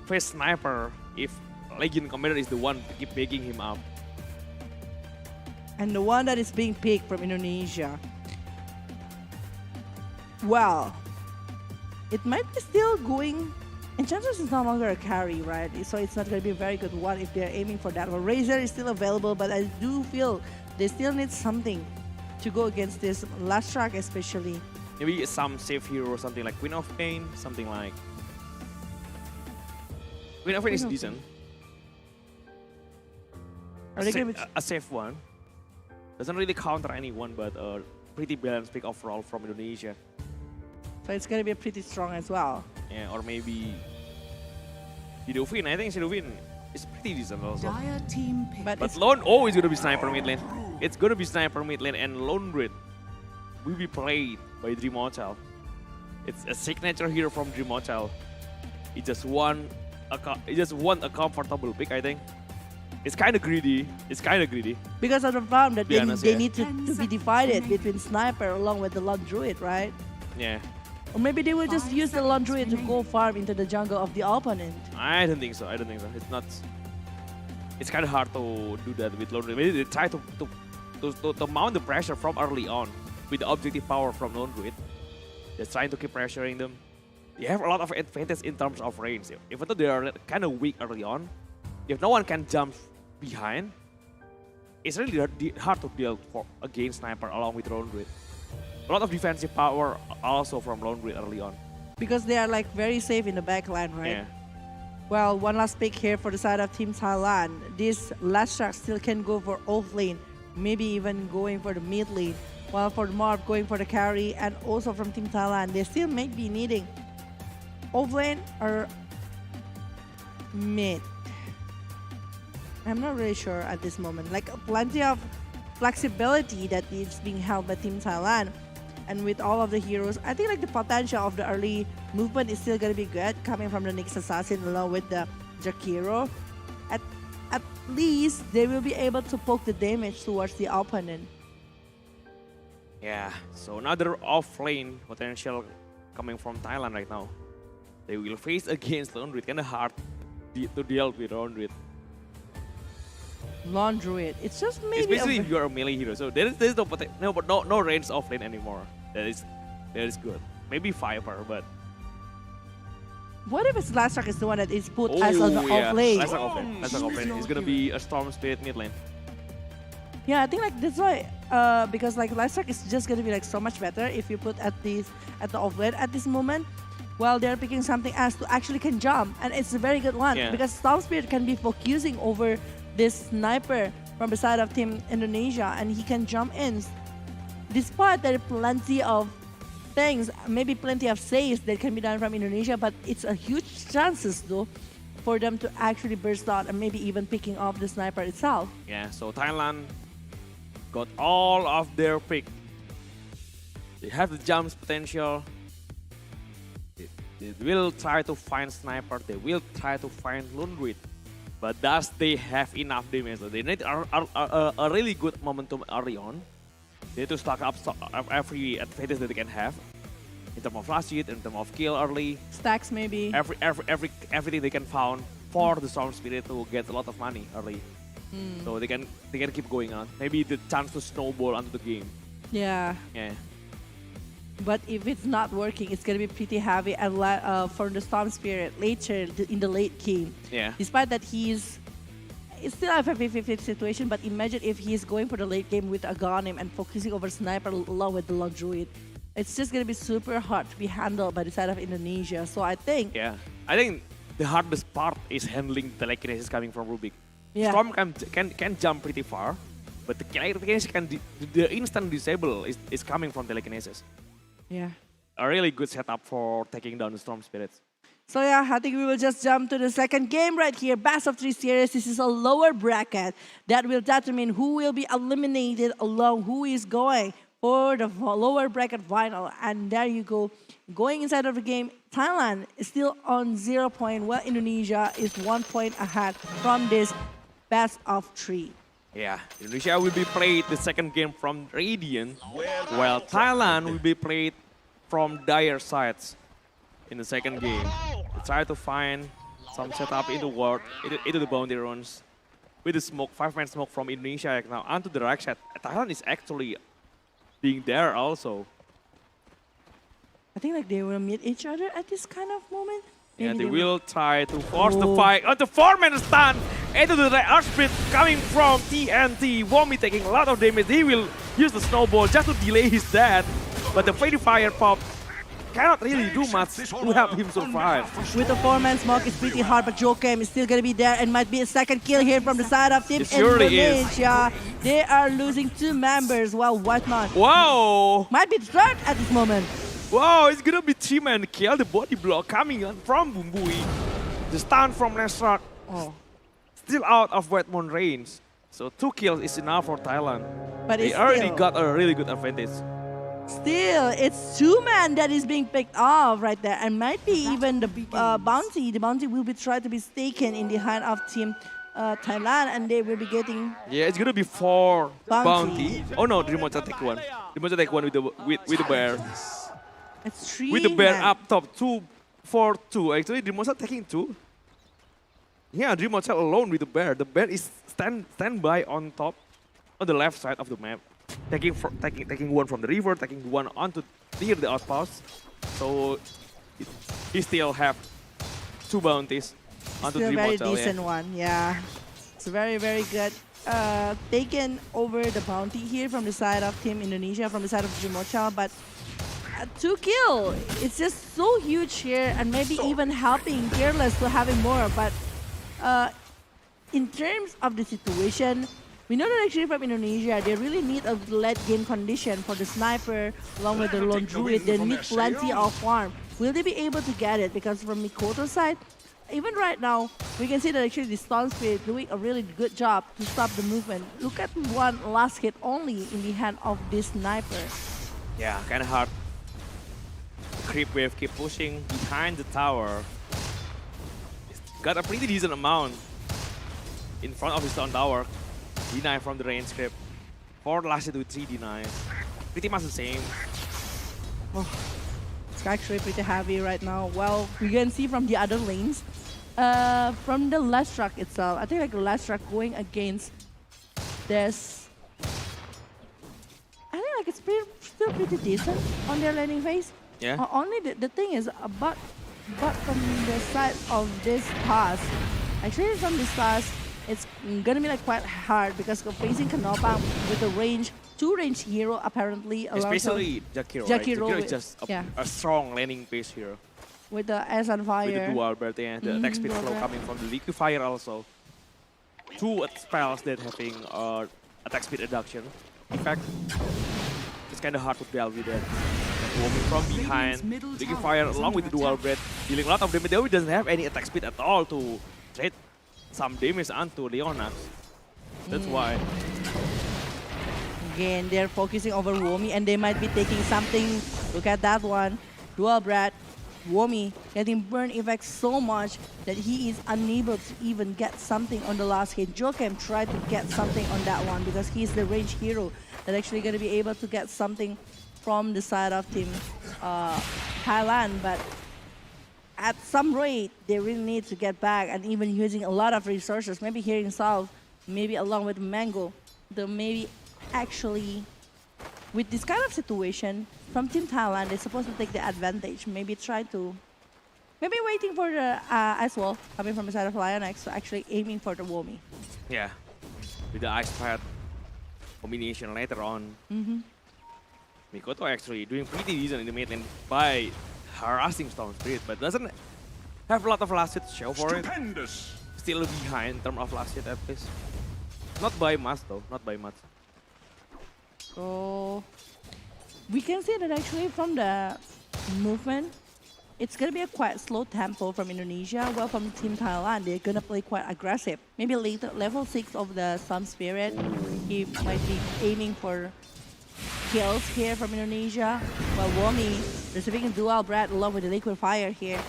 face sniper if Legion Commander is the one to keep begging him up. And the one that is being picked from Indonesia, well, it might be still going. Enchantress is no longer a carry, right? So it's not going to be a very good one if they're aiming for that one. Razor is still available, but I do feel they still need something to go against this last track, especially. Maybe some safe hero or something like Queen of Pain, something like. Queen of Pain is Queen of decent. Are they going to be A safe one. Doesn't really counter anyone, but a pretty balanced pick overall from Indonesia. So it's going to be pretty strong as well. Yeah, or maybe Shadowfin. I think Shadowfin is pretty decent also. Dire team pick. But But it's, Lone always gonna be sniper mid lane. It's gonna be sniper mid lane, and Lone Grid will be played by Dream Hotel. It's a signature hero from Dream Hotel. He just won a comfortable pick, I think. It's kind of greedy. because of the farm that Be honest, they yeah. need to 10 be seconds divided remaining. between Sniper along with the Lone Druid, right? Yeah, Or maybe they will just 5 use the Lone seconds Druid to go remaining. farm into the jungle of the opponent. I don't think so. It's not. It's kind of hard to do that with Lone Grid. Maybe they try to mount the pressure from early on with the objective power from Lone Grid. They're trying to keep pressuring them. you have a lot of advantage in terms of range. Even though they are kind of weak early on, if no one can jump behind, it's really hard to deal against Sniper along with Lone Grid. A lot of defensive power also from Lone Grid early on. Because they are like very safe in the backline, right? Yeah. Well, one last pick here for the side of Team Thailand. This last shark still can go for off lane, maybe even going for the mid lane. While for the Marv going for the carry, and also from Team Thailand, they still may be needing off lane or mid. I'm not really sure at this moment. Like plenty of flexibility that is being held by Team Thailand. And with all of the heroes, I think like the potential of the early movement is still gonna be good, coming from the Nyx Assassin along with the Jakiro. At least they will be able to poke the damage towards the opponent. Yeah, so another off-lane potential coming from Thailand right now. They will face against Lone Grid, kind of hard to deal with Lone Grid. Lone Druid, it's just maybe Especially if you're a melee hero, so there is no range off-lane anymore. That is good. Maybe Viper, but what if it's Last Shark is the one that is put as on the off lane? Last off-lane. It's gonna be a Storm Spirit mid lane. Yeah, I think like that's why because like Last Shark is just gonna be like so much better if you put at the off lane at this moment. While they're picking something else to actually can jump, and it's a very good one because Storm Spirit can be focusing over this sniper from the side of Team Indonesia, and he can jump in. Despite there are plenty of things, maybe plenty of saves that can be done from Indonesia, but it's a huge chances though for them to actually burst out and maybe even picking off the sniper itself. Yeah, so Thailand got all of their pick. They have the jumps potential. They will try to find sniper. They will try to find Lone Grid. But does they have enough damage? So they need a really good momentum early on. They need to stack up every advantage that they can have in terms of flash hit, in terms of kill early. Stacks maybe. Everything they can found for the Storm Spirit to get a lot of money early. So they can keep going on. Maybe the chance to snowball onto the game. Yeah. Yeah. But if it's not working, it's gonna be pretty heavy and for the Storm Spirit later in the late game. Yeah. Despite that it's still a 50-50 situation, but imagine if he's going for the late game with Aghanim and focusing over Sniper along with the Lone Druid. It's just gonna be super hard to be handled by the side of Indonesia. So I think I think the hardest part is handling the telekinesis coming from Rubik. Storm can jump pretty far, but the telekinesis the instant disable is coming from telekinesis. Yeah. A really good setup for taking down the Storm Spirits. So yeah, I think we will just jump to the second game right here. Best of 3 series. This is a lower bracket that will determine who will be eliminated along who is going for the lower bracket final. And there you go. Going inside of the game, Thailand is still on 0 point, while Indonesia is 1 point ahead from this best of 3. Yeah, Indonesia will be played the second game from Radiant, while Thailand will be played from Dire sides in the second game. They try to find some setup into the boundary runs with the smoke, 5-man smoke from Indonesia right now onto the right side. Thailand is actually being there also. I think like they will meet each other at this kind of moment. Yeah, they will try to force the fight on the 4-man stun into the Earthsplit coming from TNT. Womi taking a lot of damage. He will use the snowball just to delay his death. But the Fairy Fire Pop cannot really do much to help him survive. With the 4-man smoke, it's pretty hard, but Jokem is still going to be there and might be a second kill here from the side of Team Indonesia. They are losing 2 members while Whiteman might be the third at this moment. Wow, it's gonna be 3-man kill. The body block coming on from Bumbui. The stun from Lestrak. Still out of Whitemon range. So 2 kills is enough for Thailand. But they already got a really good advantage. Still, it's 2-man that is being picked off right there. And might be even the bounty. The bounty will be tried to be taken in the hand of Team Thailand, and they will be getting... Yeah, it's gonna be 4 bounty. Oh no, Drimocha take 1. Drimocha take 1 with the bear. It's 3 with the bear up top, 2-4-2. Actually, Drimocha taking 2. Yeah, Drimocha alone with the bear. The bear is stand by on top, on the left side of the map, taking 1 from the river, taking 1 onto near the outpost. So he still have 2 bounties onto Still Dream very Hotel. decent one, yeah. It's very, very good. Taken over the bounty here from the side of Team Indonesia, from the side of Dream Hotel, but 2 kill. It's just so huge here, and maybe even helping Careless to having more. But in terms of the situation, we know that actually from Indonesia, they really need a late game condition for the sniper along with the lone druid. They need plenty of farm. Will they be able to get it? Because from Mikoto's side, even right now, we can see that actually the Storm Spirit doing a really good job to stop the movement. Look at one last hit only in the hand of this sniper. Yeah, kind of hard. The creep wave keep pushing behind the tower. He's got a pretty decent amount in front of his own tower. D9 from the range creep. 4 last hit with 3 D9. Pretty much the same. Oh, it's actually pretty heavy right now. Well, we can see from the other lanes, from the last truck itself, I think like the last truck going against this. I think like it's still pretty decent on their landing phase. Yeah. Only the thing is, but from the side of this task, actually from this task, it's gonna be like quite hard because of facing Kanopang with the range, 2 range hero apparently. Especially Jakiro, Jakiro right? Jakiro with- is just yeah. a strong landing base here. With the S on fire. With the dual bird and the attack speed dual flow bird. coming from the liquefier also. 2 spells that having attack speed reduction. In fact, it's kind of hard to deal with that. Warming from behind, liquefier along with the dual bread, dealing a lot of damage. Though he doesn't have any attack speed at all to trade some damage onto Leonax. That's why. Again, they're focusing over Womi and they might be taking something. Look at that one. Dual bread. Womi getting burn effect so much that he is unable to even get something on the last hit. Jokem tried to get something on that one because he's the range hero that actually going to be able to get something from the side of Team Thailand. But at some rate, they really need to get back and even using a lot of resources. Maybe here in South, maybe along with Mango, the maybe actually with this kind of situation, from Team Thailand, they're supposed to take the advantage. Maybe try to, maybe waiting for the as well, coming from the side of Lionex, so actually aiming for the Womi. Yeah. With the Ice Fire combination later on. Mikoto actually doing pretty decent in the mid lane by harassing Storm Spirit, but doesn't have a lot of last hit to show for it. Still behind in terms of last hit at least. Not by much though, not by much. So we can see that actually from the movement, it's gonna be a quite slow tempo from Indonesia. Well, from Team Thailand, they're gonna play quite aggressive. Maybe later, level 6 of the Storm Spirit, he might be aiming for kills here from Indonesia. While Womi receiving a dual breath along with the liquid fire here.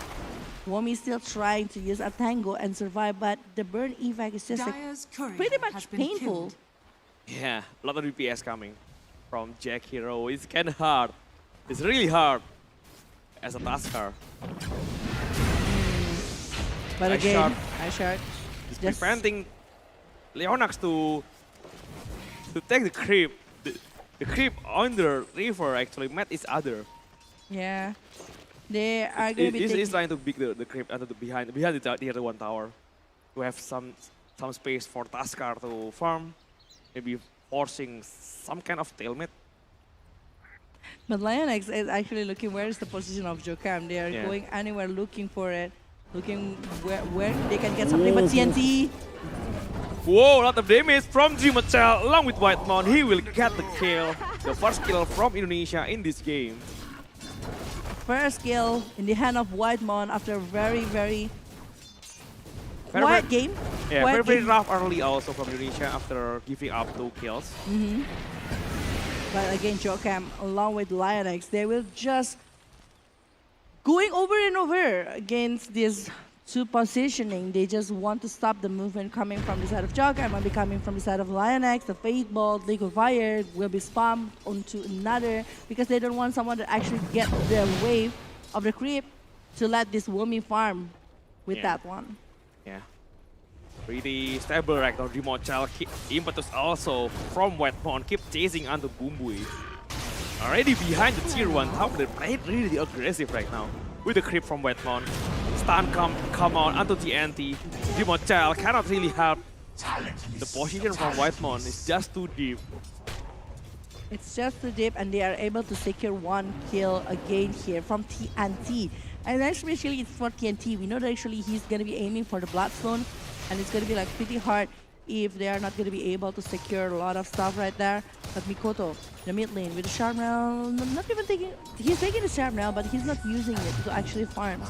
Womi still trying to use a tango and survive, but the burn effect is just like, Dire's courier pretty has much been painful. killed. Yeah, a lot of DPS coming from Jack Hero. It's kind of hard. It's really hard as a tasker. But Nice again, shot. nice shot. It's Just- preventing Leonax to take the creep. The creep on the river actually met each other. Yeah. They are going to be He's taking... trying to beat the creep under the behind the other one tower to have some space for Taskar to farm, maybe forcing some kind of stalemate. But Lionex is actually looking where is the position of Jokam. They are Yeah. going anywhere looking for it, looking where they can get something. But TNT, Whoa, a lot of damage from Dreamercell along with Whitemon. He will get the kill. The first kill from Indonesia in this game. first kill in the hand of Whitemon after a very, very quiet game. Yeah, Quiet very game. rough early also from Indonesia after giving up 2 kills. But again, Jokam along with Lionex, they will just going over and over against this 2 positioning. They just want to stop the movement coming from the side of Jokam and be coming from the side of Lionex. The Fate Bolt, Liquid Fire will be spammed onto another because they don't want someone to actually get the wave of the creep to let this Womi farm with Yeah. that one. Yeah. Pretty stable right now. Dreamercell impetus also from Whitemon. Keep chasing onto Bumbui. Already behind the tier 1 tower. They played really aggressive right now. with the creep from Wetmon. Stun come on onto TNT. Dimotchel cannot really help. The position from Whitemon is just too deep. It's just too deep, and they are able to secure one kill again here from TNT. And especially it's for TNT. We know that actually he's going to be aiming for the Bloodstone, and it's going to be like pretty hard if they are not going to be able to secure a lot of stuff right there. But Mikoto, the mid lane with the Sharpnel, not even taking, he's taking the Sharpnel, but he's not using it to actually farm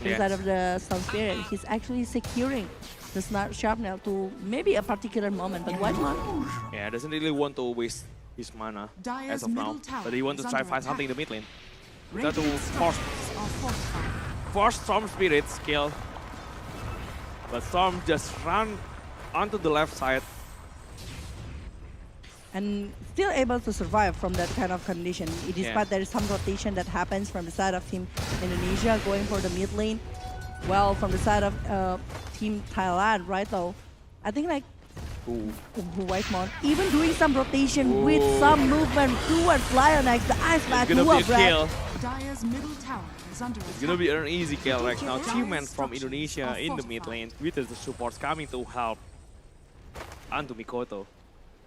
inside of the Sun Spirit. He's actually securing the Sharpnel to maybe a particular moment, but Whitemon? Yeah, doesn't really want to waste his mana as of now, but he wants to try find something in the mid lane. Try to force Storm Spirit's kill, but Storm just run onto the left side. And still able to survive from that kind of condition, despite there is some rotation that happens from the side of Team Indonesia going for the mid lane. Well, from the side of Team Thailand, right though, I think like Whitemon even doing some rotation with some movement towards Lionex, the Ice Bat It's gonna be a kill. Dire's middle tower is under It's gonna be an easy kill right now. Two-man from Indonesia in the mid lane with the supports coming to help onto Mikoto.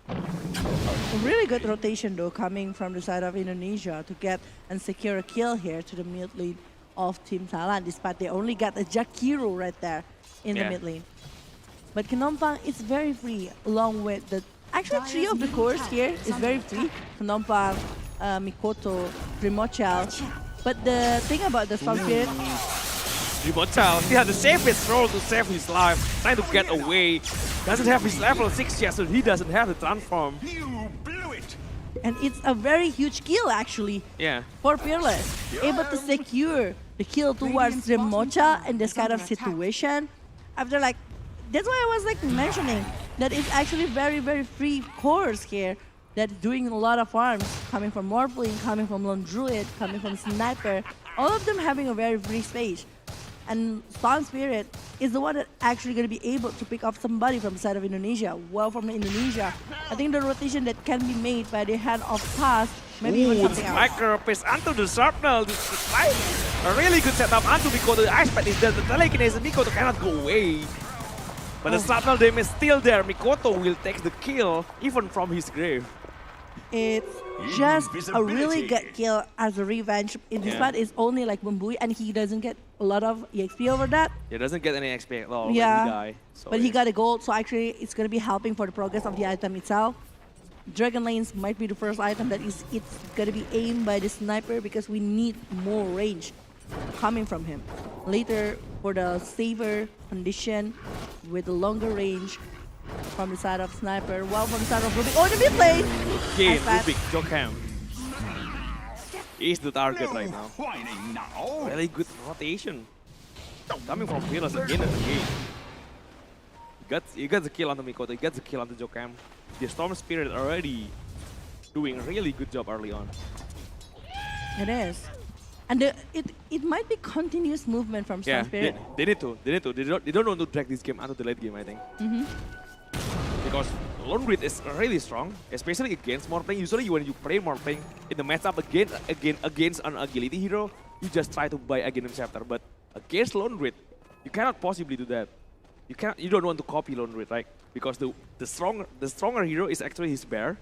A really good rotation though coming from the side of Indonesia to get and secure a kill here to the mid lane of Team Thailand, despite they only got a Jakiro right there in the mid lane. But Phnom is very free along with the actually three of the cores here is very free. Phnom Mikoto, Dimotchel. But the thing about the Storm Spirit, Dimotchel, he had to save his role to save his life, trying to get away. Doesn't have his level 6 yet, so he doesn't have the transform. You blew it. and it's a very huge kill actually Yeah. for Fearless. Able to secure the kill towards Remocha in this kind of situation. After like, that's why I was like mentioning that it's actually very, very free cores here that doing a lot of farms, coming from Morphling, coming from Lone Druid, coming from Sniper, all of them having a very free space. And Storm Spirit is the one that actually going to be able to pick up somebody from the side of Indonesia. Well, from Indonesia, I think the rotation that can be made by the hand of Pass, maybe even something else. Striker pace onto the Sharpnel. This is like a really good setup onto Mikoto. The Ice Bat is there. The telekinesis, Mikoto cannot go away. But the Sharpnel damage is still there. Mikoto will take the kill even from his grave. It's just a really good kill as a revenge. This part is only like Bumbui, and he doesn't get a lot of EXP over that. He doesn't get any XP at all when Yeah, he die. So but he got a gold, so actually it's going to be helping for the progress of the item itself. Dragon Lanes might be the first item that it's going to be aimed by the Sniper because we need more range coming from him. Later, for the saver condition with the longer range from the side of Sniper, well, from the side of Rubik. Oh, the mid lane! Okay, Ice Bat. Rubik, Jokam is the target right now. Whining now. Really good rotation. Coming from Fearless again and again. He got the kill on the Mikoto, he got the kill on the Jokam. The Storm Spirit already doing a really good job early on. It is. And it might be continuous movement from Storm Yeah, Spirit. they need to. They don't want to drag this game out of the late game, I think. Because Lone Grid is really strong, especially against Morphling. Usually when you play Morphling in the matchup against an agility hero, you just try to buy Aghanim Scepter. But against Lone Grid, you cannot possibly do that. You don't want to copy Lone Grid, right? Because the stronger hero is actually his bear.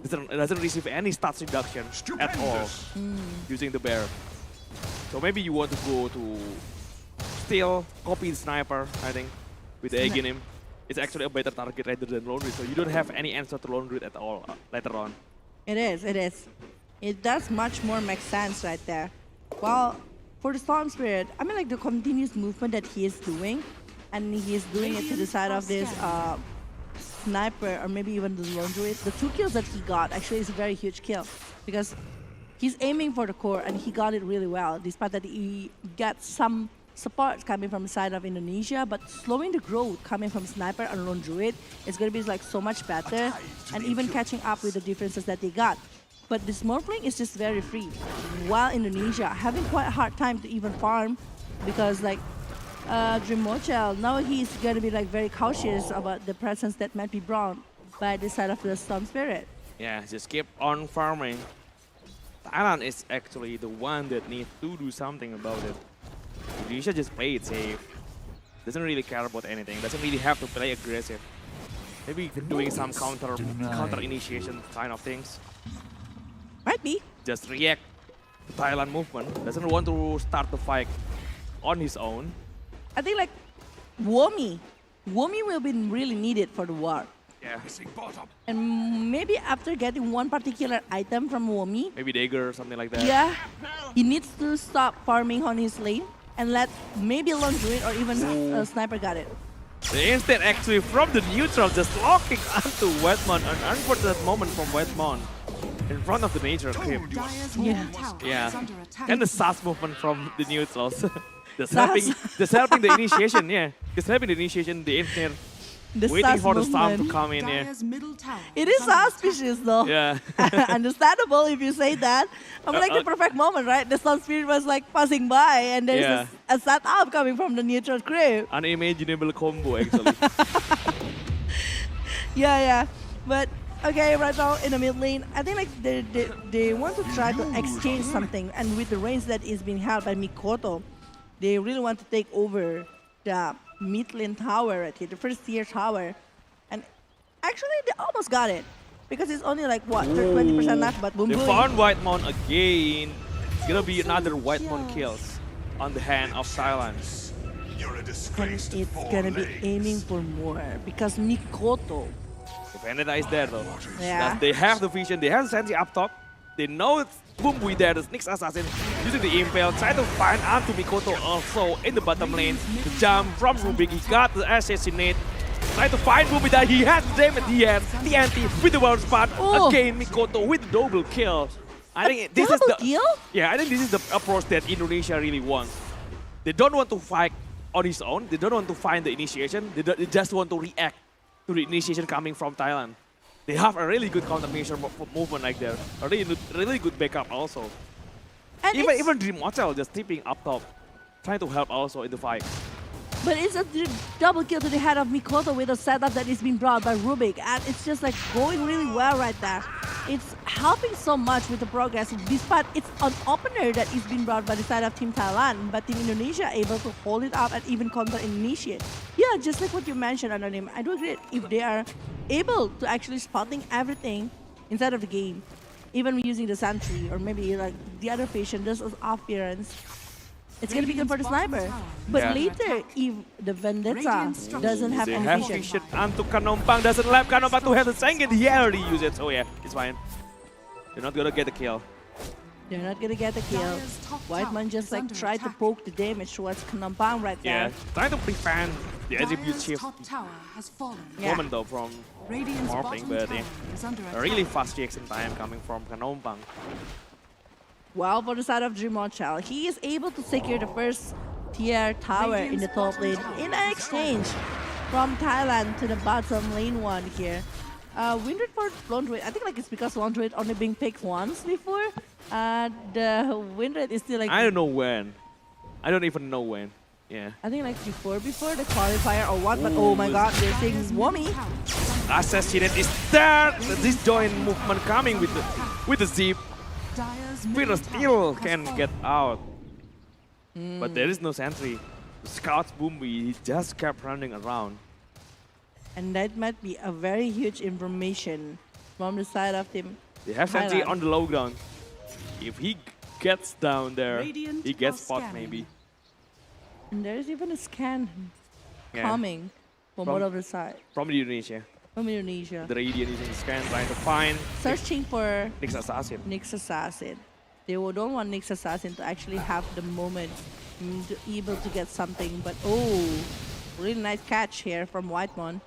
It doesn't receive any stats reduction at all using the bear. So maybe you want to go to still copy the Sniper, I think, with the Aghanim. It's actually a better target rather than Lone Grid, so you don't have any answer to Lone Grid at all later on. It is, it is. It does much more make sense right there. Well, for the Storm Spirit, I mean like the continuous movement that he is doing, and he is doing it to the side of this Sniper or maybe even the Lone Druid. The 2 kills that he got actually is a very huge kill because he's aiming for the core and he got it really well, despite that he got some support coming from the side of Indonesia, but slowing the growth coming from Sniper and Lone Druid is going to be like so much better, and even catching up with the differences that they got. But this Morphling is just very free, while Indonesia having quite a hard time to even farm because like Dreamochel, now he's going to be like very cautious about the presence that might be brought by the side of the Storm Spirit. Yeah, just keep on farming. Thailand is actually the one that needs to do something about it. Indonesia just play it safe. Doesn't really care about anything. Doesn't really have to play aggressive. Maybe doing some counter initiation kind of things. Might be. Just react to Thailand movement. Doesn't want to start the fight on his own. I think like Womi will be really needed for the war. Yeah. And maybe after getting one particular item from Womi, Maybe dagger or something like that. yeah, he needs to stop farming on his lane and let maybe Long Druid or even a sniper got it. Instead, actually, from the neutral, just locking onto Wetmon. An unfortunate moment from Wetmon in front of the nature creep. Dire's Yeah. middle tower Yeah. is under attack. And the SAS movement from the neutrals. just helping the initiation, yeah. Just helping the initiation, the engineer The waiting sus for the storm to movement. come in, yeah. Dire's middle tower It is under attack. suspicious though. Yeah. Understandable if you say that. I'm like the perfect moment, right? The Sun Spirit was like passing by and there's Yeah. a setup coming from the neutral crew. Unimaginable combo, actually. Yeah. But okay, right now in the mid lane, I think like they want to try to exchange something, and with the range that is being held by Mikoto, they really want to take over the mid lane tower right here, the first tier tower. And actually they almost got it. Because it's only like what, 20% left, but boom They boom. found Whitemon again. It's gonna be another Whitemon kills on the hand of Thailand. You're a And disgrace to it's four gonna be legs. aiming for more because Mikoto, The Vendetta is there though. yeah, They have the vision, they have the sentry up top. They know it's Bumbui there, the next assassin using the impale, try to find onto Mikoto also in the bottom lane. The jump from Rubik, he got the assassinate. Try to find Bumbui there, he has the damage, he has the anti with the world spot. Oh. Again, Mikoto with the double kill. I think this is double the kill? Yeah, I think this is the approach that Indonesia really wants. They don't want to fight on his own. They don't want to find the initiation. They just want to react to the initiation coming from Thailand. They have a really good countermeasure movement like there. A really good backup also. And Even Dream Hotel just tipping up top, trying to help also in the fight. but it's a double kill to the head of Mikoto with a setup that is being brought by Rubik, and it's just like going really well right there. It's helping so much with the progress, despite it's an opener that is being brought by the side of Team Thailand, but Team Indonesia able to hold it up and even counter-initiate. Yeah, just like what you mentioned, Anonym, I do agree. If they are able to actually spotting everything inside of the game, even using the sentry or maybe like the other patient does an appearance, it's gonna be good for the sniper. But Yeah. later, if the Vendetta doesn't have They any have vision, vision onto Kanompang, doesn't allow Kanompang to have the second. He already used it, so yeah, it's fine. They're not gonna get the kill. they're not gonna get the kill. Dire's top Whiteman tower just is like under tried to attack. poke the damage towards Kanampang right Yeah, there. trying to prevent the attribute Dire's shift top tower has fallen. Yeah. moment though from Radiant's Morphling, bottom but tower yeah, is under a attack. really fast reaction time coming from Kanompang. Well, for the side of Dreamonchal, he is able to secure the first tier tower in the top lane in an exchange from Thailand to the bottom lane one here. Windred for Laundry, I think like it's because Laundry only being picked once before. The Windred is still like, I don't know when. I don't even know when. Yeah. I think like before the qualifier or what, but oh my god, they're saying Dire's Womi. middle tower is under Assassinate is there. This joint movement coming with the zip. Dire's Fira middle still tower has can fallen. get out. But there is no sentry. The scouts Boomby, he just kept running around. And that might be a very huge information from the side of Team They have sentry Thailand. on the low ground. If he gets down there, Radiant he gets are spot scanning. maybe. And there's even a scan Yeah. coming from From- one of the side, From Indonesia. from Indonesia. The Radiant using the scan, trying to find Searching for next assassin. Nyx Assassin. They don't want Nyx Assassin to actually have the moment to able to get something. But oh, really nice catch here from Whitemon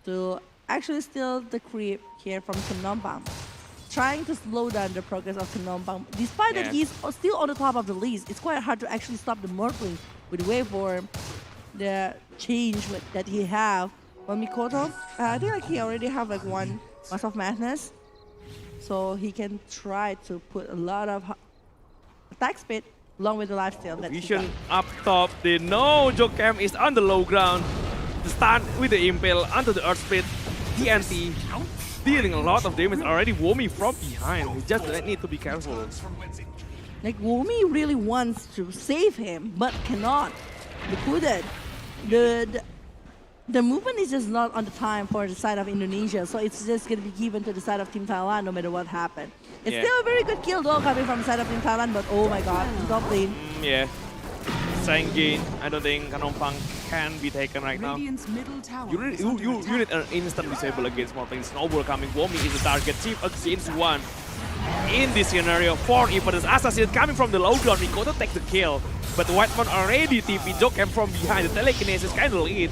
to actually steal the creep here from Kanompang. Trying to slow down the progress of Kanompang. Despite that Yeah. he's still on the top of the list, it's quite hard to actually stop the Morphling with waveform, the change that he have. Well, Mikoto, I think like he already have like one Mass of Madness. So he can try to put a lot of attack speed along with the lifesteal. That's Vision up top. They know Jokem is on the low ground. The stun with the impale onto the earth speed. TNT. dealing a lot of damage already. Womi from behind. He just need to be careful. Like Womi really wants to save him, but cannot. They couldn't. The movement is just not on the time for the side of Indonesia, so it's just gonna be given to the side of Team Thailand no matter what happened. It's Yeah. still a very good kill though coming from the side of Team Thailand, but oh my god, top lane. Yeah. Sangin, I don't think Kanompang can be taken right now. Radiant's middle tower You need, is under you attack. need an instant disable against Morpling. Snowball coming. Womi is the target. Chief against one. In this scenario, 4 Esports Assassin coming from the low ground. Mikoto take the kill. But Whitemon already TP. Jokem from behind. The telekinesis kind of lead.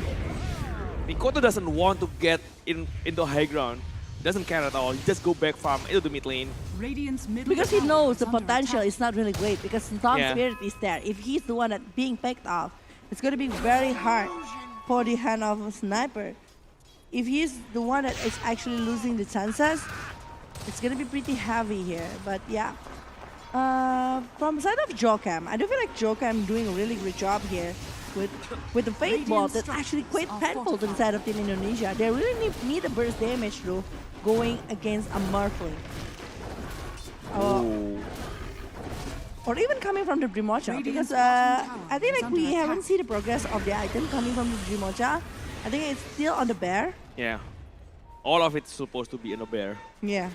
Mikoto doesn't want to get into high ground. Doesn't care at all. He just go back farm into the mid lane. Radiant's middle Because he tower knows is the under potential attack. is not really great because Storm Yeah. Spirit is there. If he's the one that being picked off, it's gonna be very hard for the hand of a sniper. If he's the one that is actually losing the chances, it's gonna be pretty heavy here. But yeah. From the side of Jokem, I do feel like Jokem doing a really great job here with the Fate Ball that's actually quite painful to the side of Team Indonesia. They really need a burst damage though, going against a Morphling. Oh. Or even coming from the Brimocha, because Radiant's bottom tower I think is like under we attack. haven't seen the progress of the item coming from the Brimocha. I think it's still on the bear. Yeah. All of it's supposed to be in a bear. Yeah.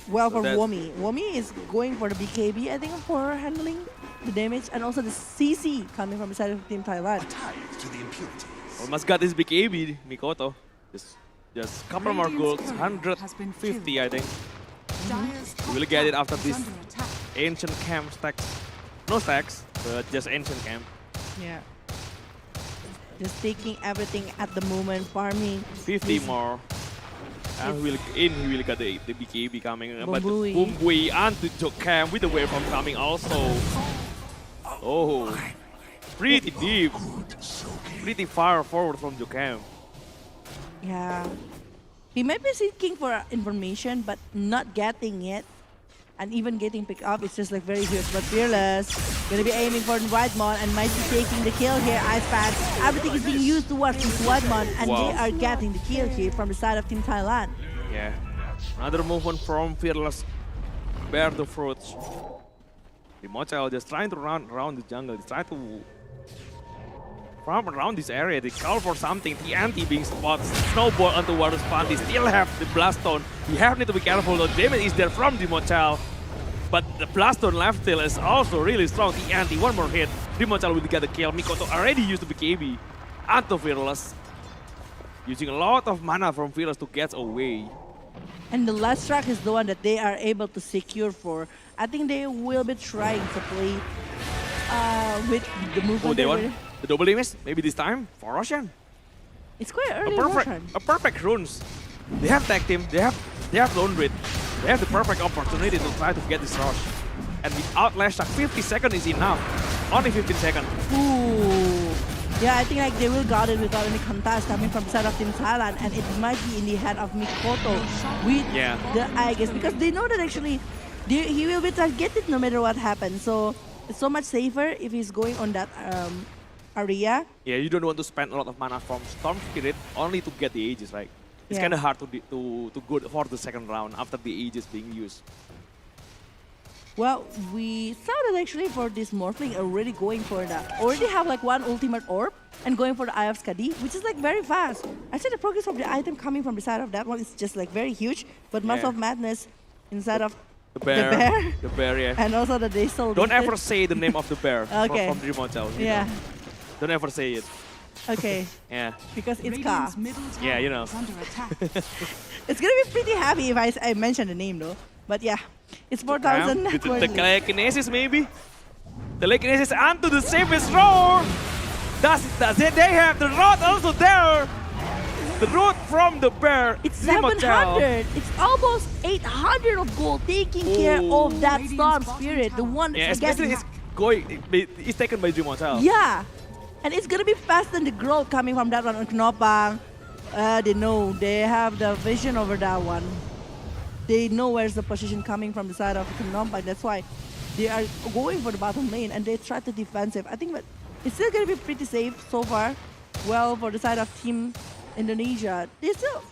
Well, So for that- Womi. Womi is going for the BKB, I think, for handling the damage, and also the CC coming from the side of Team Thailand. Tied to the impurities. Almost got his big AB, Mikoto. Just couple more Radiant's golds. courier has been 150, I think. Dire's top will get it tower after is this. under attack. Ancient camp stacks. No stacks, but just ancient camp. Yeah. Just taking everything at the moment, farming. 50 This- more. And he will get the BKB coming. But Bumbui. Bumbui and the Jokem with the wave from coming also. Oh. Pretty deep. Pretty far forward from Jokem. Yeah. He might be seeking for information, but not getting it. And even getting picked up, it's just like very huge. But Fearless, gonna be aiming for Whitemon and might be taking the kill here. Ice Pack, everything is being used towards this Whitemon, and Wow. they are getting the kill here from the side of Team Thailand. Yeah. Another movement from Fearless. Bear the fruits. The Mochel just trying to run around the jungle. He's trying to farm around this area. They call for something. TNT being spotted. Snowball onto Water Spawn. They still have the Blast Stone. You have need to be careful. The damage is there from the Mochel. But the Blast Stone left tail is also really strong. TNT, one more hit. The Mochel will get the kill. Mikoto already used the BKB. Onto Fearless. Using a lot of mana from Fearless to get away. And the last track is the one that they are able to secure for. I think they will be trying to play with the movement. Oh, they over- won. The double damage, maybe this time for Roshan. It's quite A early perfect, Roshan. a perfect runes. They have tag team. They have lone rid. They have the perfect opportunity to try to get this rush. And without Lash Attack, 50 seconds is enough. Only 15 seconds. Ooh. Yeah, I think like they will guard it without any contest coming from the side of Team Thailand, and it might be in the head of Mikoto with Yeah. the Aegis, because they know that actually he will be targeted no matter what happens. So it's so much safer if he's going on that area. Yeah, you don't want to spend a lot of mana from Storm Spirit only to get the Aegis, right? It's Yeah. kind of hard to go for the second round after the Aegis being used. Well, we saw that actually for this Morphling already going for that. Already have like one ultimate orb and going for the Eye of Skadi, which is like very fast. Actually, the progress of the item coming from the side of that one is just like very huge. But Mass Yeah. of Madness inside of The bear. bear? The bear, yeah. and also the Daysol. Don't ever say the name of the bear Okay. from Dream Hotel. you Yeah. know. Don't ever say it. Okay, Yeah. because it's Ka. Radiant's middle tower Yeah, you know. is under attack. It's gonna be pretty heavy if I mention the name though. But yeah, it's 4,000. The currently. telekinesis maybe? Telekinesis onto the safest roar! Does it? They have the rod also there! The road from the bear. It's Dream Hotel. 700. It's almost 800 of gold taking care Oh. of that Radiant's Storm bottom Spirit, the tower. one Yeah, that's especially getting. it's going. It's taken by Dream Hotel. Yeah, and it's gonna be faster than the growth coming from that one on Knopang. They know they have the vision over that one. They know where's the position coming from the side of Knopang. That's why they are going for the bottom lane and they try to defensive. I think that it's still gonna be pretty safe so far. Well, for the side of Team Indonesia, they're still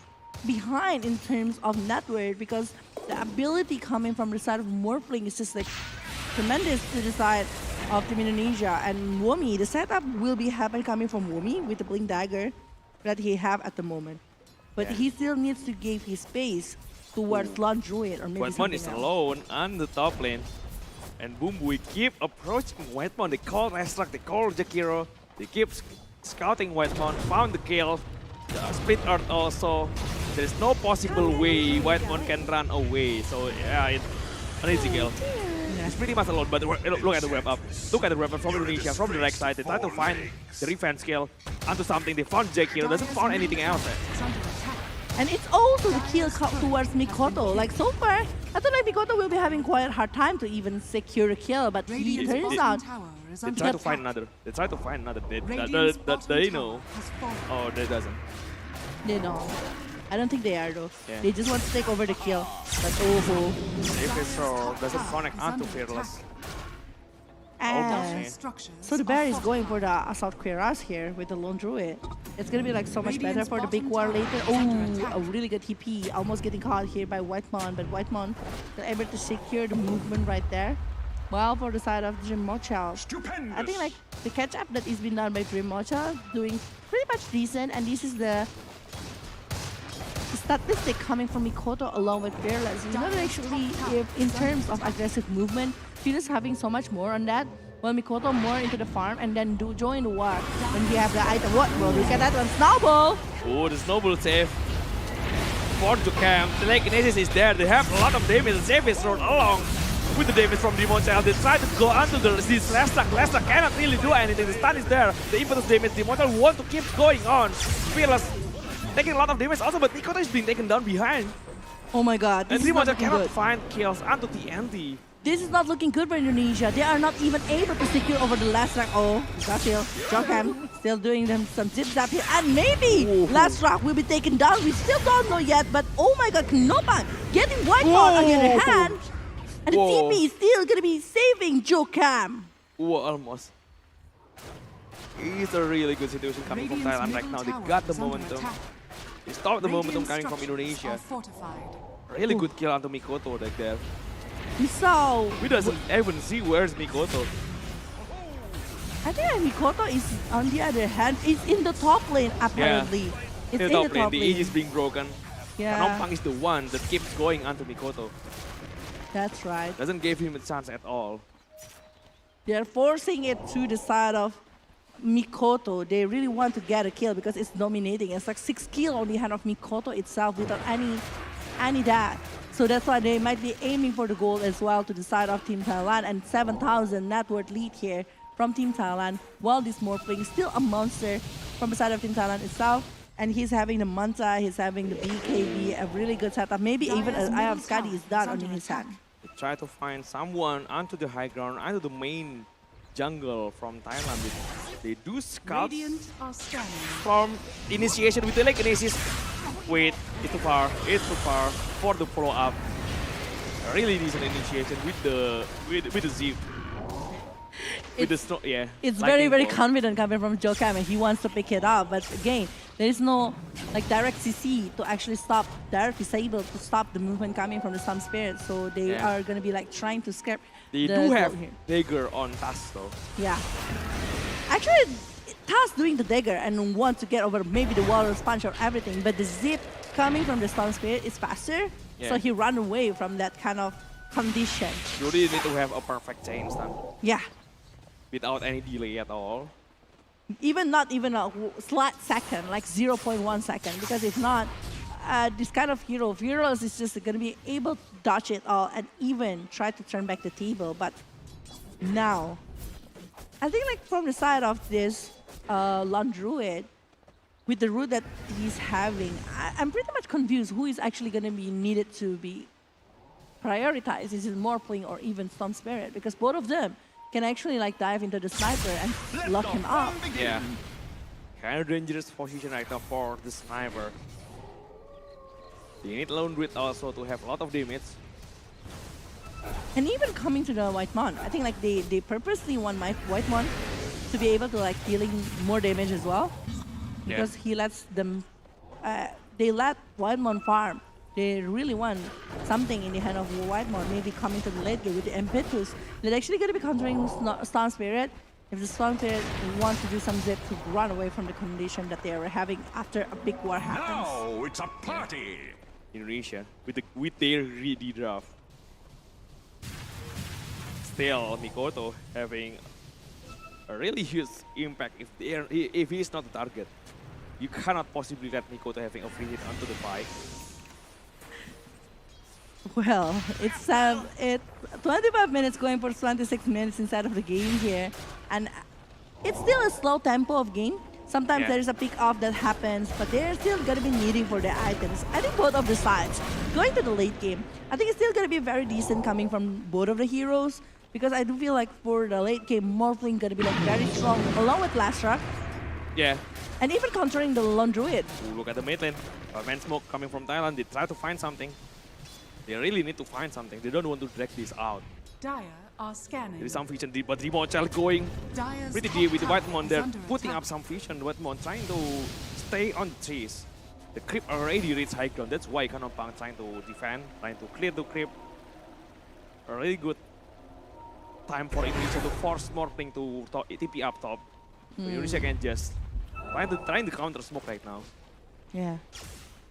behind in terms of network because the ability coming from the side of Morphling is just like tremendous to the side of Team Indonesia. And Womi, the setup will be happening coming from Womi with the Blink Dagger that he have at the moment. But he still needs to give his space towards Lone Druid or maybe Whitemon something is else. alone on the top lane. And boom, we keep approaching Whitemon. They call Restrak, they call Jakiro. They keep scouting Whitemon, found the kill. The split earth also. There is no possible way Whitemon can run away. So yeah, it's an easy kill. He's pretty much alone, but look at the wrap up. Look at the wrap up from Indonesia, from the right side. They try to find the revenge kill onto something. They found Jakiro, doesn't find anything else. Is under attack. And it's also the kill towards Mikoto. Like so far, I thought like Mikoto will be having quite a hard time to even secure a kill, but he Radiant's turns bottom out tower is They under try to attack. find another. They try to find another. Radiant's bottom They tower know. has fallen. Oh, they doesn't. they know. I don't think they are though. Yeah. They just want to take over the kill. But oh, If it's so, doesn't connect onto Fearless. and Almost. Structures so the are bear is going fortified. for the Assault Cuirass here with the Lone Druid. It's gonna be like so much better Radiant's for the big bottom war tower later. is under Oh, attack. a really good TP. Almost getting caught here by Whitemon, but Whitemon still able to secure the movement right there. Well, for the side of Dream Mochel, Stupendous. I think like the catch up that is being done by Dream Mocha doing pretty much decent, and this is the statistic coming from Mikoto along with Fearless. You know, actually, if in terms of aggressive movement, Fearless having so much more on that. Well, Mikoto more into the farm and then do join the war when we have the item. What? Well, look at that one, Snowball. Oh, the snowball save. For Jukam, the telekinesis is there. They have a lot of damage. The save is thrown along with the damage from Demon Child. They try to go onto this Lestrak. Lestrak cannot really do anything. The stun is there. The impetus damage. Demon Child want to keep going on. Fearless taking a lot of damage also, but Mikoto is being taken down behind. Oh my God, And this is Demon not Child looking cannot good. find kills onto TNT. This is not looking good for Indonesia. They are not even able to secure over the last rock. Oh, Zafil, Jokam still doing them some zip zap here. And maybe last rock will be taken down. We still don't know yet. But oh my God, Knopan getting Whitemon on the other hand. And the Whoa. TP is still going to be saving Jokam. Ooh, almost. It's a really good situation coming from Radiant's Thailand right middle now. They tower got the is under momentum. attack. They stopped the momentum Radiant coming from structures Indonesia. are fortified. Really good kill onto Mikoto like that. So, We doesn't even see where's Mikoto. I think that Mikoto is on the other hand, is in the top lane apparently. It's In the top lane, the Aegis is being broken. Yeah, Knompang is the one that keeps going onto Mikoto. that's right. Doesn't give him a chance at all. They're forcing it to the side of Mikoto. They really want to get a kill because it's dominating. It's like 6 kills on the hand of Mikoto itself without any that. So that's why they might be aiming for the goal as well to the side of Team Thailand, and 7,000 net worth lead here from Team Thailand, while this Morphling is still a monster from the side of Team Thailand itself. And he's having the Manta, he's having the BKB, a really good setup. Maybe even an Eye of Skadi is done on his hand. They try to find someone onto the high ground, onto the main jungle from Thailand. They do scout Radiant are scanning. from initiation with the telekinesis. Wait, it's too far. It's too far for the follow up. Really needs an initiation with the zip. With the snow, yeah. It's lightning very bolt. confident coming from Jokam, and he wants to pick it up. But again, there is no like direct CC to actually stop, direct disable to stop the movement coming from the Sun Spirit. So they Yeah. are going to be like trying to scrap. They the do goal have here. dagger on task though. Yeah. Actually, Taz doing the dagger and want to get over maybe the Walrus Punch or everything, but the zip coming from the Sun Spirit is faster. So Yeah. he run away from that kind of condition. You really need to have a perfect chain stun Yeah. without any delay at all. Even not even a slight second, like 0.1 second, because if not, this kind of hero, Fearless is just going to be able to dodge it all and even try to turn back the table. But now, I think like from the side of this Lone Druid, with the route that he's having, I'm pretty much confused who is actually going to be needed to be prioritized. Is it Morphling or even Storm Spirit? Because both of them can actually like dive into the sniper and lock him up. Yeah. Kind of dangerous position right now for the sniper. They need Lone Druid also to have a lot of damage. And even coming to the Whitemon, I think like they purposely want my Whitemon to be able to like dealing more damage as well. Yeah. Because he lets them they let Whitemon farm. They really want something in the hand of Whitemon, maybe coming to the late game with the impetus. They're actually going to be countering Storm Spirit. If the Storm Spirit wants to do some zip to run away from the condition that they are having after a big war happens. Now it's a party. Indonesia with their greedy draft. Still, Mikoto having a really huge impact if he is not the target. You cannot possibly let Mikoto having a free hit onto the fight. Well, it's 25 minutes going for 26 minutes inside of the game here. And it's still a slow tempo of game. Sometimes there is a pick off that happens, but they're still going to be needing for their items. I think both of the sides, going to the late game, I think it's still going to be very decent coming from both of the heroes. Because I do feel like for the late game, Morphling going to be like very strong along with Lashrak. Yeah. And even countering the Lone Druid. Ooh, look at the mid lane. Man Smoke coming from Thailand. They try to find something. They really need to find something. They don't want to drag this out. Dire are scanning. There is some vision deep, but Rimochal going Dire's pretty top deep with the tower Whitemon. is They're under putting attack. up some vision. Whitemon trying to stay on the trees. The creep already reached high ground. That's why Kanompang trying to defend, trying to clear the creep. A really good time for Indonesia to force Morphling to TP up top. So Indonesia can just trying to counter smoke right now. Yeah.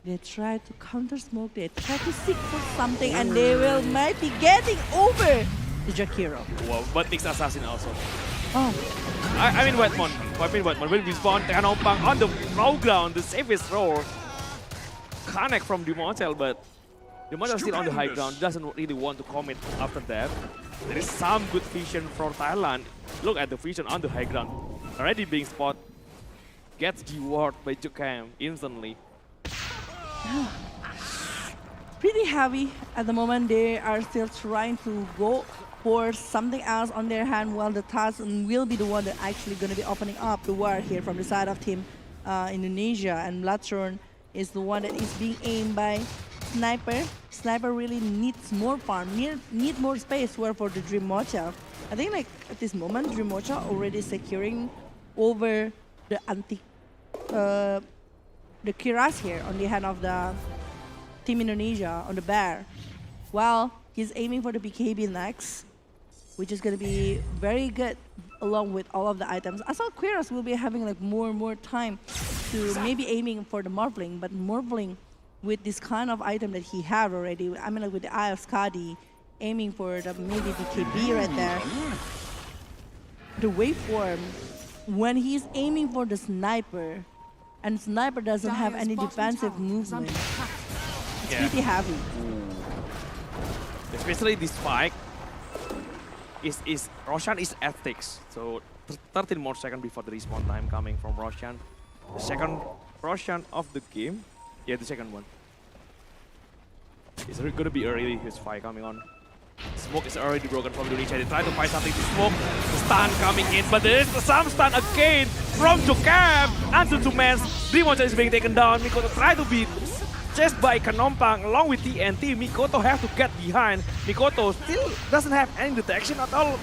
They try to counter smoke, they try to seek for something, and they might be getting over the Jakiro. Wow, but Nick's assassin also. Oh, I mean Whitemon will respawn Kanompang on the low ground, the safest roll. Connect from Dimochel, but Dimochel still on the high ground, doesn't really want to commit after that. There is some good vision from Thailand. Look at the vision on the high ground. Already being spotted. Gets devoured by Jukam instantly. pretty heavy at the moment. They are still trying to go for something else on their hand, while the task will be the one that actually going to be opening up the war here from the side of Team Indonesia. And Bloodthorn is the one that is being aimed by Sniper. Sniper really needs more farm, need more space for the Dream Mocha. I think like at this moment, Dream Mocha already securing over the the Kiras here on the hand of the Team Indonesia on the bear. While he's aiming for the BKB next, which is going to be very good along with all of the items. I saw Quiras will be having like more and more time to maybe aiming for the Morphling, but Morphling with this kind of item that he had already, I mean like with the Eye of Skadi, aiming for the maybe BKB right there. The waveform, when he's aiming for the Sniper, and Sniper doesn't have any defensive movement, it's pretty heavy. Especially this fight is Roshan is at 6, so 13 more seconds before the respawn time coming from Roshan. The second Roshan of the game, yeah, the second one. It's gonna be a really huge fight coming on. Smoke is already broken from Indonesia. They try to find something to smoke. The stun coming in, but there is some stun again from Jokam. Answer to Mans. Dreamwatcher is being taken down. Mikoto try to be chased by Kanompang along with TNT. Mikoto have to get behind. Mikoto still doesn't have any detection at all.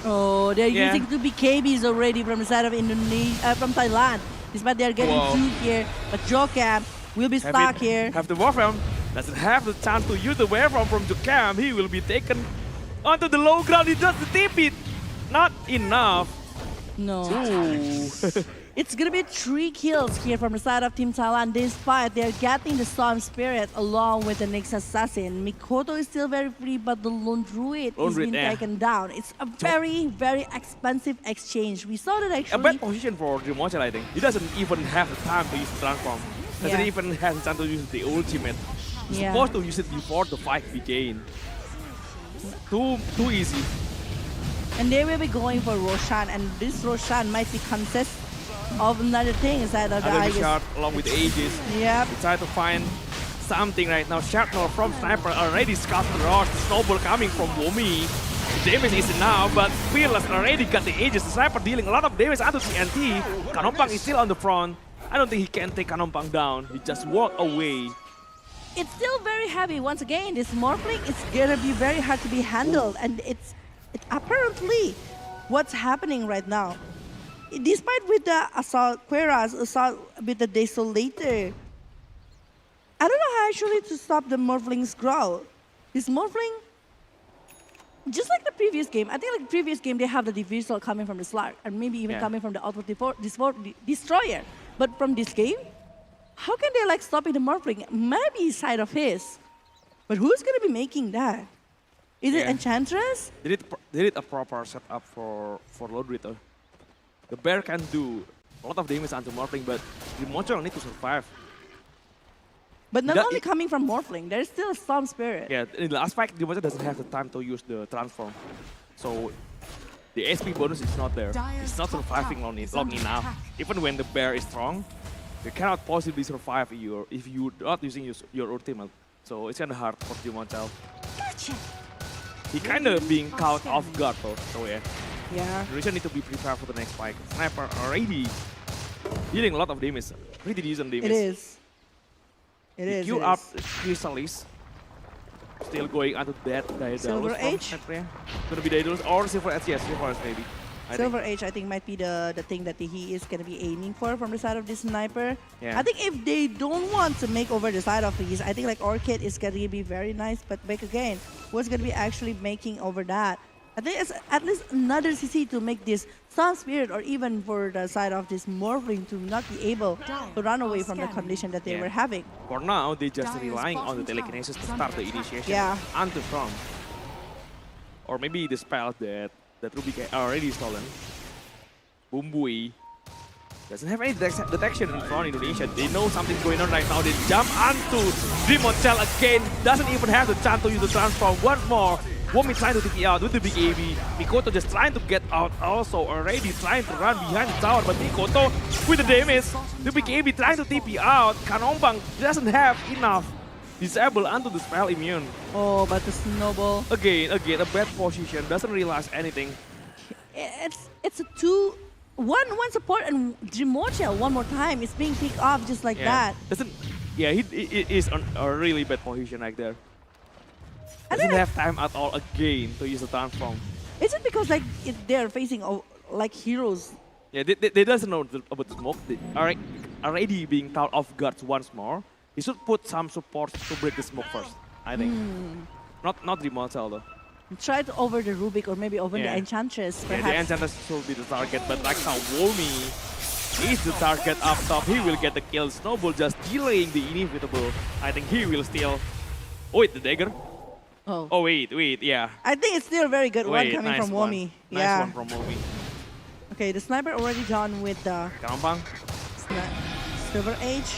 Oh, they're using 2 BKBs already from the side of Indonesia, from Thailand. Despite they're getting 2 here, but Jokam will be stuck here. Have the Warframe. Doesn't have the chance to use the Warframe from Jokam. He will be taken onto the low ground. He does the TP. Not enough. No. Ooh. It's gonna be 3 kills here from the side of Team Thailand. Despite they're getting the Storm Spirit along with the next assassin. Mikoto is still very free, but the Lone Druid is being taken down. It's a very, very expensive exchange. We saw that actually. A bad position for Dreamwatcher, I think. He doesn't even have the time to use the transform. Doesn't even have the chance to use the ultimate. He's supposed to use it before the fight begin. Too easy. And they will be going for Roshan, and this Roshan might be consist of another thing inside of the Another Aegis. shot along with Aegis. Yep. We try to find something right now. Sharpnel from Sniper already scattered the Rosh. Snowball coming from Womi. The damage is now, but Fearless already got the Aegis. The Sniper dealing a lot of damage onto TNT. Kanompang is still on the front. I don't think he can take Kanompang down. He just walked away. It's still very heavy. Once again, this Morphling is gonna be very hard to be handled, and it's apparently what's happening right now. Despite with the assault, Quera's assault with the Desolator I don't know how actually to stop the Morphling's growl. This Morphling, just like the previous game, I think like the previous game they have the Divisal coming from the Slark and maybe even coming from the Outward Destroyer. But from this game, how can they like stopping the Morphling? Maybe side of his. But who's gonna be making that? Is it Enchantress? They did a proper setup for Lodrit. The bear can do a lot of damage onto Morphling, but the monster need to survive. But not only coming from Morphling, there's still a Storm Spirit. Yeah, in the last fight, the monster doesn't have the time to use the transform. So the SP bonus is not there. It's not surviving long enough. Even when the bear is strong, you cannot possibly survive if you're not using your ultimate. So it's kind of hard for Dimontel. Gotcha. He kind of being caught off guard though. So yeah. Yeah. Indonesia need to be prepared for the next fight. Sniper already dealing a lot of damage. Pretty decent damage. It is. It is. Queue up Chrysalis. Still going onto that Daedalus. Silver Age? Gonna be Daedalus or Silver Age, yes, Silver Age maybe. Silver Age, I think, might be the thing that he is going to be aiming for from the side of this sniper. Yeah. I think if they don't want to make over the side of his, I think like Orchid is going to be very nice. But back again, what's going to be actually making over that? I think it's at least another CC to make this Sun Spirit or even for the side of this Morphling to not be able to run away from the condition that they were having. For now, they're just relying on the telekinesis to start the initiation. Yeah. Onto Storm. Or maybe the spell that Ruby already stolen. Bumbui doesn't have any detection in front of Indonesia. They know something's going on right now. They jump onto Dream Hotel again. Doesn't even have the chance to use the transform once more. Womi trying to TP out with the big AV. Mikoto just trying to get out also. Already trying to run behind the tower. But Mikoto with the damage. The big AV trying to TP out. Kanombang doesn't have enough. Disable onto the spell immune. Oh, but the snowball. Again, a bad position. Doesn't realize anything. It's a one support and Drimocha one more time. It's being picked off just like that. He is on a really bad position right there. Doesn't have time at all again to use the transform. Is it because like they're facing like heroes? Yeah, they doesn't know about the smoke. They are already being caught off guard once more. He should put some support to break the smoke first, I think. Not the Mortal though. Try to over the Rubik or maybe over the Enchantress, perhaps. Yeah, the Enchantress should be the target, but right now Womi is the target up top. He will get the kill. Snowball just delaying the inevitable. I think he will steal. Oh wait, the dagger? Oh wait, yeah. I think it's still a very good one coming from Womi. Nice one from Womi. Okay, the sniper already done with the Kanombang. Silver Age.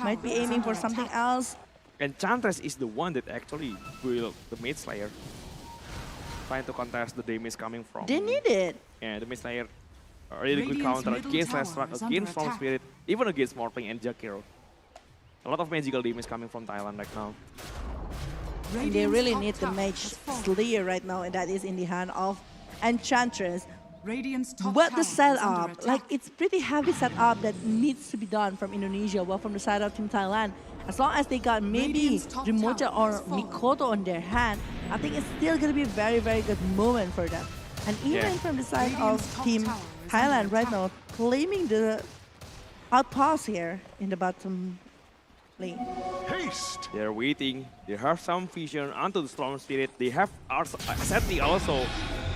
Might be aiming for something else. Enchantress is the one that actually will the Mage Slayer. Trying to contest the damage coming from. They need it. Yeah, the Mage Slayer. A really good counter against Lashrak, against Storm Spirit, even against Morphling and Jakiro. A lot of magical damage coming from Thailand right now. And they really need the Mage Slayer right now, and that is in the hand of Enchantress. But the setup, like it's pretty heavy setup that needs to be done from Indonesia, well from the side of Team Thailand. As long as they got maybe Rimocha or Mikoto on their hand, I think it's still going to be a very, very good moment for them. And even from the side of Team Thailand right now, claiming the outpost here in the bottom lane. Haste! They're waiting. They have some vision onto the Storm Spirit. They have Seti also.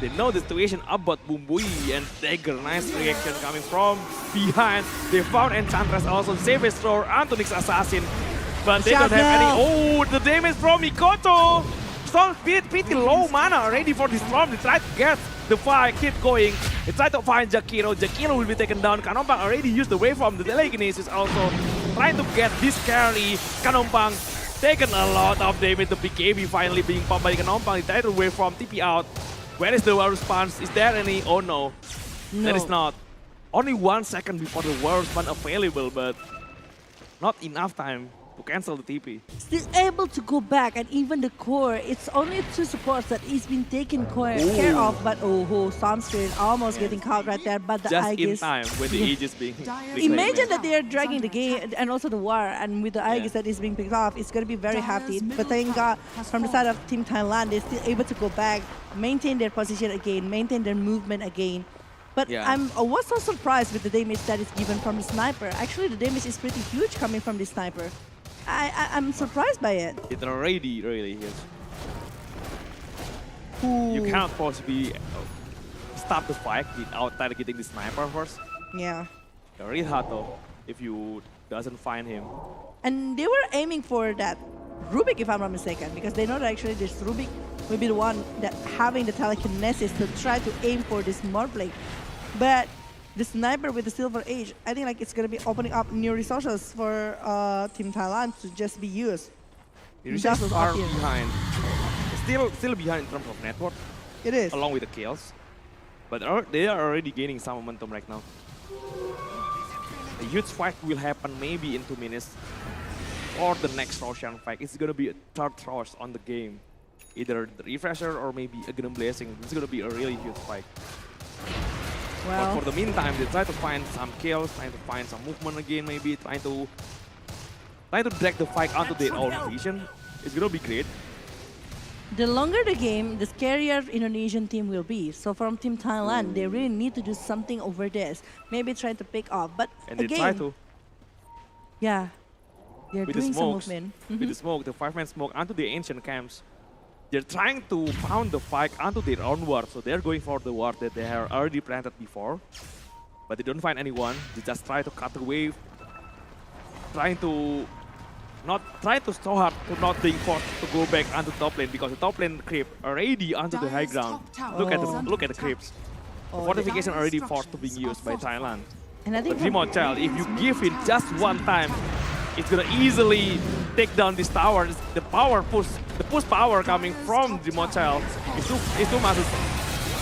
They know the situation about Bumbui and Dagger. Nice reaction coming from behind. They found Enchantress also. Savage thrower onto Nyx Assassin. But they don't have any. Oh, the damage from Mikoto. Storm Spirit pretty low mana ready for the storm. They try to get the fire, keep going. They try to find Jakiro. Jakiro will be taken down. Kanombang already used the waveform. The telekinesis also trying to get this carry. Kanombang taken a lot of damage. The BKB finally being pumped by Kanombang. They try to waveform, TP out. Where is the war response? Is there any? Oh no. There is not. Only 1 second before the war response available, but not enough time to cancel the TP. Still able to go back, and even the core, it's only 2 supports that is being taken care of, but Storm Spirit almost getting caught right there, but the just Aegis. in time when the Aegis is being Imagine that they are dragging the game and also the war, and with the Aegis that is being picked off, it's going to be very hefty. But thank God, from the side of Team Thailand, they're still able to go back, maintain their position again, maintain their movement again. But I was so surprised with the damage that is given from the sniper. Actually, the damage is pretty huge coming from the sniper. I'm surprised by it. It already really is. Ooh. You cannot possibly stop the fight without targeting the sniper first. Yeah. Very hard though if you doesn't find him. And they were aiming for that Rubik, if I'm not mistaken, because they know that actually this Rubik will be the one that having the telekinesis to try to aim for this Morblade. But the sniper with the Silver Age, I think like it's gonna be opening up new resources for Team Thailand to just be used. It is Just just as far obvious. behind. Still behind in terms of network, It is. along with the kills. But they are already gaining some momentum right now. A huge fight will happen maybe in 2 minutes. Or the next Roshan fight. It's gonna be a third Rosh on the game. Either the refresher or maybe a Gnome Blessing. It's gonna be a really huge fight. But Well, for the meantime, they try to find some kills, trying to find some movement again, maybe trying to drag the fight onto their own vision. It's gonna be great. the longer the game, the scarier Indonesian team will be. So from Team Thailand, they really need to do something over this. Maybe try to pick off. But And they again, try to, yeah, they're with the doing some smokes, movement. with the smoke, the 5-man smoke onto the ancient camps. They're trying to pound the fight onto their own ward. So they're going for the ward that they have already planted before. But they don't find anyone. They just try to cut the wave. Trying to so hard to not being forced to go back onto top lane because the top lane creep already onto the high ground. Look at the creeps. Oh, Fortification already forced to being used by Thailand. And I think But Remote Child, if you give it just one time, it's gonna easily take down this tower. The push power coming from Remote Child is too massive.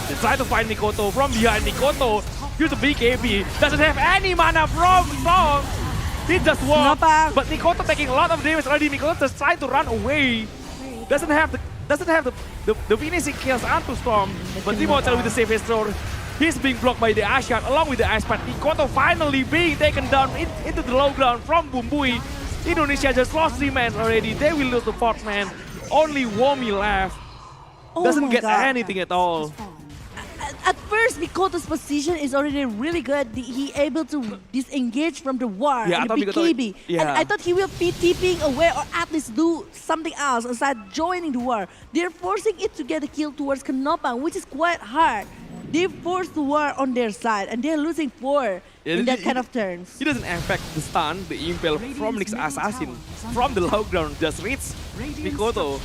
They try to find Mikoto from behind. Mikoto, use a big AB, doesn't have any mana from Storm. He just walked, Kenapa? but Mikoto taking a lot of damage already. Mikoto just trying to run away. Doesn't have the finishing kills onto Storm. But Remote Child with the safest throw. He's being blocked by the Ashan along with the Ice Path. Mikoto finally being taken down into the low ground from Bumbui. Indonesia just lost 3 men already. They will lose the 4th man. Only Womi left. Oh Doesn't my get God. anything at all. At first, Mikoto's position is already really good. He able to disengage from the war Yeah, I and the thought Mikoto- BKB. yeah. And I thought he will be tipping away or at least do something else aside joining the war. They're forcing it to get a kill towards Kenopang, which is quite hard. They forced the war on their side and they're losing 4 in that kind of turns. He doesn't expect the stun, the impale from Nyx Assassin from the low ground just reach Mikoto.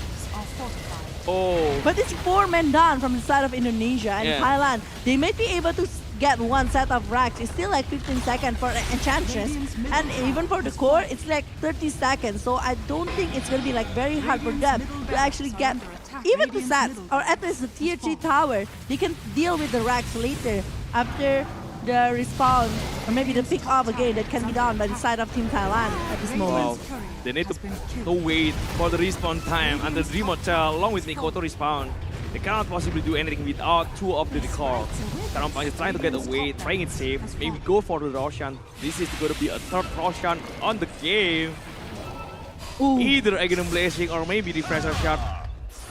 Oh, But it's 4 men down from the side of Indonesia and Yeah. Thailand. They may be able to get one set of racks. It's still like 15 seconds for Enchantress. And even for the core, it's like 30 seconds. So I don't think it's going to be like very hard for them to actually get even the sets or at least the tier 3 tower. They can deal with the racks later after the respawn or maybe the pick off again that can be done by the side of Team Thailand at this moment. wow. They need to wait for the respawn time and the Remote Child along with Mikoto respawn. They cannot possibly do anything without 2 of the recall. Karampang is trying to get away, trying it safe, maybe go for the Roshan. This is going to be a 3rd Roshan on the game. Ooh. Either Aghanim Blazing or maybe Refresher Shot.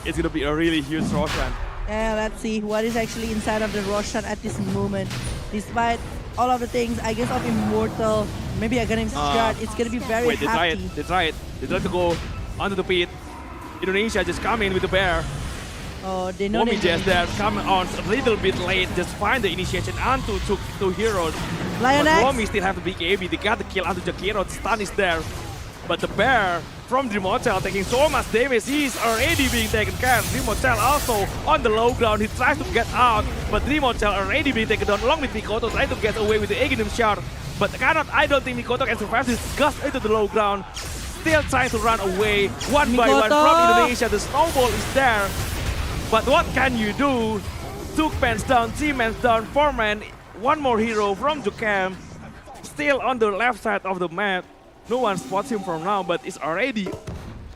It's going to be a really huge Roshan. Yeah, let's see what is actually inside of the Roshan at this moment. Despite all of the things, I guess, of Immortal, maybe Aghanim's shot, it's gonna be very Wait, happy. They try to go onto the pit. Indonesia just come in with the bear. Oh, they know Womi just there, come on a little bit late, just find the initiation onto two heroes. Lion But X. Womi still have the big AB, they got the kill onto Jakiro, the stun is there. But the bear from Dreamotel taking so much damage, he's already being taken care of. Dreamotel also on the low ground, he tries to get out, but Dreamotel already being taken down along with Mikoto, trying to get away with the Aghanim shot. But I don't think Mikoto can survive this gust into the low ground. Still trying to run away, one by one Mikoto. from Indonesia, the snowball is there. But what can you do? 2 men down, 3 men down, 4 men, 1 more hero from Jukam. Still on the left side of the map. No one spots him from now, but it's already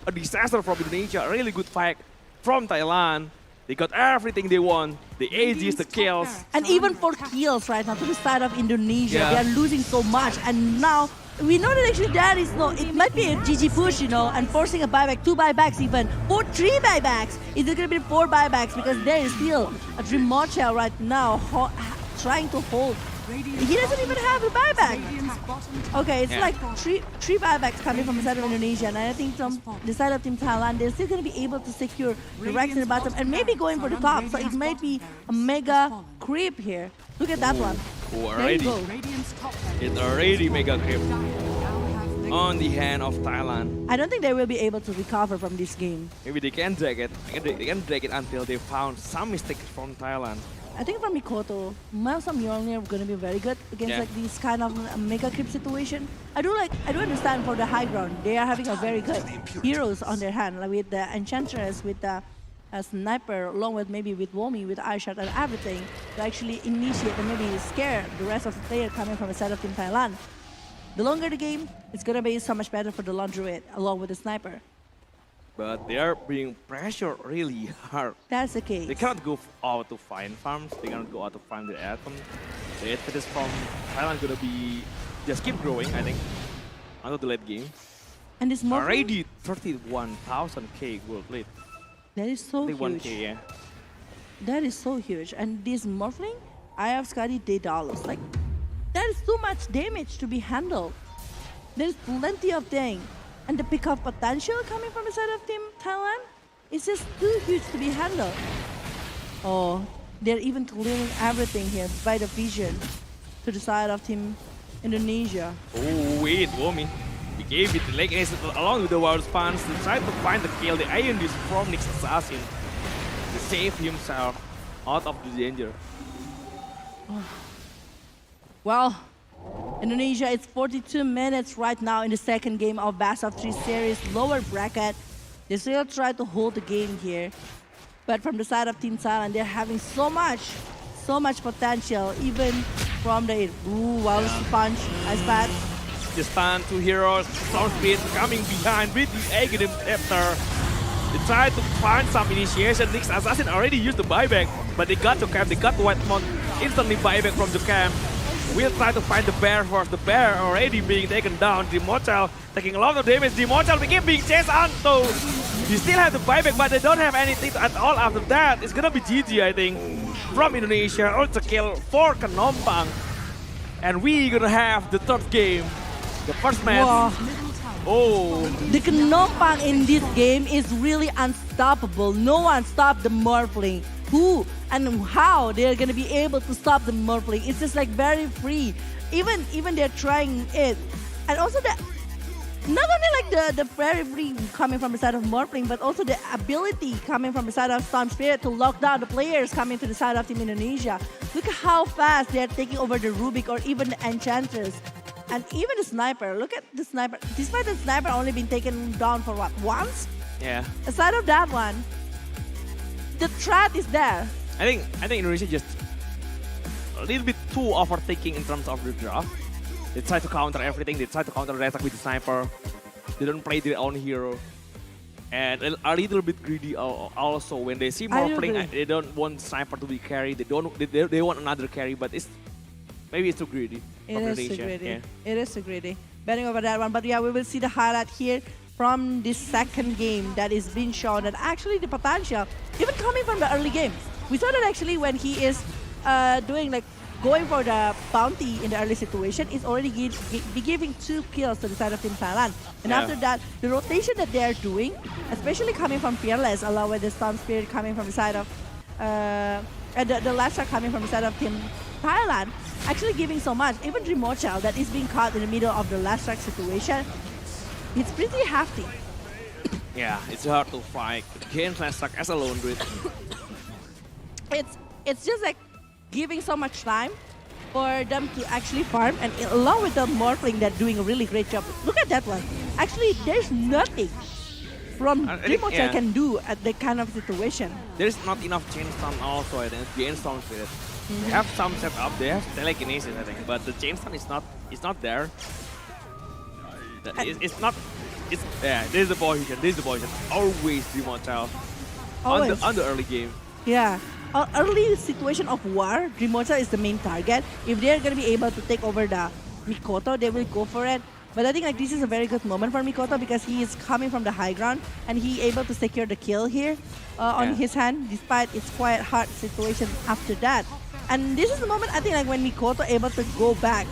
a disaster from Indonesia. A really good fight from Thailand. They got everything they want. The AGs, the kills. And even for kills right now to the side of Indonesia, Yeah. they are losing so much. And now we know that actually there is no, it might be a GG push, you know, and forcing a buyback, 2 buybacks even, or 3 buybacks. Is it going to be 4 buybacks? Because there is still a Dream Mochel right now trying to hold. He doesn't even have the buyback. Okay, it's like three buybacks coming from the side of Indonesia, and I think from the side of Team Thailand, they're still going to be able to secure the racks in the bottom and maybe going for the top. So it might be a mega creep here. Look at that one. There you go. It's already mega creep on the hand of Thailand. I don't think they will be able to recover from this game. Maybe they can drag it. They can drag it until they found some mistakes from Thailand. I think from Mikoto, Miles and Mjolnir are going to be very good against like this kind of mega creep situation. I do understand for the high ground, they are having a very good heroes on their hand, like with the Enchantress, with the Sniper, along with maybe with Womi, with Eyeshot and everything, to actually initiate and maybe scare the rest of the player coming from the side of Team Thailand. The longer the game, it's going to be so much better for the Lone Druid, along with the Sniper. But they are being pressured really hard. That's the case. They cannot go out to find farms. They cannot go out to find the atom. The advantage from Thailand gonna be just keep growing, I think, until the late game. And this Morphin, Already 31,000k gold lead. that is so 31k, huge. yeah. That is so huge. And this Morphling, I have Scotty $8. Like, that is too much damage to be handled. There's plenty of things. And the pickup potential coming from the side of Team Thailand is just too huge to be handled. Oh, they're even clearing everything here by the vision to the side of Team Indonesia. Oh wait, Womi. He gave it the leg ace along with the wild spans to try to find the kill, the Iron Disc from Nick's assassin to save himself out of the danger. Well, Indonesia, it's 42 minutes right now in the second game of Best of 3 series, lower bracket. They still try to hold the game here. But from the side of Team Thailand, they're having so much potential, even from the wild punch, Ice Bat. The stun, two heroes, Storm Spirit coming behind with the Aghanim Scepter. They try to find some initiation. Nick's assassin already used the buyback, but they got to camp, they got the White Mount instantly buyback from the camp. We'll try to find the bear first. The bear already being taken down. Dimortal taking a lot of damage. Dimortal begin being chased on. So you still have the buyback, but they don't have anything at all after that. It's gonna be GG, I think, from Indonesia. Also kill for Kanompang. And we gonna have the third game. The first match. Wow. Oh. The Kanompang in this game is really unstoppable. No one stopped the Morphling. Who and how they're gonna be able to stop the Morphling? It's just like very free. Even they're trying it, and also the not only like the very free coming from the side of Morphling, but also the ability coming from the side of Storm Spirit to lock down the players coming to the side of Team Indonesia. Look at how fast they're taking over the Rubik or even the Enchantress. And even the Sniper, look at the Sniper. Despite the Sniper only been taken down for what, once? Yeah. Aside of that one, the threat is there. I think Indonesia just a little bit too overthinking in terms of the draft. They try to counter everything. They try to counter the attack with the Sniper. They don't play their own hero. And a little bit greedy also when they see more playing. They don't want Sniper to be carry. They want another carry, but maybe it's too greedy. It is too greedy. Yeah. It is too greedy. Betting over that one. But yeah, we will see the highlight here from this second game that is being shown. And actually the potential, even coming from the early game. We saw that actually when he is going for the bounty in the early situation, is already giving 2 kills to the side of Team Thailand. And after that, the rotation that they are doing, especially coming from Fearless, along with the Storm Spirit coming from the side of, the last shot coming from the side of Team Thailand, actually giving so much. Even Dreamochal that is being caught in the middle of the last track situation, it's pretty hefty. Yeah, it's hard to fight against last track as a lone druid. It's just like giving so much time for them to actually farm, and along with the Morphling that doing a really great job. Look at that one. Actually, there's nothing from Dreamochal can do at that kind of situation. There's not enough chainstone also, I think. Chainstone Spirit. They have some setup, they have telekinesis, I think, but the chainstone is not there. It's not. This is the position. This is the position. Always Dreamochal on the early game. Yeah. Early situation of war, Dreamochal is the main target. If they're going to be able to take over the Mikoto, they will go for it. But I think like this is a very good moment for Mikoto because he is coming from the high ground and he able to secure the kill here on his hand, despite it's quite hard situation after that. And this is the moment I think like when Mikoto able to go back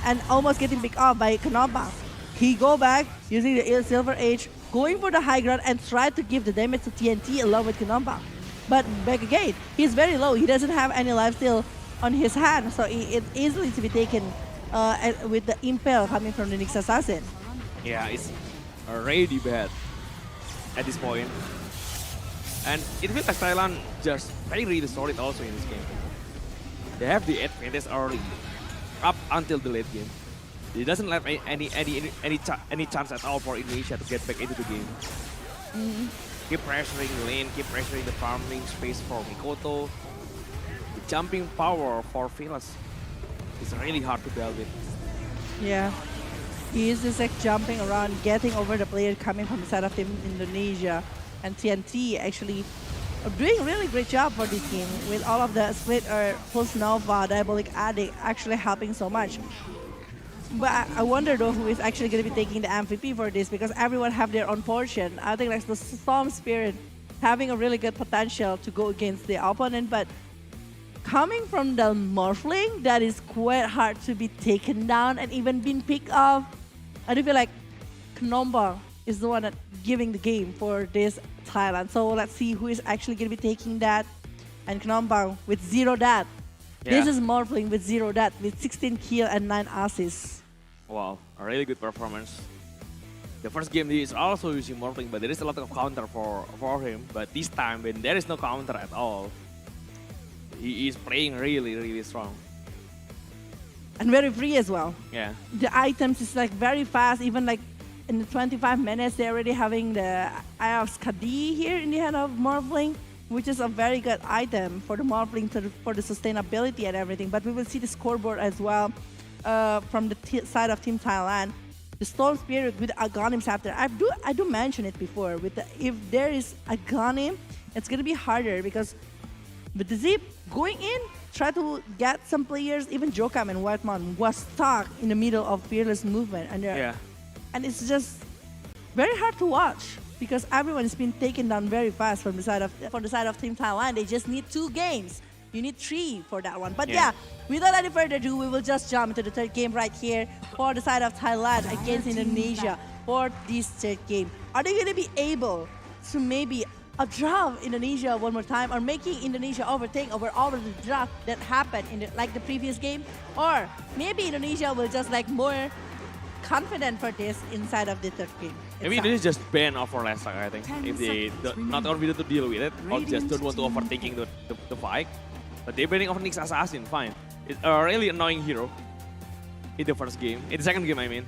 and almost getting picked off by Knopa. He go back using the Silver Age, going for the high ground and try to give the damage to TNT along with Knopa. But back again, he's very low. He doesn't have any life steal on his hand, so it's easily to be taken with the impale coming from the Nyx Assassin. Yeah, it's already bad at this point. And it feels like Thailand just very really solid also in this game. They have the advantage early, up until the late game. It doesn't have any chance at all for Indonesia to get back into the game. Keep pressuring lane, keep pressuring the farming space for Mikoto. The jumping power for Phyllis is really hard to deal with. Yeah. He is just like jumping around, getting over the player coming from the side of Team Indonesia. And TNT actually doing a really great job for this team with all of the split or Pulse Nova, Diabolic Addict actually helping so much. But I wonder though who is actually going to be taking the MVP for this, because everyone have their own portion. I think like the Storm Spirit having a really good potential to go against the opponent, but coming from the Morphling, that is quite hard to be taken down and even being picked off. I do feel like Knopa is the one that giving the game for this Thailand. So let's see who is actually going to be taking that. And Knopa with 0 death. Yeah. This is Morphling with 0 death with 16 kill and 9 assists. Wow, a really good performance. The first game he is also using Morphling, but there is a lot of counter for him. But this time when there is no counter at all, he is playing really strong. And very free as well. Yeah. The items is like very fast, even like in the 25 minutes, they're already having the Eye of Skadi here in the hand of Morphling, which is a very good item for the Morphling for the sustainability and everything. But we will see the scoreboard as well from the side of Team Thailand. The Storm Spirit with Aghanim Scepter. I do mention it before. If there is Aghanim, it's going to be harder because with the Zip going in, try to get some players, even Jokam and Whitemon was stuck in the middle of Fearless movement. And it's just very hard to watch because everyone has been taken down very fast from the side of Team Thailand. They just need 2 games. You need 3 for that one. But yeah, without any further ado, we will just jump into the third game right here for the side of Thailand against Indonesia for this third game. Are they going to be able to maybe draft Indonesia one more time, or making Indonesia overtake over all of the draft that happened in like the previous game? Or maybe Indonesia will just like more confident for this inside of the third game. Maybe they just ban over last time, I think. If they not able to deal with it, or just don't want to overtaking the fight. But they're banning over Nyx Assassin, fine. It's a really annoying hero in the first game. In the second game, I mean.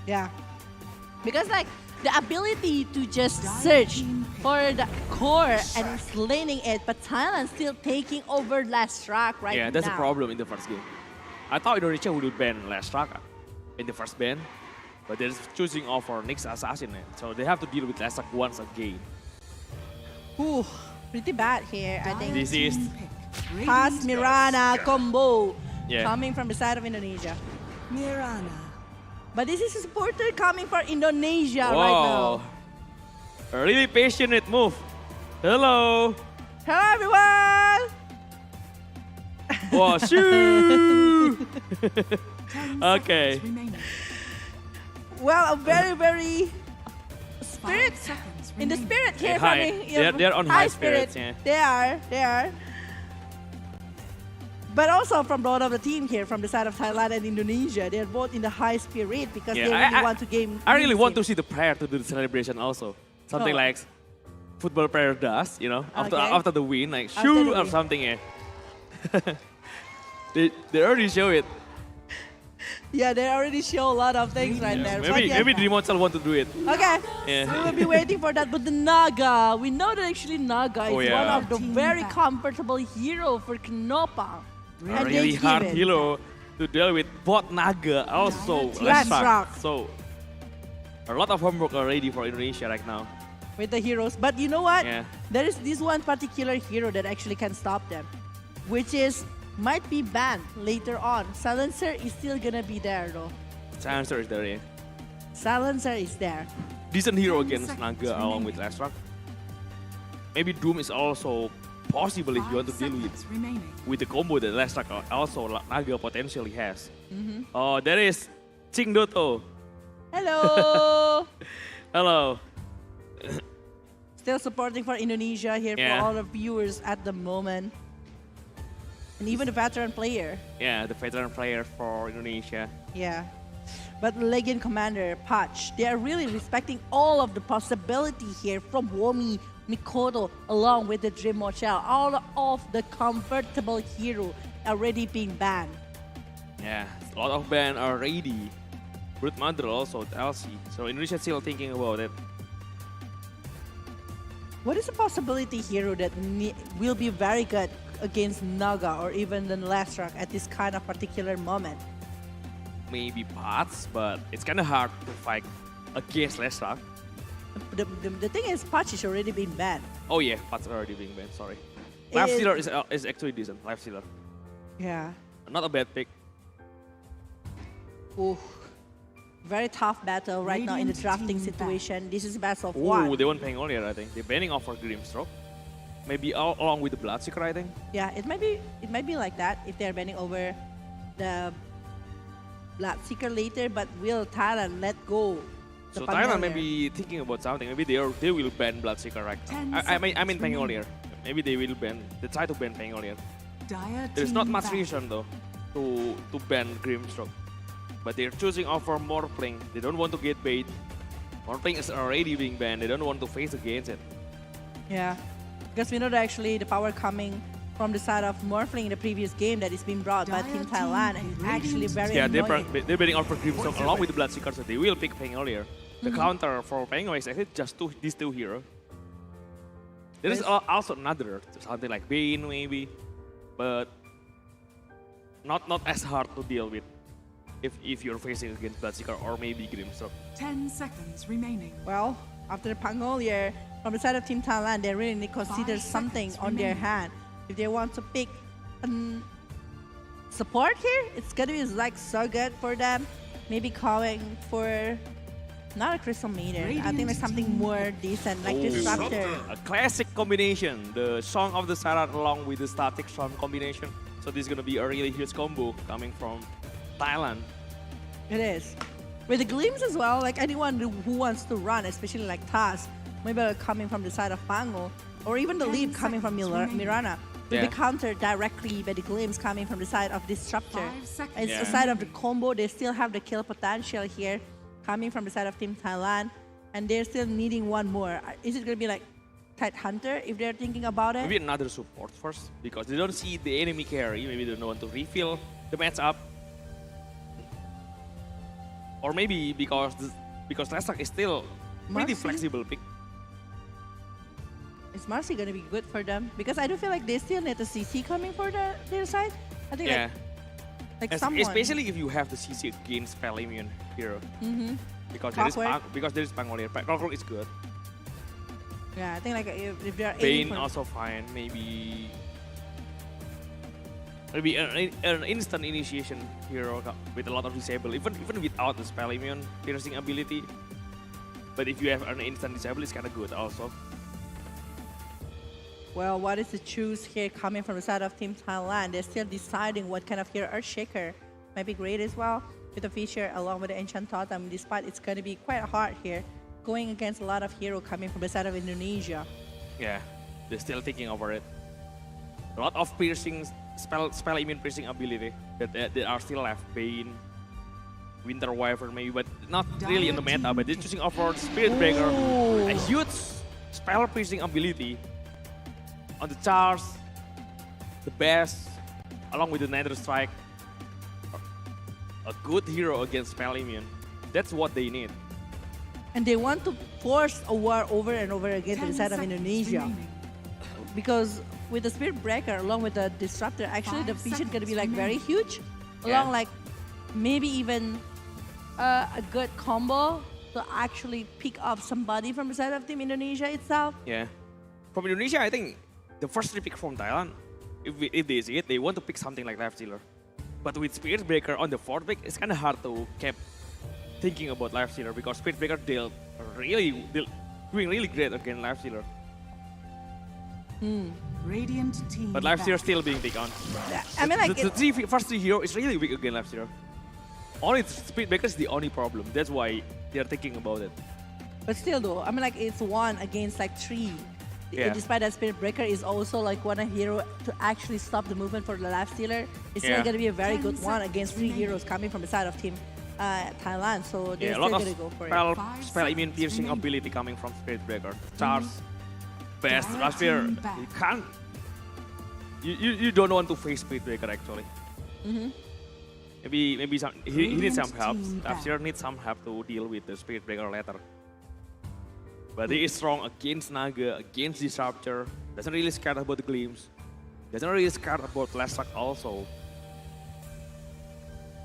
Yeah. Because like the ability to just search for the core and slaning it, but Thailand still taking over last track right now. Yeah, that's a problem in the first game. I thought Indonesia would ban last track in the first ban, but they're choosing over Nyx Assassin. So they have to deal with last track once again. Ooh, pretty bad here, I think. This is Pass Mirana combo Yeah. coming from the side of Indonesia. Mirana. But this is a supporter coming for Indonesia right Whoa. now. A really passionate move. Hello. Hello everyone! Wow, shoo! Okay. Well, a very spirit in the spirit here High. coming. They're on high spirits, yeah. They are. But also from both of the team here, from the side of Thailand and Indonesia, they're both in the high spirit because they really want to game. I really want to see the player to do the celebration also. Something like football player does, you know, after the win, like After shoo the or win. something. Yeah. they already show it. Yeah, they already show a lot of things right there. But yeah. Maybe Dreamwatch want to do it. Okay, Yeah. so we will be waiting for that. But the Naga, we know that actually Naga is one of the very comfortable hero for Knopa. A really hard hero to deal with, both Naga also Let's Rock. Rock. So a lot of homework already for Indonesia right now. With the heroes. But you know what? Yeah. There is this one particular hero that actually can stop them, which is might be banned later on. Silencer is still gonna be there though. Silencer is there, yeah. Silencer is there. Decent hero against Naga along with Last Rock. Maybe Doom is also possible if you want to 5 deal seconds remaining. with the combo that Lastrak also Naga potentially has. Mm-hmm. Oh, there is Ching Doto. Hello. Hello. Still supporting for Indonesia here Yeah. for all the viewers at the moment. And even the veteran player. Yeah, the veteran player for Indonesia. Yeah. But Legion Commander, Patch, they are really respecting all of the possibility here from Womi, Mikoto, along with the Dream Mochel. All of the comfortable hero already being banned. Yeah, a lot of band are ready. Brood Mother also, LC. So Indonesia still thinking about it. What is the possibility hero that will be very good against Naga or even the Lastrak at this kind of particular moment? Maybe Pats, but it's kind of hard to fight against Lastrak. The thing is, Patch is already been banned. Oh yeah, Pats are already being banned, sorry. It Life is- Stealer is actually decent, Life Stealer. Yeah. Not a bad pick. Ooh. Very tough battle right now in the Radiant drafting team back. situation. This is best of Ooh, one. they won't paying earlier, I think. They're banning off for Grimstroke. Maybe along with the Bloodseeker, I think. Yeah, it might be like that if they're banning over the Bloodseeker later, but will Thailand let go? the So Pangolier? Thailand may be thinking about something. Maybe they will ban Bloodseeker right 10 now. I mean seconds Pangolier. Maybe they will ban. They try to ban Pangolier. Dire There's team not much back. reason though to ban Grimstroke. But they're choosing over Morphling. They don't want to get bait. Morphling is already being banned. They don't want to face against it. Yeah, because we know that actually the power coming from the side of Morphling in the previous game that is being brought by Dire Team team Thailand is is actually radiant. very Yeah, annoying. they're betting over Grimstroke along with the Bloodseeker, so they will pick Pangolier. The counter for Pangolier is actually just these two heroes. There is Yes. also another, something like Bane maybe, but not as hard to deal with if you're facing against Bloodseeker or maybe Grimstroke. 10 seconds remaining. Well, after the Pangolier, from the side of Team Thailand, they really need to consider 5 something seconds on their remaining. hand. If they want to pick support here, it's gonna be like so good for them. Maybe calling for not a Crystal Maiden. I think like something more decent, like Oh. Disruptor. A classic combination, the Song of the Sarat along with the Static Storm combination. So this is gonna be a really huge combo coming from Thailand. It is. With the Gleams as well, like anyone who wants to run, especially like Taz, maybe coming from the side of Pango, or even the 10 lead coming from seconds remaining. Mirana, will Yeah. be countered directly by the Gleams coming from the side of Disruptor. 5 seconds. It's the Yeah. side of the combo, they still have the kill potential here, coming from the side of Team Thailand, and they're still needing one more. Is it going to be like Tide Hunter if they're thinking about it? Maybe another support first because they don't see the enemy carry. Maybe they don't want to refill the matchup. Or maybe because Lastrak is still pretty Marcy? flexible pick. Is Marcy going to be good for them? Because I do feel like they still need a CC coming for their side. I think Yeah, like someone. especially if you have the CC against spell immune hero. Mhm. Because Clockwork. there is Pangolier. Clockwork is good. Yeah, I think like if they're Bane aiming for also fine. Maybe an instant initiation hero with a lot of disable, even without the spell immune piercing ability. But if you have an instant disable, it's kind of good also. Well, what is the choose here coming from the side of Team Thailand? They're still deciding what kind of hero Earthshaker might be great as well with the feature along with the Enchant Totem, despite it's going to be quite hard here going against a lot of hero coming from the side of Indonesia. Yeah, they're still thinking over it. A lot of piercing spell immune piercing ability that are still left. Bane, Winter Wyvern maybe, but not really in the meta. But they're choosing over Spirit Breaker, Ooh. a huge spell piercing ability on the charge, the best, along with the Nether Strike. A good hero against spell immune. That's what they need. And they want to force a war over and over again to the 10 side of seconds Indonesia. remaining. Because with the Spirit Breaker along with the Disruptor, actually the 5 vision going to be like seconds very remaining. huge. Yeah. Along like maybe even a good combo to actually pick up somebody from the side of Team Indonesia itself. Yeah. From Indonesia, I think the first pick from Thailand, if they see it, they want to pick something like Life Stealer. But with Spirit Breaker on the fourth pick, it's kind of hard to keep thinking about Life Stealer because Spirit Breaker doing really great against Life Stealer. Radiant team. But last year back. still being big on. I mean, like, The first three hero is really weak again last year. Only Speedbreaker is the only problem. That's why they are thinking about it. but still though, I mean, like, it's 1 against like 3. Yeah. Despite that, Spirit Breaker is also like one hero to actually stop the movement for the life stealer. It's still Yeah. going to be a very 10 good one against 3 seconds heroes coming from the side of team Thailand. So they're Yeah, a still lot going of to go for it. spell 5 immune seconds piercing remaining. ability coming from Spirit Breaker. Charge, best. Dire Last year, team back. you can't. You don't want to face Spirit Breaker actually. Maybe some he needs some help. Team Last back. year needs some help to deal with the Spirit Breaker later. But he is strong against Naga, against Disruptor. Doesn't really scared about the Glimpse. Doesn't really scared about Last Strike also.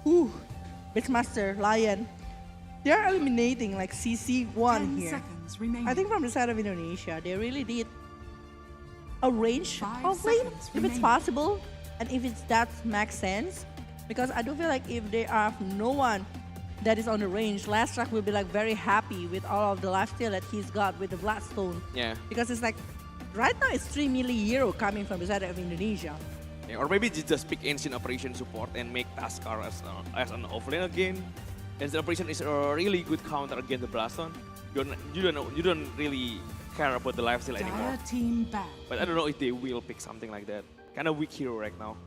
Ooh, Beastmaster, Lion. They're eliminating like CC1 10 here. seconds remaining. I think from the side of Indonesia, they really did a range 5 of lane, seconds if it's remaining. possible, and if it's that makes sense. Because I do feel like if they have no one that is on the range, Last Track will be like very happy with all of the lifesteal that he's got with the Bloodstone. Yeah. Because it's like, right now it's 3 milli euro coming from the side of Indonesia. Yeah, or maybe just pick Ancient Operation support and make Taskar as an offlane again. Ancient Operation is a really good counter against the Blaston. You don't really care about the lifesteal anymore. Dire team back. But I don't know if they will pick something like that. Kind of weak hero right now,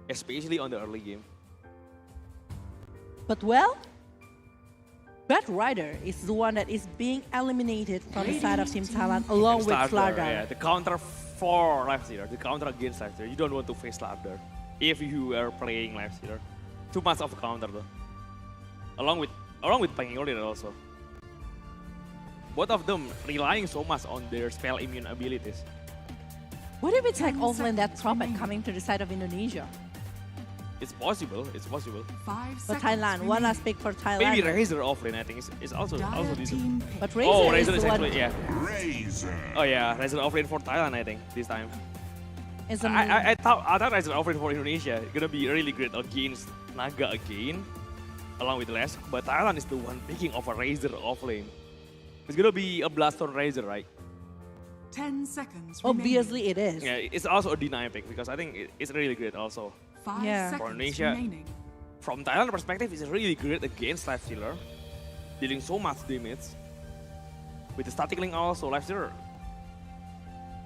especially on the early game. But well, Bad Rider is the one that is being eliminated from the side of Team Thailand along with Slardar, Slardar. yeah, the counter for lifestealer, the counter against lifestealer. You don't want to face Slardar if you are playing lifestealer. Too much of a counter though. Along with Pangolier also. Both of them relying so much on their spell immune abilities. What if it's like 10 offline that seconds Prophet remaining. coming to the side of Indonesia? It's possible. It's possible. 5 For seconds Thailand, one remaining. last pick for Thailand. Maybe Razor offlane. I think is also Dire decent. team pick. But Razor, Oh, is Razor the is one. actually yeah. Razor. Oh yeah, Razor offlane for Thailand. I think this time. Is a I thought Razor offlane for Indonesia gonna be really great against Naga again, along with Les. But Thailand is the one picking of a Razor offlane. It's gonna be a blast on Razor, right? 10 seconds remaining. Obviously, it is. Yeah, it's also a deny pick because I think it's really great also. 5 Yeah. seconds For Indonesia, remaining. From Thailand perspective, it's really great against Lifestealer, dealing so much damage. With the static link also, Lifestealer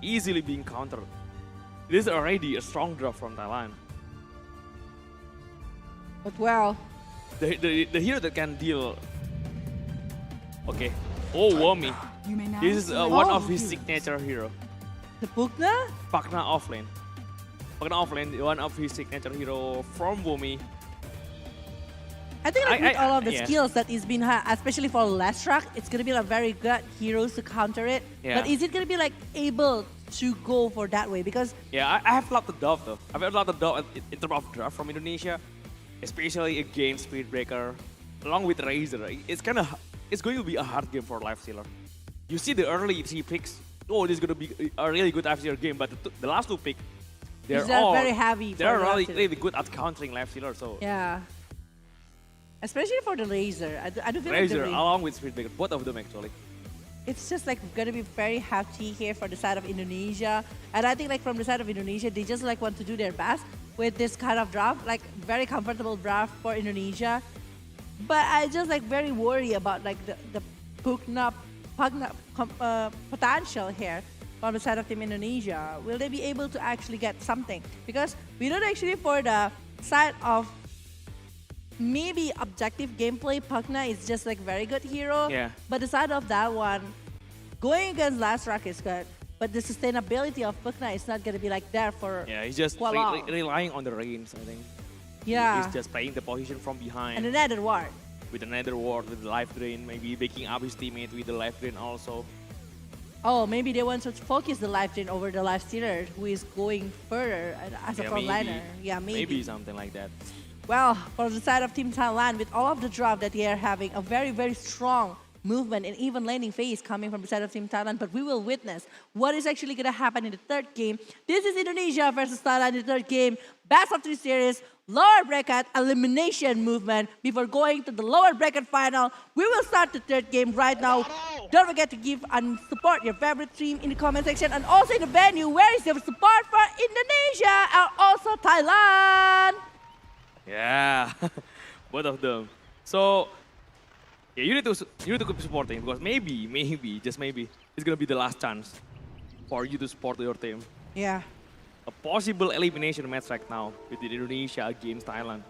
easily being countered. It is already a strong drop from Thailand. But well, The hero that can deal. Okay. Oh, Wami. You may now This is select one your of his heroes. signature hero. the Pugna? Pakna offlane. Pakna offlane, one of his signature hero from Wumi. I think like, with all of the yeah. skills that is being had, especially for Lastrak, it's gonna be like very good heroes to counter it. Yeah. But is it gonna be like able to go for that way? Because Yeah, I have a lot of doubt though. I have a lot of doubt in terms of draft from Indonesia, especially against Speedbreaker, along with Razor. It's going to be a hard game for Lifestealer. You see the early 3 picks. Oh, this is going to be a really good Lifestealer game. But the last 2 picks, they're These are all very heavy for They're the really, Lifestealer. really good at countering Lifestealer. So yeah, especially for the Razor, I do feel like Razor the along with Speedbreaker, both of them actually. it's just like gonna be very hefty here for the side of Indonesia. And I think like from the side of Indonesia, they just like want to do their best with this kind of draft, like very comfortable draft for Indonesia. But I just like very worry about like the Pugna potential here from the side of Team Indonesia. Will they be able to actually get something? Because we don't actually for the side of maybe objective gameplay, Pugna is just like very good hero. Yeah. But the side of that one, going against Last Rock is good. But the sustainability of Pugna is not gonna be like there for Yeah, he's just quite long. relying on the range, I think. Yeah. He's just playing the position from behind. And another ward. With another ward, with the life drain, maybe waking up his teammate with the life drain also. Oh, maybe they want to focus the life drain over the life stealer who is going further as a Yeah, frontliner. Yeah, Maybe something like that. Well, for the side of Team Thailand, with all of the drop that they are having, a very, very strong movement and even landing phase coming from the side of Team Thailand. But we will witness what is actually going to happen in the third game. This is Indonesia versus Thailand in the third game. Best of 3 series. lower bracket elimination movement before going to the lower bracket final. We will start the third game right now. Don't forget to give and support your favorite team in the comment section and also in the venue. Where is your support for Indonesia and also Thailand? Yeah, both of them. So yeah, you need to keep supporting because maybe, just maybe, it's gonna be the last chance for you to support your team. Yeah. A possible elimination match right now between Indonesia against Thailand.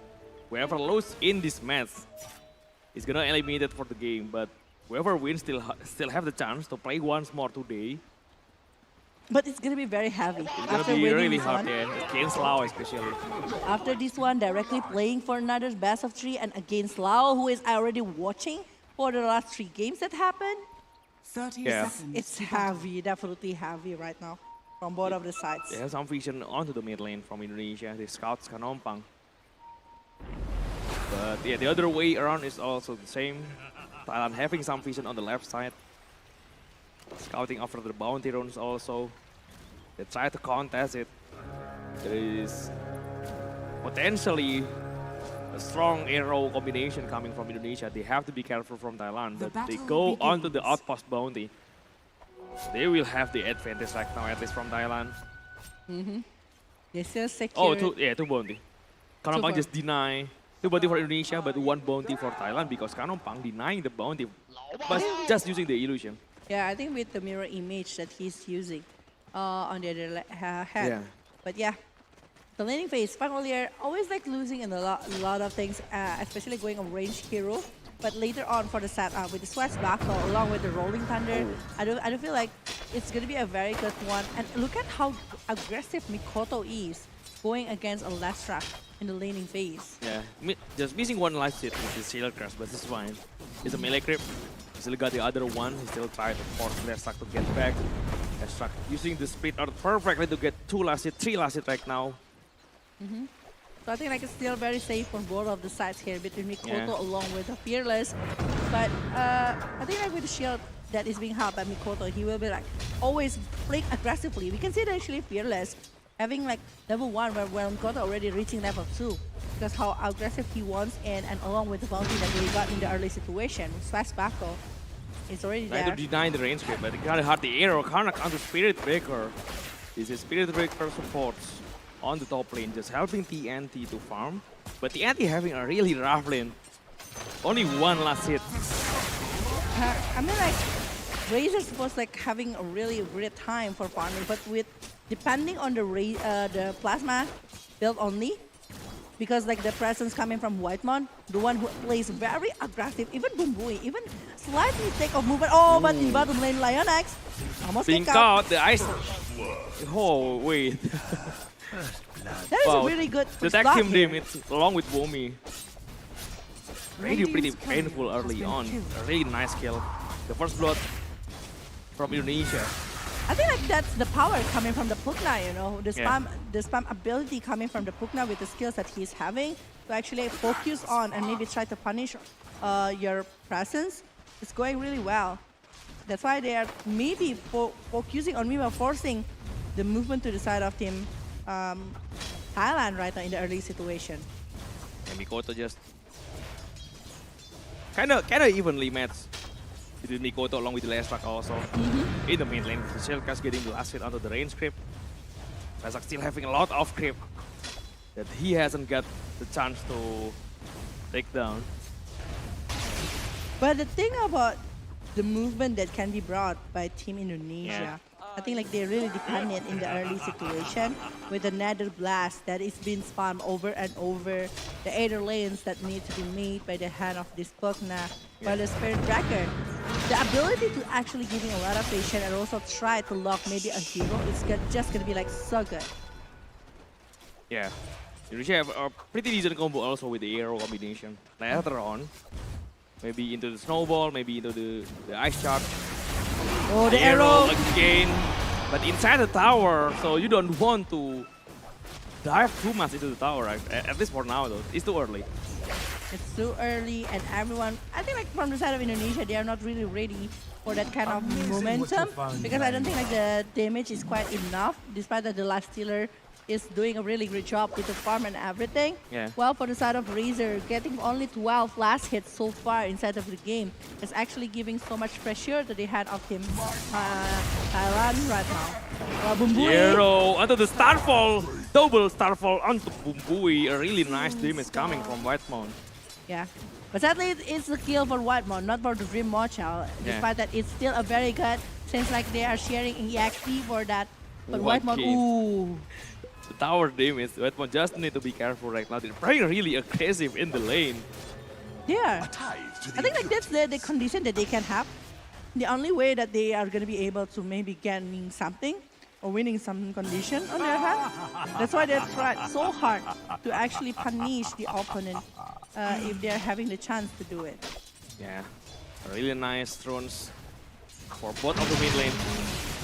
Whoever loses in this match is gonna eliminated for the game, but whoever wins still have the chance to play once more today. But it's gonna be very heavy. It's gonna be really hard, yeah, against Laos especially. After this one, directly playing for another best of 3 and against Lao, who is already watching for the last 3 games that happened. 30 Yeah. seconds. It's heavy, definitely heavy right now from both of the sides. They have some vision onto the mid lane from Indonesia. The scouts Kanompang. But yeah, the other way around is also the same. Thailand having some vision on the left side. Scouting after the bounty runs also. They try to contest it. There is potentially a strong arrow combination coming from Indonesia. They have to be careful from Thailand. The But they battle go onto the begins. outpost bounty. They will have the advantage right now, at least from Thailand. They still secure. Oh, two bounty. Kanompang Super. just deny 2 bounty for Indonesia, but 1 bounty for Thailand because Kanompang denying the bounty, but just using the illusion. Yeah, I think with the mirror image that he's using on the other hand. Yeah. But yeah, the laning phase, Fangolier always like losing in a lot of things, especially going on ranged hero. But later on for the setup with the Swashbuckle along with the Rolling Thunder, I don't feel like it's gonna be a very good one. And look at how aggressive Mikoto is going against a Leshrac in the laning phase. Yeah, just missing 1 life seed with his Sailor Crash, but it's fine. It's a melee creep. He still got the other one. He still tried to force Leshrac to get back. Leshrac using the split art perfectly to get 2 last hit, 3 last hit right now. So I think like it's still very safe on both of the sides here between Mikoto Yeah. along with the Fearless. But I think like with the shield that is being held by Mikoto, he will be like always playing aggressively. We can see that actually Fearless having like level 1 where Mikoto already reaching level 2 because how aggressive he wants and along with the bounty that he got in the early situation. Swashbuckle is already Trying to there. deny the range creep, but he kind of had the arrow, kind of counter Spirit Breaker. This is Spirit Breaker supports on the top lane, just helping TNT to farm. But TNT having a really rough lane. Only 1 last hit. I mean like Razor's supposed like having a really great time for farming, but with depending on the plasma build only, because like the presence coming from Whitemon, the one who plays very aggressive, even Bumbui, even slight mistake of movement. Oh, but in bottom lane, Lionex almost Being pick up. caught, the ice. Oh, wait. That is Wow. a really good The first tag block team here. damage along with Bomi. Really pretty painful early on. A really nice kill. The first blood from Indonesia. I think like that's the power coming from the Pugna, you know, the Yeah. spam ability coming from the Pugna with the skills that he's having to actually focus on and maybe try to punish your presence. It's going really well. That's why they are maybe focusing on maybe forcing the movement to the side of team Thailand right now in the early situation. And Mikoto just kind of evenly matched between Mikoto along with the Leshrac also. In the mid lane, the Shellcast getting the last hit onto the range creep. Leshrac still having a lot of creep that he hasn't got the chance to take down. But the thing about the movement that can be brought by Team Indonesia, I think like they're really dependent in the early situation with the Nether Blast that is being spammed over and over, the Aether lanes that need to be made by the hand of this Pugna, while the Spirit Breaker, the ability to actually giving a lot of patience and also try to lock maybe a hero is just gonna be like so good. Yeah. Indonesia have a pretty decent combo also with the arrow combination. Later on, maybe into the snowball, maybe into the ice shot. Oh, the arrow! Again, but inside the tower, so you don't want to dive too much into the tower, right? At least for now though, it's too early. It's too early and everyone, I think like from the side of Indonesia, they are not really ready for that kind of momentum because I don't think like the damage is quite enough despite that the last stealer is doing a really great job with the farm and everything. Yeah. Well, for the side of Razor, getting only 12 last hits so far inside of the game is actually giving so much pressure to the head of Team Thailand right now. Well, Bumbui, Hero onto the Starfall. Double Starfall onto Bumbui. A really nice damage coming from Whitemount. yeah. But sadly, it's a kill for Whitemount, not for the Dream Mortal. Yeah. Despite that, it's still a very good, since like they are sharing EXP for that. But What Whitemount, game? ooh. The tower damage. Whitemount just need to be careful right now. They're playing really aggressive in the lane. Yeah. Tithe to the I think like that's the condition that they can have. The only way that they are going to be able to maybe gaining something or winning some condition on their hand. That's why they tried so hard to actually punish the opponent if they are having the chance to do it. Yeah. Really nice thrones for both of the mid lane.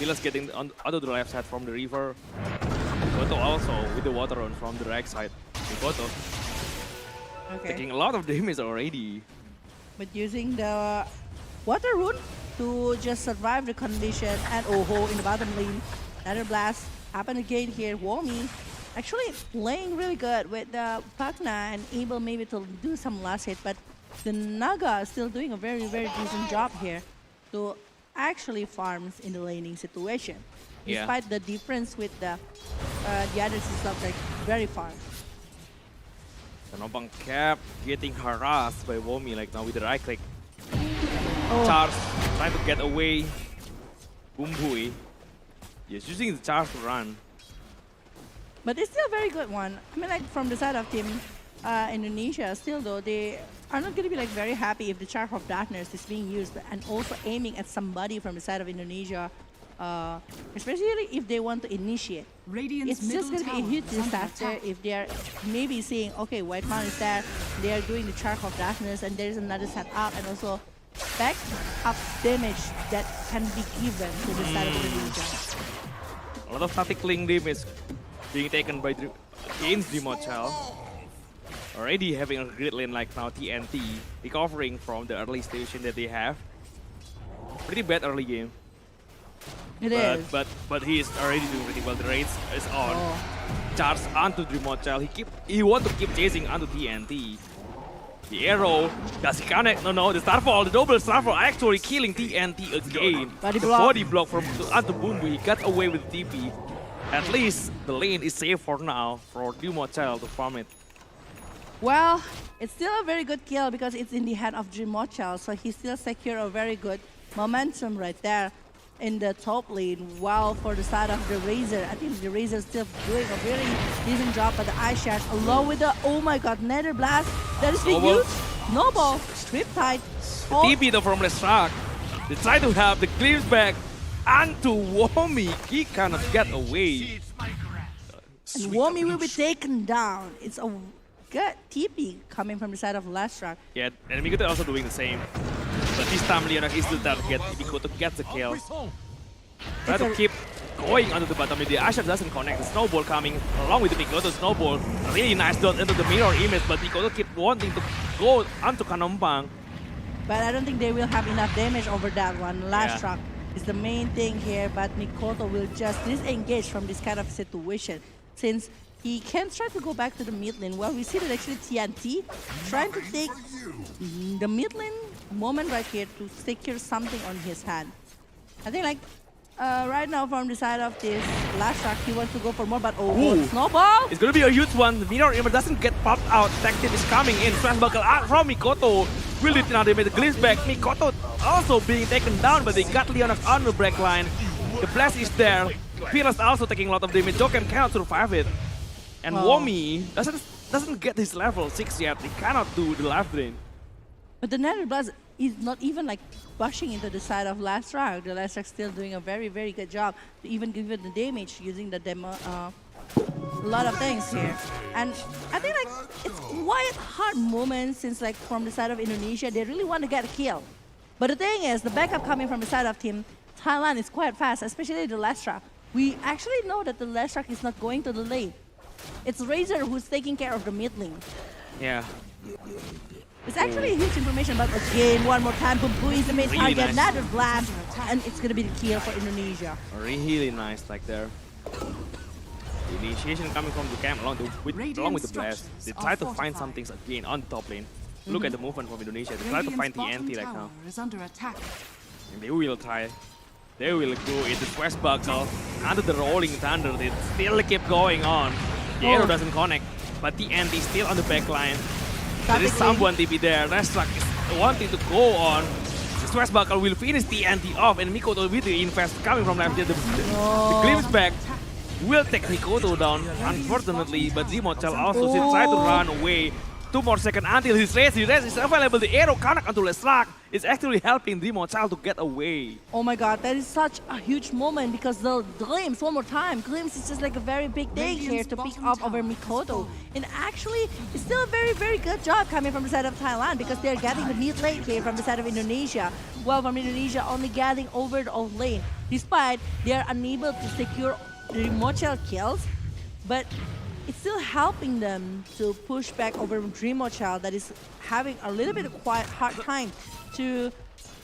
Villas getting out of the left side from the river. Goto also with the water run from the right side. Goto Okay. taking a lot of damage already. But using the water rune to just survive the condition, and Oho in the bottom lane. Another blast happen again here. Womi actually playing really good with the Pagna and able maybe to do some last hit, but the Naga is still doing a very decent job here to actually farms in the laning situation. Yeah. Despite the difference with the others is not like very far. Nopang kept getting harassed by Womi like now with the right click. Oh. Charge trying to get away. Bumbui. Yes, using the charge to run. But it's still a very good one. I mean, like from the side of Team Indonesia, still though, they are not going to be like very happy if the Charm of Darkness is being used and also aiming at somebody from the side of Indonesia, especially if they want to initiate. Radiant's It's just middle going to be a tower huge is under disaster attack. if they are maybe seeing, okay, White Mountain is there, they are doing the Charm of Darkness, and there is another setup, and also back up damage that can be given to the side of Indonesia. A lot of static link damage being taken by against Dreamochel. Already having a great lane like now TNT, recovering from the early station that they have. Pretty bad early game. It is. But he is already doing pretty well. The race is on. Oh. Charge onto Dreamochel. He want to keep chasing onto TNT. The arrow, does he connect? No, the Starfall, the double Starfall actually killing TNT again. Body the block. body block from onto Bumbu. He got away with TP. At least the lane is safe for now for Dreamochel to farm it. Well, it's still a very good kill because it's in the hand of Dreamochel, so he still secure a very good momentum right there in the top lane. While for the side of the Razor, I think the Razor is still doing a very decent job, but the Ice Shark along with the, oh my god, Nether Blast, that is being Snowball. used. Snowball, Riptide. The Oh, TP though from Lestrak. They try to have the glimpse back onto Womi. He cannot get away. and Womi will be taken down. It's a good TP coming from the side of Lastrak. Yeah, and Mikoto also doing the same. But this time Leonak is the target. Mikoto gets the kill. Try to keep going onto the bottom. The Asher doesn't connect. The snowball coming along with the Mikoto snowball. A really nice dot into the mirror image, but Mikoto keep wanting to go onto Kanompang. But I don't think they will have enough damage over that one. Last Yeah. truck is the main thing here, but Mikoto will just disengage from this kind of situation since he can try to go back to the mid lane. Well, we see that actually TNT trying to take the mid lane moment right here to secure something on his hand. I think like right now from the side of this last truck, he wants to go for more, but oh, Ooh. snowball! It's gonna be a huge one. The mirror image doesn't get popped out. Tactic is coming in. Swashbuckle out from Mikoto. Will it now? They made the glimpse back. Mikoto also being taken down, but they got Leonak on the break line. The blast is there. Piras also taking a lot of damage. Joken cannot survive it. And Oh. Womi doesn't get his level 6 yet. He cannot do the left lane. But the Nether Blast is not even like pushing into the side of Lastrak. The Lastrak still doing a very good job to even give it the damage using the demo. A lot of things here. And I think like it's quite hard moment since like from the side of Indonesia, they really want to get a kill. But the thing is, the backup coming from the side of Team Thailand is quite fast, especially the Lastrak. We actually know that the Lastrak is not going to the lane. It's Razor who's taking care of the mid lane. Yeah. It's actually a huge information, but again, one more time, Bumbu is the main Really target, nice. another blast, and it's gonna be the kill for Indonesia. Really nice like there. initiation coming from the camp along with the blast. They try to find some things again on the top lane. Look at the movement from Indonesia. They try to find the anti right now. Is under attack. And they will try. They will go into West Buckle under the rolling thunder. They still keep going on. The arrow doesn't connect, but the anti is still on the back line. There is someone to be there. Restrak is wanting to go on. West Buckle will finish the anti off, and Mikoto with the invest coming from left. The glimpse back will take Mikoto down, unfortunately, but Zimochal also try to run away. 2 more seconds until his race is available. The arrow connect onto Lestrak is actually helping Zimochal to get away. Oh my god, that is such a huge moment because the Glimpse, one more time, Glimpse is just like a very big thing here to pick up over Mikoto. And actually, it's still a very, very good job coming from the side of Thailand because they're getting the mid lane here from the side of Indonesia. Well, from Indonesia only getting over the off lane, despite they are unable to secure the Rimochel kills, but it's still helping them to push back over Dreamochal that is having a little bit of quite hard time to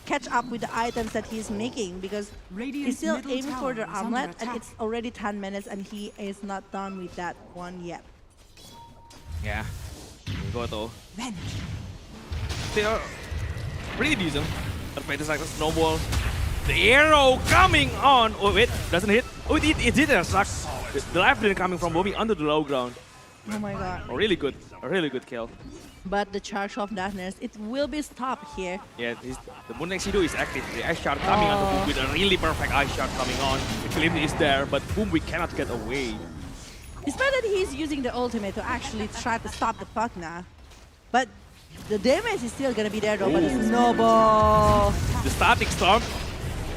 catch up with the items that he's making because he's still aiming for the armlet and it's already 10 minutes and he is not done with that one yet. Yeah, Mikoto. They are pretty decent. Advantage like a snowball. The arrow coming on. Oh wait, doesn't hit. Oh, it hit a suck. The life drain coming from Bobby under the low ground. Oh my god. A really good kill. But the charge of darkness, it will be stopped here. Yeah, the Moon Exido is active. The ice shot coming onto Boom with a really perfect ice shot coming on. The flame is there, but Boom we cannot get away. Despite that he's using the ultimate to actually try to stop the Pugna. But the damage is still gonna be there though, but the snowball. The static storm.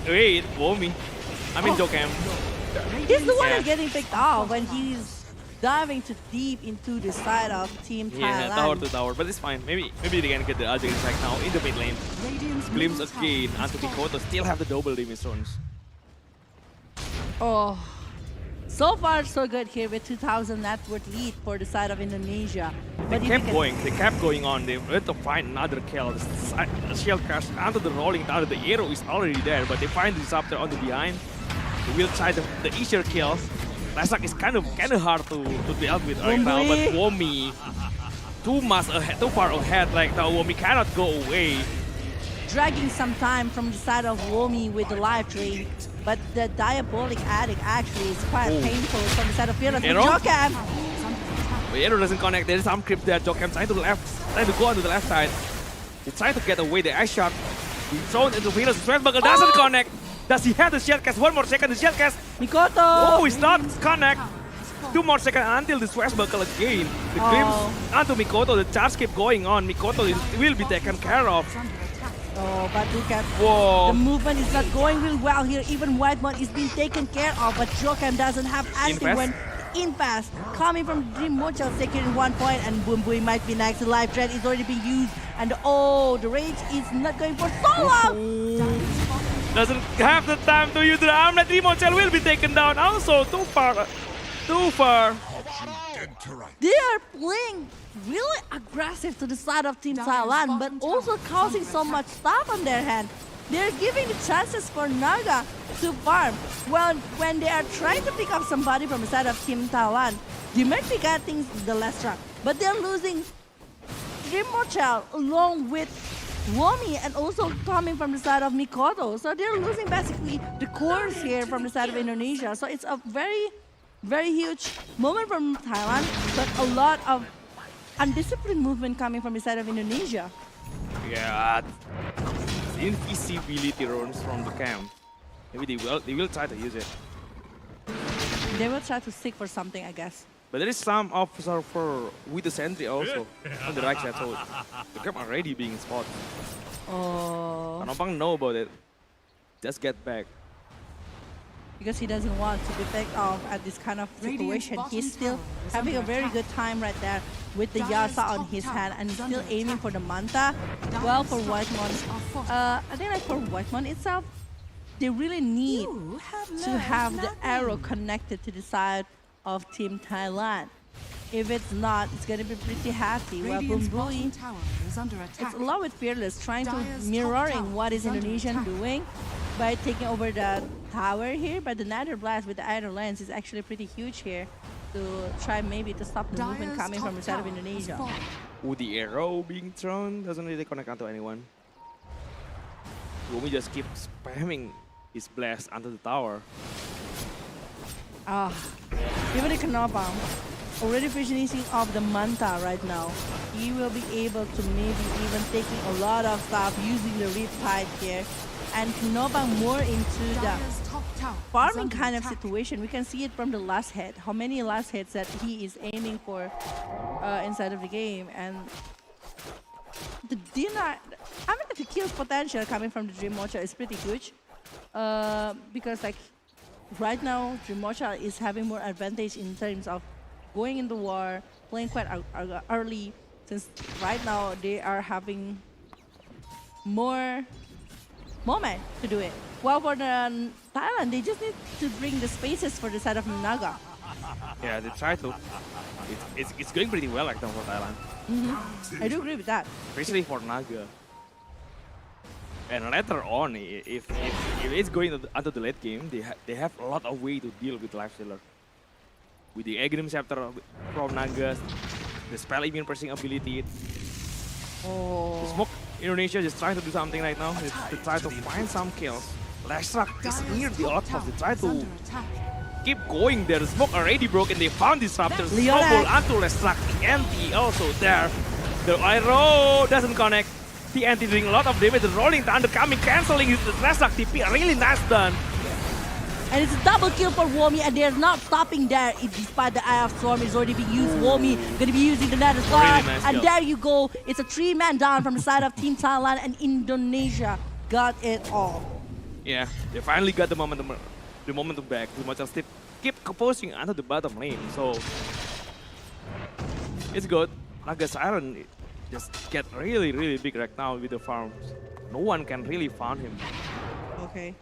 Wait, Bomi. I mean Jokam. He's the one that's getting picked off when he's diving too deep into the side of Team Thailand. Yeah, tower to tower, but it's fine. Maybe they can get the other attack now in the mid lane. Glimpse again, onto Mikoto still have the double damage zones. Oh, so far so good here with 2,000 net worth lead for the side of Indonesia. They kept going on. They went to find another kill. The shield crash onto the rolling thunder. The arrow is already there, but they find the disruptor on the behind. They will try the easier kills. Lestrak is kind of hard to deal with right now, but Womi too far ahead right now. Womi cannot go away. Dragging some time from the side of Womi with the life drain, but the diabolic addict actually is quite painful from the side of Fearless. Jokam! The arrow doesn't connect. There is some creep there. Jokam trying to go onto the left side. He trying to get away. The ice shot. He's thrown into Fearless. Sweatbuckle doesn't connect. Does he have the shield cast? 1 more second, the shield cast. Mikoto! Oh, it's not connect. 2 more seconds until the Swashbuckle again. The Glimpse onto Mikoto. The charge keep going on. Mikoto will be taken care of. Oh, but look at Whoa. the movement is not going real well here. Even Whitemon is being taken care of, but Jokam doesn't have anything when in pass. Coming from Dream Mochel securing 1 point, and Boom Boy might be next. The life dread is already being used, and the rage is not going for so long. Doesn't have the time to use the armlet. Mochel will be taken down. Also, too far. Too far. They are playing really aggressive to the side of Team Thailand, but also causing so much stuff on their hand. They're giving the chances for Naga to farm. Well, when they are trying to pick up somebody from the side of Team Thailand, they might be getting the Lestrak, but they're losing Dream Mochel along with Womi and also coming from the side of Mikoto. So they're losing basically the cores here from the side of Indonesia. So it's a very, very huge moment from Thailand, but a lot of undisciplined movement coming from the side of Indonesia. Yeah, the invisibility runs from the camp. Maybe they will try to use it. They will try to seek for something, I guess. But there is some officer with the sentry also on the right side. So the camp already being spotted. Oh. Panopang know about it. Just get back. Because he doesn't want to be picked off at this kind of situation. He's still having a very good time right there with the Yasa on his hand and he's still aiming for the Manta. Well, for Whitemon, I think like for Whitemon itself, they really need to have the arrow connected to the side of Team Thailand. If it's not, it's going to be pretty hefty. Well, Boom Boom, it's along with Fearless trying to mirroring what is Indonesian doing by taking over the tower here, but the Nether Blast with the Iron Lens is actually pretty huge here. to try maybe to stop the movement Dire's coming top from the side of tower has Indonesia. fallen. With the arrow being thrown, doesn't really connect onto anyone. Womi just keeps spamming his blast onto the tower. Ah, even the Knobam already finishing off the Manta right now. He will be able to maybe even taking a lot of stuff using the Riptide here. And Knobam more into the Dire's top tower is farming under kind of attack. situation. We can see it from the last hit. How many last hits that he is aiming for inside of the game. And the Dina, I mean the kill potential coming from the Dream Watcher is pretty huge. Because like right now, Dream Watcher is having more advantage in terms of going into war, playing quite early, since right now they are having more moment to do it. While for the Thailand, they just need to bring the spaces for the side of Naga. Yeah, they try to. It's going pretty well right now for Thailand, I do agree with that. especially for Naga. And later on, if it's going onto the late game, they have a lot of way to deal with Lifestealer. With the Agrim Scepter from Naga, the spell immune pressing ability, Oh, Smoke Indonesia just trying to do something right now. They try to find some kills. Lashrak is near the outpost. They try Is to under attack. keep going there. The smoke already broken. They found Disruptor. Leon Snowball onto Lashrak. The anti also there. The arrow doesn't connect. The anti doing a lot of damage. The Rolling Thunder coming, canceling his Lashrak TP. Really nice done. and it's a double kill for Womi, and they're not stopping there. Despite the Eye of Storm is already being used, Womi gonna be using the Nether Star, Really nice and kill. there you go. It's a 3-man down from the side of Team Thailand, and Indonesia got it all. Yeah, they finally got the momentum back. The Mocha still keep composing under the bottom lane. So it's good. Naga Siren just get really, really big right now with the farms. No one can really find him. Okay,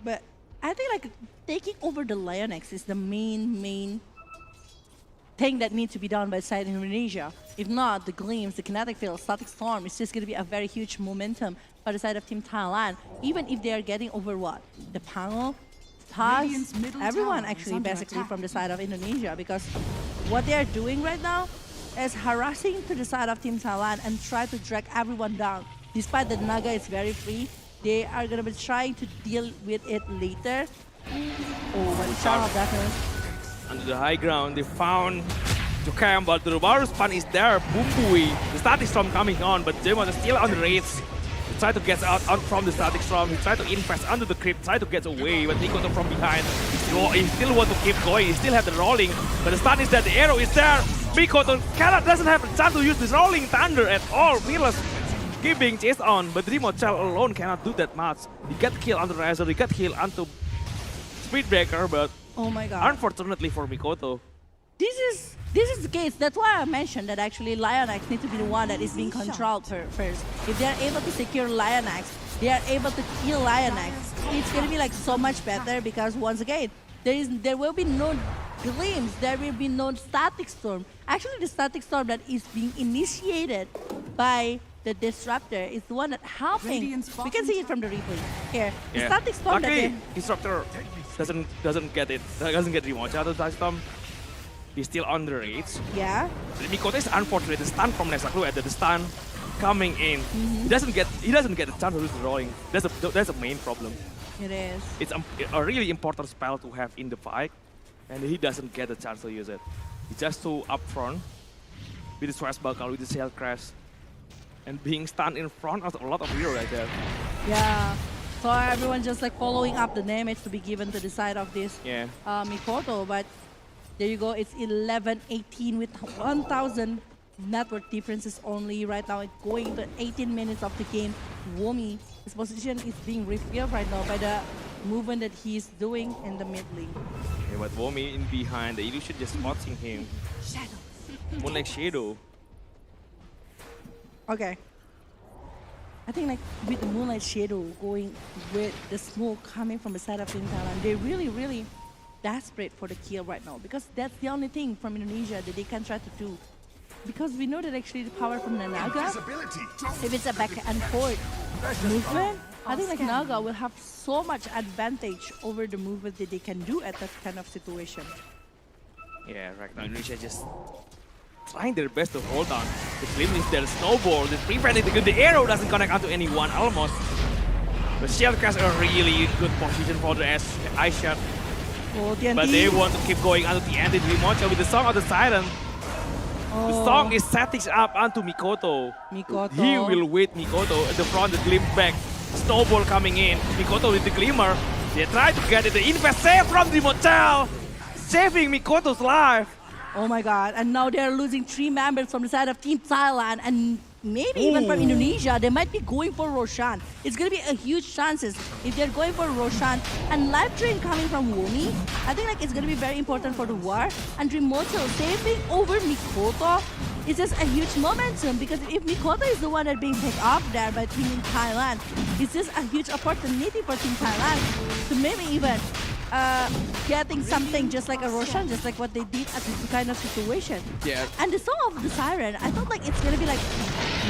but I think like taking over the Lionex is the main thing that needs to be done by side Indonesia. If not, the Gleams, the Kinetic Field, Static Storm, it's just going to be a very huge momentum by the side of Team Thailand. Even if they are getting over what? The Pango, Taz, Radiant's middle everyone tower is actually under basically attack. from the side of Indonesia, because what they are doing right now is harassing to the side of Team Thailand and try to drag everyone down. Despite that Naga is very free, they are going to be trying to deal with it later. Oh, what a shot of darkness. Under the high ground, they found Jokam, but the Barus Pan is there. Boom Bui. The Static Storm coming on, but Demon is still on the raids. He tried to get out from the Static Storm. He tried to invest under the crypt, tried to get away, but Nico from behind. He still want to keep going. He still have the rolling, but the stun is there. The arrow is there. Mikoto doesn't have a chance to use this rolling thunder at all. Fearless keep being chased on, but Remote Child alone cannot do that much. He got killed onto Razor, he got killed onto Speedbreaker, but Oh my god. unfortunately for Mikoto, This is the case. That's why I mentioned that actually Lionex need to be the one that is being controlled first. If they are able to secure Lionex, they are able to kill Lionex. It's gonna be like so much better, because once again, there will be no Gleams, there will be no Static Storm. Actually, the Static Storm that is being initiated by the Disruptor is the one that helping. Radiant's We can see it from the replay here. The yeah. Static Storm that Luckily, they, Disruptor doesn't get Remote Child to touch them. He's still on the rage. yeah. Mikoto is unfortunate. The stun from Nesaklu at the stun coming in. He doesn't get a chance to do the rolling. That's the main problem. It is. It's a really important spell to have in the fight, and he doesn't get a chance to use it. He's just too upfront with the Swashbuckle, with the Sail Crash, and being stunned in front of a lot of heroes right there. Yeah. So everyone just like following up the damage to be given to the side of this Yeah. Mikoto, but there you go. It's 11-18 with 1,000 network differences only right now. It's going to 18 minutes of the game. Womi, his position is being refilled right now by the movement that he's doing in the mid lane. Yeah, but Womi in behind, the Illusion just spotting him. More like Shadow. Okay. I think like with the Moonlight Shadow going with the smoke coming from the side of Team Thailand, they're really desperate for the kill right now, because that's the only thing from Indonesia that they can try to do. Because we know that actually the power from the Naga, Invisibility. if it's a back and forth movement, I think like Naga will have so much advantage over the movement that they can do at that kind of situation. Yeah, right now Indonesia just trying their best to hold on. The Glim is their snowball, they prevented because the arrow doesn't connect onto anyone almost. The shield cast a really good position for the ice shot, Oh, TNT. but they want to keep going onto the end Mocha with the Song of the Siren. The Song is setting up onto Mikoto. Mikoto. He will wait Mikoto at the front, the Glim back. Snowball coming in. Mikoto with the Glimmer. They try to get it. The invest save from the motel, saving Mikoto's life. Oh my god, and now they're losing 3 members from the side of Team Thailand and maybe even from Indonesia. They might be going for Roshan. It's going to be a huge chances if they're going for Roshan and live train coming from Womi. I think like it's going to be very important for the war. And Remoto saving over Mikoto is just a huge momentum because if Mikoto is the one that being picked up there by Team in Thailand, it's just a huge opportunity for Team Thailand to maybe even getting something just like a Roshan, just like what they did at this kind of situation. Yeah. And the Song of the Siren, I thought like it's gonna be like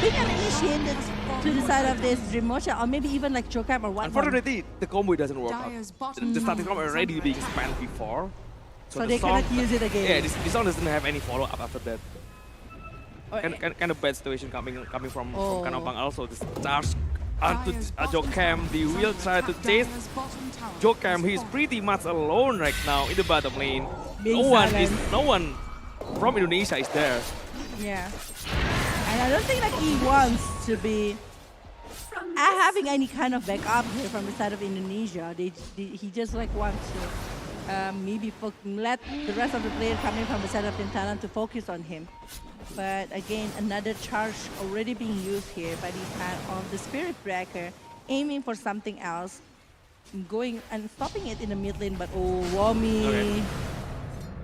being initiated to the side of this Dreammocha or maybe even like Jokam or what. Unfortunately, the combo doesn't work out. Dire's bottom The starting tower combo is already under being attack. spent before. So the they Song- cannot use it again. Yeah, this song doesn't have any follow-up after that. Oh, Kind of bad situation coming from Oh. Kanopang also. The stars onto Jokam. They will try to chase Dire's bottom tower Jokam. is He's falling. pretty much alone right now in the bottom lane. Being No silent. one from Indonesia is there. Yeah. And I don't think like he wants to be having any kind of backup here from the side of Indonesia. He just like wants to maybe let the rest of the players coming from the side of Team Thailand to focus on him. But again, another charge already being used here by the hand of the Spirit Breaker, aiming for something else, going and stopping it in the mid lane. But oh, Wami, Okay.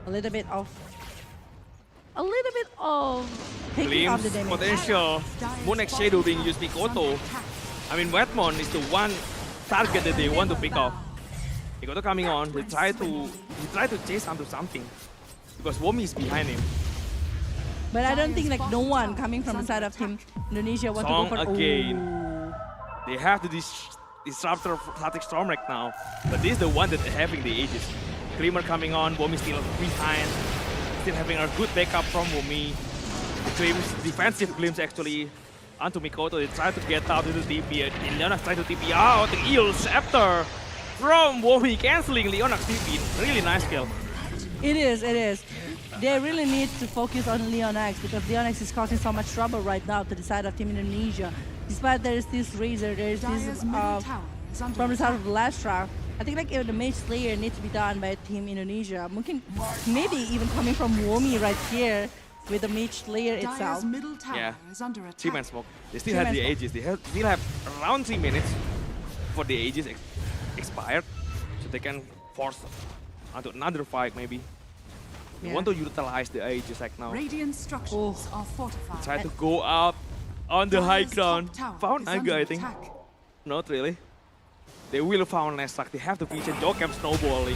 a little bit of taking off the Glimpse damage. potential. Moon X Shadow being used Mikoto. I mean, Wetmon is the one target that they want to pick off. Mikoto coming on, he try to chase onto something because Womi is behind him. But I don't think like no one coming from the side of Team Indonesia want Song to go for again. Oh. They have the disruptor of Static Storm right now, but this is the one that having the ages. Glimmer coming on, Womi still behind, still having a good backup from Womi. The glimpse, defensive glimpse actually onto Mikoto. They try to get out into TP. Leonax try to TP out. The Eel Scepter from Womi canceling Leonax TP. Really nice kill. It is. They really need to focus on Leonax because Leonax is causing so much trouble right now to the side of Team Indonesia. Despite there is this Razor, there is this Dire's middle tower is under from the side attack. of the last track. I think like the Mage Slayer needs to be done by Team Indonesia. Maybe even coming from Womi right here with the Mage Slayer itself. Dire's middle tower Yeah. is under attack. 3-man smoke. They still Three-man have the smoke. ages. They still have around 3 minutes for the ages expired, so they can force onto another fight maybe. They Yeah. want to utilize the ages right now. Radiant structures are fortified. Try to go out on the high Dire's ground. top tower Found is Naga, under I think. attack. Not really. They will found Nestak. They have the vision. Jokam snowballing.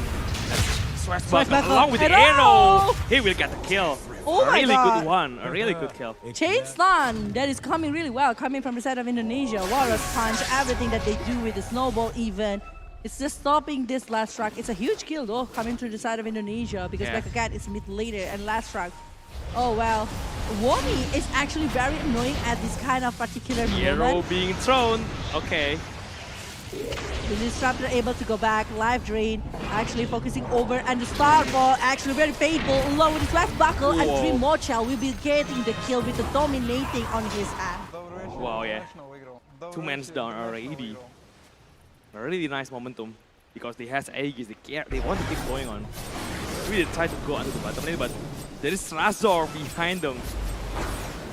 Swashbuckle Swashbuckle. along with the Arrow! arrow. He will get the kill. Oh a my really God. good one. A really good kill. Chain Stun, that is coming really well, coming from the side of Indonesia. Walrus Punch, everything that they do with the snowball even. It's just stopping this last track. It's a huge kill though, coming to the side of Indonesia because Yeah. Black Cat is mid later and last track. Oh well, Womi is actually very annoying at this kind of particular Arrow moment. being thrown. Okay. The Disruptor able to go back, live drain, actually focusing over, and the Starball actually very painful, along with his left buckle, and Whoa. Dream Mochel will be getting the kill with the dominating on his hand. Wow, yeah. 2 men's down already. A really nice momentum because they has Aegis. They want to keep going on. Really try to go onto the bottom lane, but there is Razor behind them.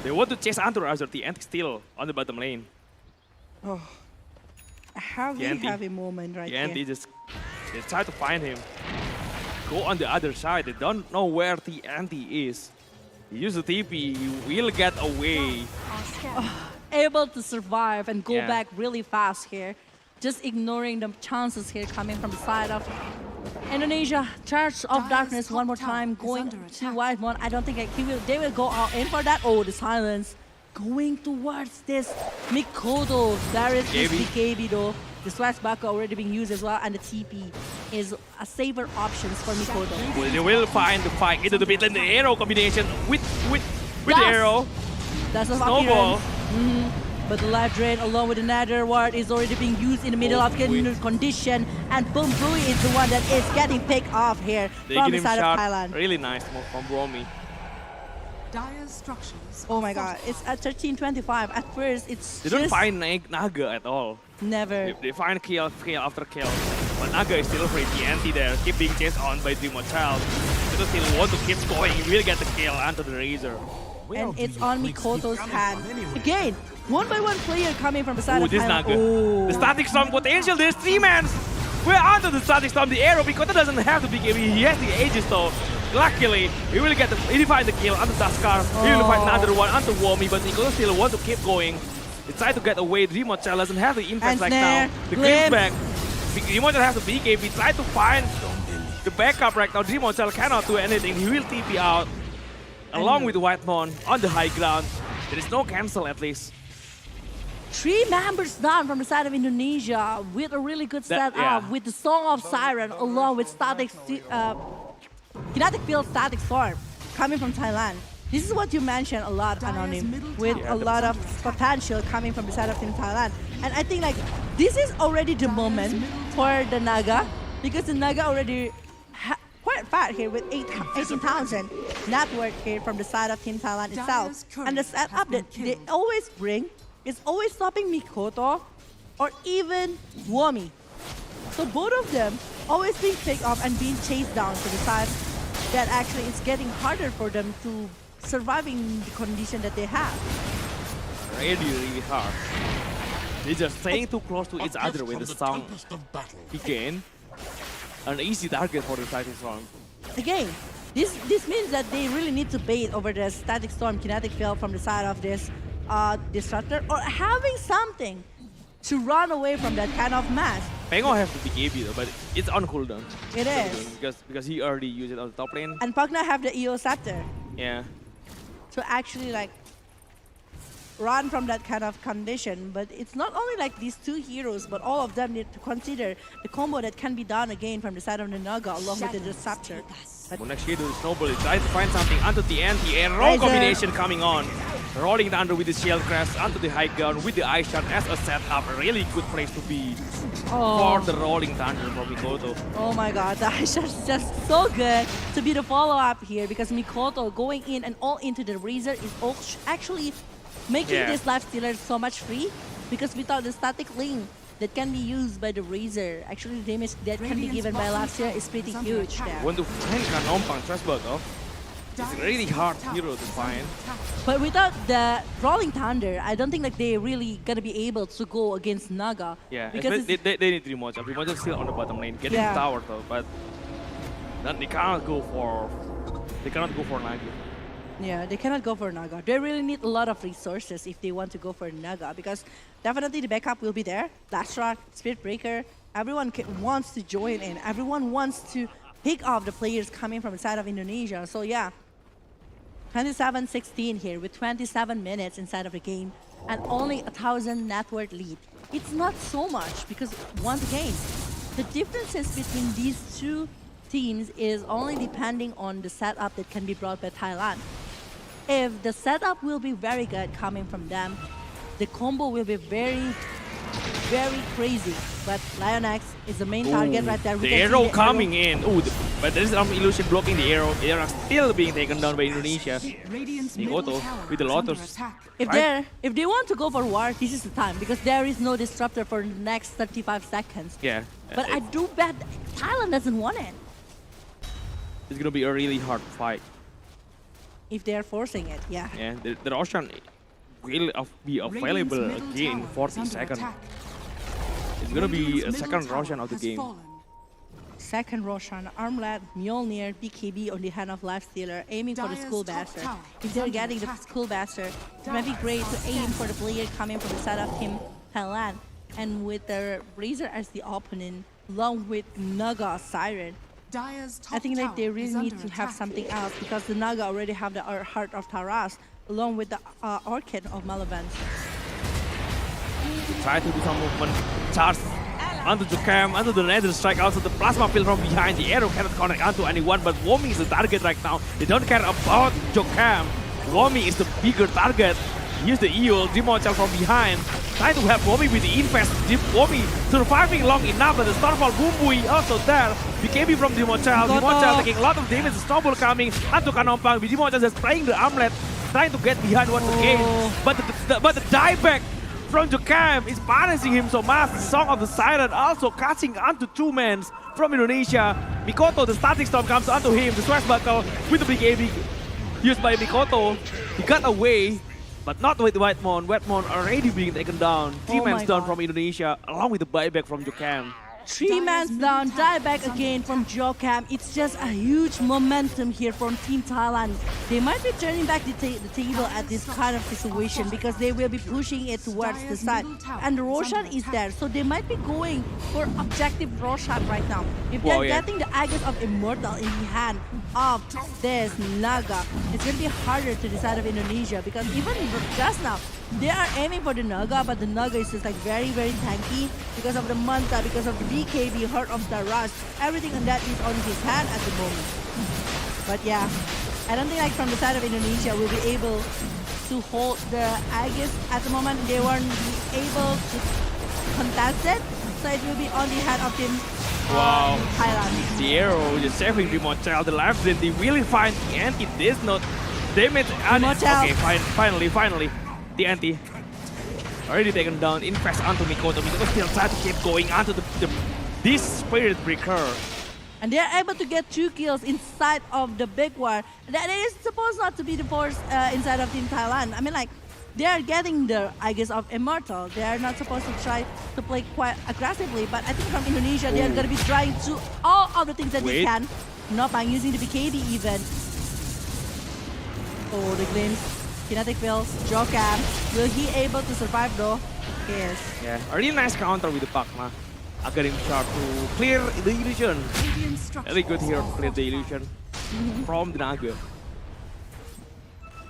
They want to chase onto Razor. The end still on the bottom lane. How we TNT. have a moment right The end here. they try to find him. Go on the other side. They don't know where the anti is. He used the TP. He will get away. Able to survive and go Yeah. back really fast here. Just ignoring the chances here coming from the side of Indonesia. Charge of Dire's Darkness one more top tower time is going under to attack. Whitemon. I don't think like they will go all in for that. Oh, the silence. Going towards this Mikoto. There is this BKB. BKB though. The Swashbuckle already being used as well and the TP. is a safer options for Mikoto. Well, they will find the fight into the mid lane. The arrow combination with the Yes. arrow. That's a Snowball. But the life drain along with the nether ward is already being used in the middle of condition, and Boom Bui is the one that is getting picked off here They from get the him side shot. of Thailand. Really nice move from Romy. Dire's structures Oh are my god, fortified. it's at 13:25. At first, it's They don't just find Naga at all. never. They find kill after kill. But Naga is still free. TNT there, keep being chased on by Dreamer Child. They still want to keep going. He will get the kill onto the Razor. And it's on Mikoto's hand. Again, one by one player coming from the side Oh, of this Thailand. Naga. Oh. The static storm potential. There's 3 men. We're onto the static storm. The arrow, because it doesn't have the big AB. He has the ages though. Luckily, he will get the. He find the kill onto Daskar. He will find another one onto Womi, but Nicola still wants to keep going. He tried to get away. Dreamer Child doesn't have the impact And right snare, now. The glimpse. Glimpse back. Dreamer Child has the big AB. Tried to find the backup right now. Dreamer Child cannot do anything. He will TP out along with Whitemon on the high ground. There is no cancel at least. 3 members down from the side of Indonesia with a really good That- setup, yeah. with the Song of Siren along with Kinetic Field Static Storm coming from Thailand. This is what you mentioned a lot, Anonym, with a lot of potential coming from the side of Team Thailand. And I think like this is already the moment for the Naga, because the Naga already quite fat here with 18,000 net worth here from the side of Team Thailand itself. And the setup that they always bring is always stopping Mikoto or even Womi. So both of them always being picked off and being chased down to the side, that actually it's getting harder for them to survive in the condition that they have. Really hard. They're just staying too close to each other with the song. He gain an easy target for the Static Storm. Again, this means that they really need to bait over the Static Storm Kinetic Field from the side of this Disruptor, or having something to run away from that kind of mass. Pengo has the big AB though, but it's on cooldown. It is. Because he already used it on the top lane. And Pugna have the EO Scepter Yeah. to actually like run from that kind of condition. But it's not only like these 2 heroes, but all of them need to consider the combo that can be done again from the side of the Naga along with the Disruptor. Well, next here to Snowball. He tries to find something onto the anti-air. Roll Razor. combination coming on. Rolling down with the shield crash onto the high ground with the ice shot as a setup. A really good place to be for the rolling thunder from Mikoto. Oh my god, the ice shot is just so good to be the follow-up here, because Mikoto going in and all into the Razor is actually making this life stealer so much free, because without the static link that can be used by the Razor, actually the damage that can be given by life stealer is pretty huge there. Want to find Kanompang Trashbug though. It's a really hard hero to find. But without the Rolling Thunder, I don't think like they're really gonna be able to go against Naga. Yeah, because they need Rimoja. Rimoja is still on the bottom lane, getting Yeah. tower though, but they cannot go for Nagi. yeah, they cannot go for Naga. They really need a lot of resources if they want to go for Naga, because definitely the backup will be there. Last Rock, Spirit Breaker, everyone wants to join in. Everyone wants to pick off the players coming from the side of Indonesia. So yeah, 27-16 here with 27 minutes inside of the game and only 1,000 net worth lead. It's not so much, because once again, the differences between these 2 teams is only depending on the setup that can be brought by Thailand. If the setup will be very good coming from them, the combo will be very, very crazy. But Lionex is the main target right there. We The can see arrow coming in. Ooh, but there is some illusion blocking the arrow. The arrow still being taken down by Indonesia. Radiant's middle Mikoto tower with the is under Lotus. attack. If they want to go for war, this is the time, because there is no disruptor for the next 35 seconds. Yeah. But I do bet Thailand doesn't want it It's gonna be a really hard fight. if they're forcing it. Yeah. Yeah, the Roshan will be available Radiant's middle again in tower 40 is under seconds. attack. It's gonna be Radiant's a middle second tower Roshan of the has game. fallen. Second Roshan, Armlet, Mjolnir, BKB on the hand of Lifestealer, aiming for the Dire's School top Bastard. tower If is they're under getting the attack. School Bastard, it might be great to aim for the player coming from the side of Team Thailand. And with the Razor as the opponent, along with Naga Siren, Dire's top I think like they tower really is need under to have attack. something else, because the Naga already have the Heart of Taras, along with the Orchid of Malevolence. Try to do some movement. Charge onto Jokam, onto the nether strike, also the plasma field from behind. The arrow cannot connect onto anyone, but Womi is the target right now. They don't care about Jokam. Womi is the bigger target. Here's the Eel, Dimochal from behind. Trying to help Womi with the infest. Womi surviving long enough, but the Starfall Bumbui also there. BKB from Dimochal. Dimochal taking a lot of damage. Snowball coming onto Kanompang. Dimochal just playing the armlet, trying to get behind once again. But the dieback from Jokam is punishing him so much. Song of the Siren also catching onto two men from Indonesia. Mikoto, the static storm comes onto him. The swashbuckle with the BKB used by Mikoto. He got away, but not with Whitemon. Whitemon already being taken down. Three men down from Indonesia, along with the buyback from Jokam. 3 men down, die back again from Jokam. It's just a huge momentum here from Team Thailand. They might be turning back the table at this kind of situation because they will be pushing it towards the side. And Roshan is there, so they might be going for objective Roshan right now. If they're getting the Aegis of Immortal in the hand of this Naga, it's going to be harder to decide of Indonesia because even just now, they are aiming for the Naga, but the Naga is just like very, very tanky because of the Manta, because of the BKB, Heart of the Rush. Everything on that is on his hand at the moment. But yeah, I don't think like from the side of Indonesia will be able to hold the Aegis at the moment. They weren't able to contest it, so it will be on the hand of Team Thailand. The arrow is saving Dimochal. The life drain, they really find the anti. There's no damage. Okay, finally. The anti already taken down. Infest onto Mikoto. Mikoto still trying to keep going onto this Spirit Breaker. And they're able to get 2 kills inside of the big war. That is supposed not to be the force inside of Team Thailand. I mean, like, they are getting the Aegis of Immortal. They are not supposed to try to play quite aggressively, but I think from Indonesia, they are going to be trying to all of the things that they can. Not by using the BKB even. Oh, the glimpse. Kinetic Fields, Jokam. Will he able to survive though? Yes. Yeah, a really nice counter with the Pakma. Getting sharp to clear the illusion. Very good here to clear the illusion from the Naga.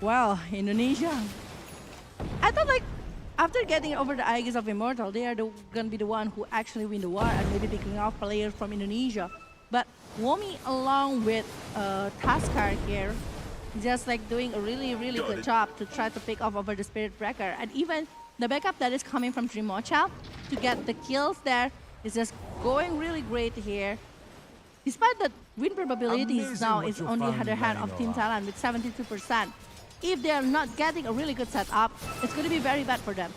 Wow, Indonesia. I thought like after getting over the Aegis of Immortal, they are gonna be the one who actually win the war and maybe picking off players from Indonesia. But Womi along with Taskar here, just like doing a really, really good job to try to pick off over the Spirit Breaker. And even the backup that is coming from Trimocha to get the kills there is just going really great here. Despite that win probabilities now is on the other hand of Team Thailand with 72%. If they are not getting a really good setup, it's going to be very bad for them.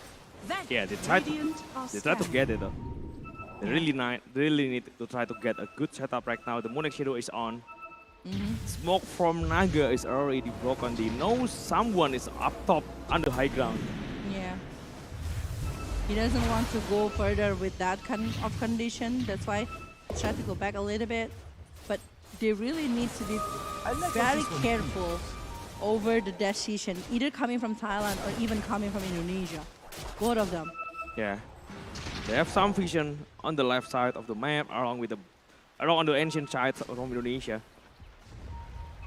Yeah, they try to get it though. They really need to try to get a good setup right now. The Moonlight Shadow is on. Smoke from Naga is already broken. They know someone is up top on the high ground. Yeah. He doesn't want to go further with that kind of condition. That's why he tried to go back a little bit. But they really need to be very careful over the decision, either coming from Thailand or even coming from Indonesia. Both of them. Yeah. They have some vision on the left side of the map along on the ancient side from Indonesia.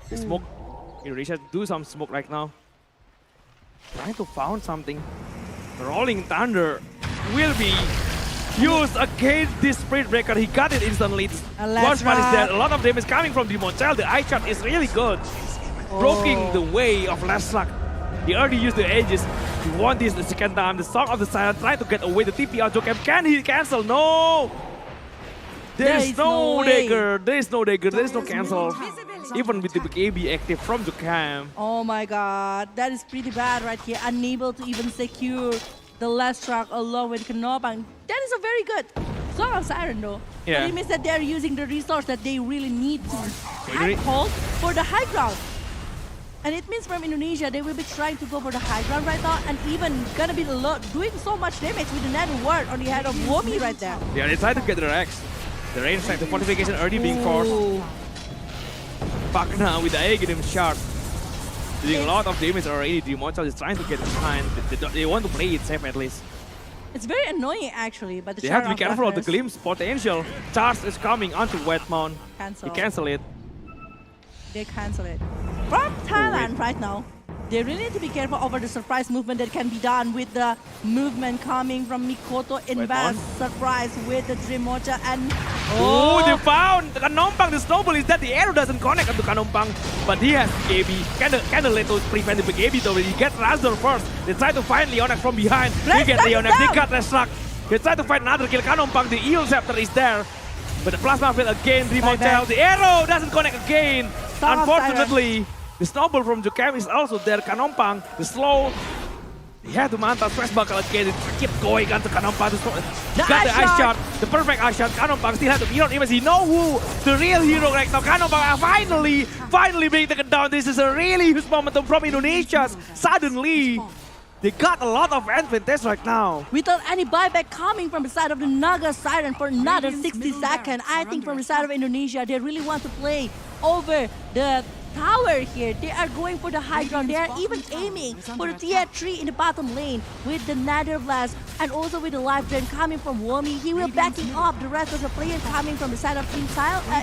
The smoke, Indonesia do some smoke right now. Trying to find something. The Rolling Thunder will be used against this Spirit Breaker. He got it instantly. One spot is there. A lot of damage coming from Dimochal. The eye shot is really good. Blocking the way of Lashrak. He already used the edges. He won this the second time. The Song of the Silent trying to get away the TP out. Jokam, can he cancel? No! There is no dagger. There is no dagger. There is no cancel. Even with the BKB active from Jokam. Oh my god, that is pretty bad right here. Unable to even secure the last track along with Kanopang. That is a very good Song of Siren though. Yeah. But it means that they're using the resource that they really need to hold for the high ground. And it means from Indonesia, they will be trying to go for the high ground right now and even gonna be doing so much damage with the Nether Ward on the head of Womi right there. Yeah, they try to get the Rex. The range strike, the fortification already being forced. Back now with the Aegidem shard. Doing a lot of damage already. Dimochal is trying to get behind. They want to play it safe at least. It's very annoying actually, but they have to be careful of the glimpse potential. Charge is coming onto Whitemon. Cancel. He cancel it. They cancel it. From Thailand right now, They really need to be careful over the surprise movement that can be done with the movement coming from Mikoto Invest. Surprise with the Dreamocha and Oh, they found Kanompang. The snowball is that the arrow doesn't connect onto Kanompang, but he has AB. Kinda little prevent the AB though. He gets Razor first. They try to find Leonax from behind. They get Leonax. They cut Leshrac. They try to find another kill. Kanompang, the Eel Scepter is there. But the Plasma Field again, Dreamocha. The arrow doesn't connect again. Unfortunately, the snowball from Jokam is also there. Kanompang, the slow. He had to mount a press buckle again. Keep going onto Kanompang. Got the ice shot. The perfect ice shot. Kanompang still had the mirror image. He know who the real hero right now. Kanompang finally being taken down. This is a really huge momentum from Indonesia. Suddenly, they got a lot of advantage right now. without any buyback coming from the side of the Naga Siren for another 60 seconds. I think from the side of Indonesia, they really want to play over the tower here. They are going for the high ground. They are even aiming for the tier 3 in the bottom lane with the Nether Blast and also with the life drain coming from Womi. He will backing up the rest of the players coming from the side of Team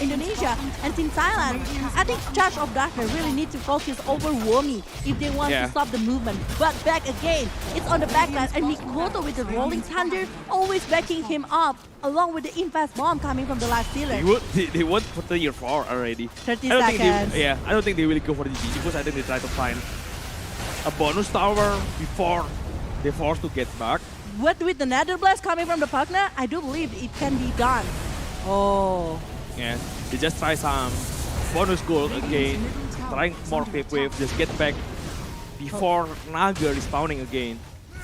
Indonesia and Team Thailand. I think Charge of Darkness really need to focus over Womi if they want to stop the movement. But back again, it's on the backline and Mikoto with the Rolling Thunder always backing him up along with the Infast Bomb coming from the Life Stealer. They went for the year 4 already. 30 I don't think they will go for the GG because I think they try to find a bonus tower before they forced to get back. What with the Nether Blast coming from the partner, I do believe it can be done. Oh. Yeah, they just try some bonus gold again, trying more quick wave, just get back before Naga respawning again.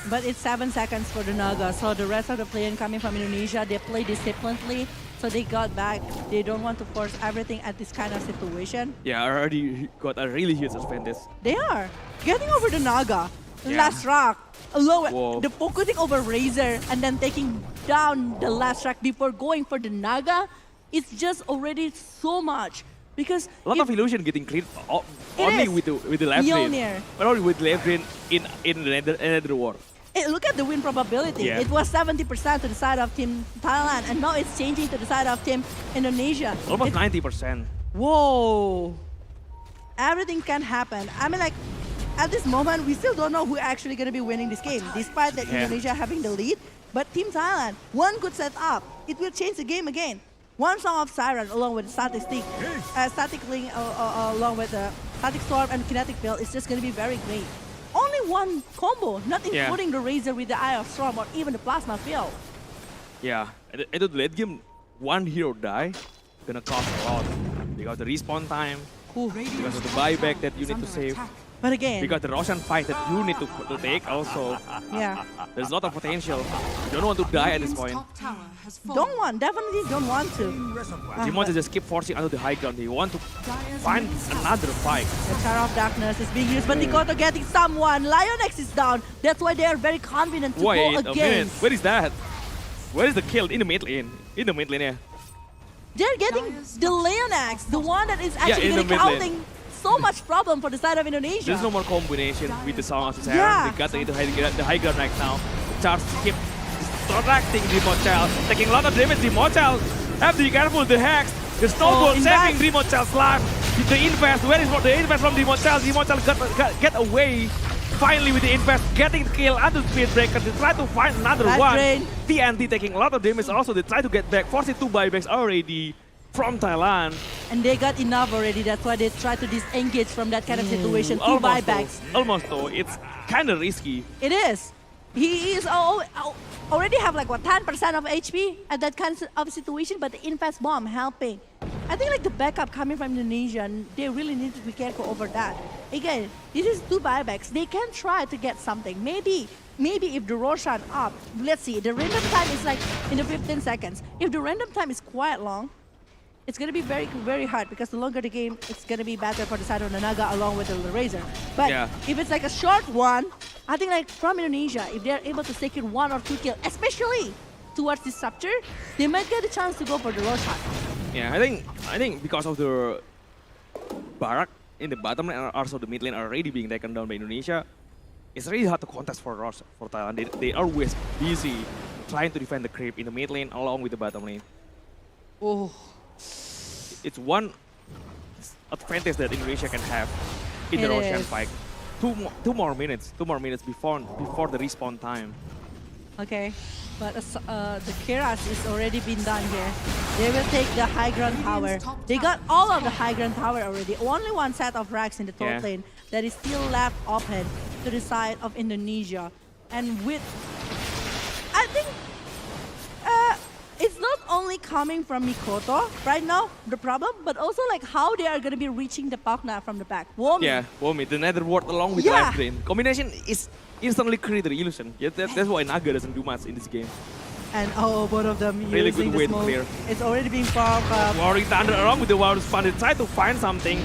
But it's 7 seconds for the Naga, so the rest of the players coming from Indonesia, they play disciplinedly, so they got back. They don't want to force everything at this kind of situation. Yeah, already got a really huge advantage. They are getting over the Naga. Yeah. Last rock, alone, Whoa. the focusing over Razor and then taking down the last track before going for the Naga. It's just already so much because A lot of illusion getting cleared only is. with the left Mjolnir. lane, but only with left lane in the Nether War. Hey, look at the win probability. Yeah. It was 70% to the side of Team Thailand, and now it's changing to the side of Team Indonesia. Almost It's- 90%. Whoa! Everything can happen. I mean, like, at this moment, we still don't know who actually going to be winning this game, despite that Yeah. Indonesia having the lead. But Team Thailand, one good setup, it will change the game again. One Song of Siren along with Static Stick, Static Link along with the Static Storm and Kinetic Field is just going to be very great. Only one combo, not Yeah. including the Razor with the Eye of Storm or even the Plasma Field. Yeah, at the late game, one hero die, gonna cost a lot. Because the respawn time, because of the buyback that you need to save, But again, because the Roshan fight that you need to take also. yeah, There's a lot of potential. You don't want to die at this point. definitely don't want to. Dreamocha just keep forcing onto the high ground. They want to find another fight. The Char of Darkness is being used, but Nikoto getting someone. Lionex is down. That's why they are very confident to Wait go a minute. against. Where is that? Where is the kill? In the mid lane. In the mid lane, yeah. They're getting the Leonex, the one that is actually in the gonna mid lane. causing so much problem for the side of Indonesia. There's no more combination with the Song of the Siren. Yeah. They got the high ground right now. The Charge keep distracting Dreamocha, taking a lot of damage. Dreamocha, have to be careful. The Hex, the Snowball saving Dreamocha's life. The Invest, where is the Invest from Dreamocha? Dreamocha get away. Finally with the Invest, getting the kill under Speed Breaker. They try to find another Life one. drain. TNT taking a lot of damage also. They try to get back. 42 buybacks already from Thailand. And they got enough already. That's why they try to disengage from that kind of situation. Two Almost buybacks. though. Almost though. It's kind of risky. It is. He is already have like what 10% of HP at that kind of situation, but the Infest Bomb helping. I think like the backup coming from Indonesia, and they really need to be careful over that. Again, this is two buybacks. They can try to get something. Maybe if the Roshan up, let's see, the random time is like in the 15 seconds. If the random time is quite long, it's going to be very, very hard because the longer the game, it's going to be better for the side of the Naga along with the Razor. But if it's like a short one, I think like from Indonesia, if they're able to secure 1 or 2 kills, especially towards this Scepter, they might get a chance to go for the Roshan. Yeah, I think because of the Barak in the bottom lane and also the mid lane are already being taken down by Indonesia, it's really hard to contest for Thailand. They are always busy trying to defend the creep in the mid lane along with the bottom lane. Oh. It's one advantage that Indonesia can have in the It Roshan is. fight. two more minutes before the respawn time. Okay, but the Keras is already been done here. They will take the high ground tower. They got all of the high ground tower already. Only one set of racks in the top lane that is still left open to the side of Indonesia. And with, I think, it's not only coming from Mikoto right now, the problem, but also like how they are going to be reaching the Pagna from the back. Womi. Yeah, Womi, the nether ward along with Yeah. life drain. Combination is instantly create the illusion. Yeah, that's why Naga doesn't do much in this game. And both of them Really using good way the to smoke. clear. It's already being farmed up. Warring Thunder along with the Wild Spun, they try to find something.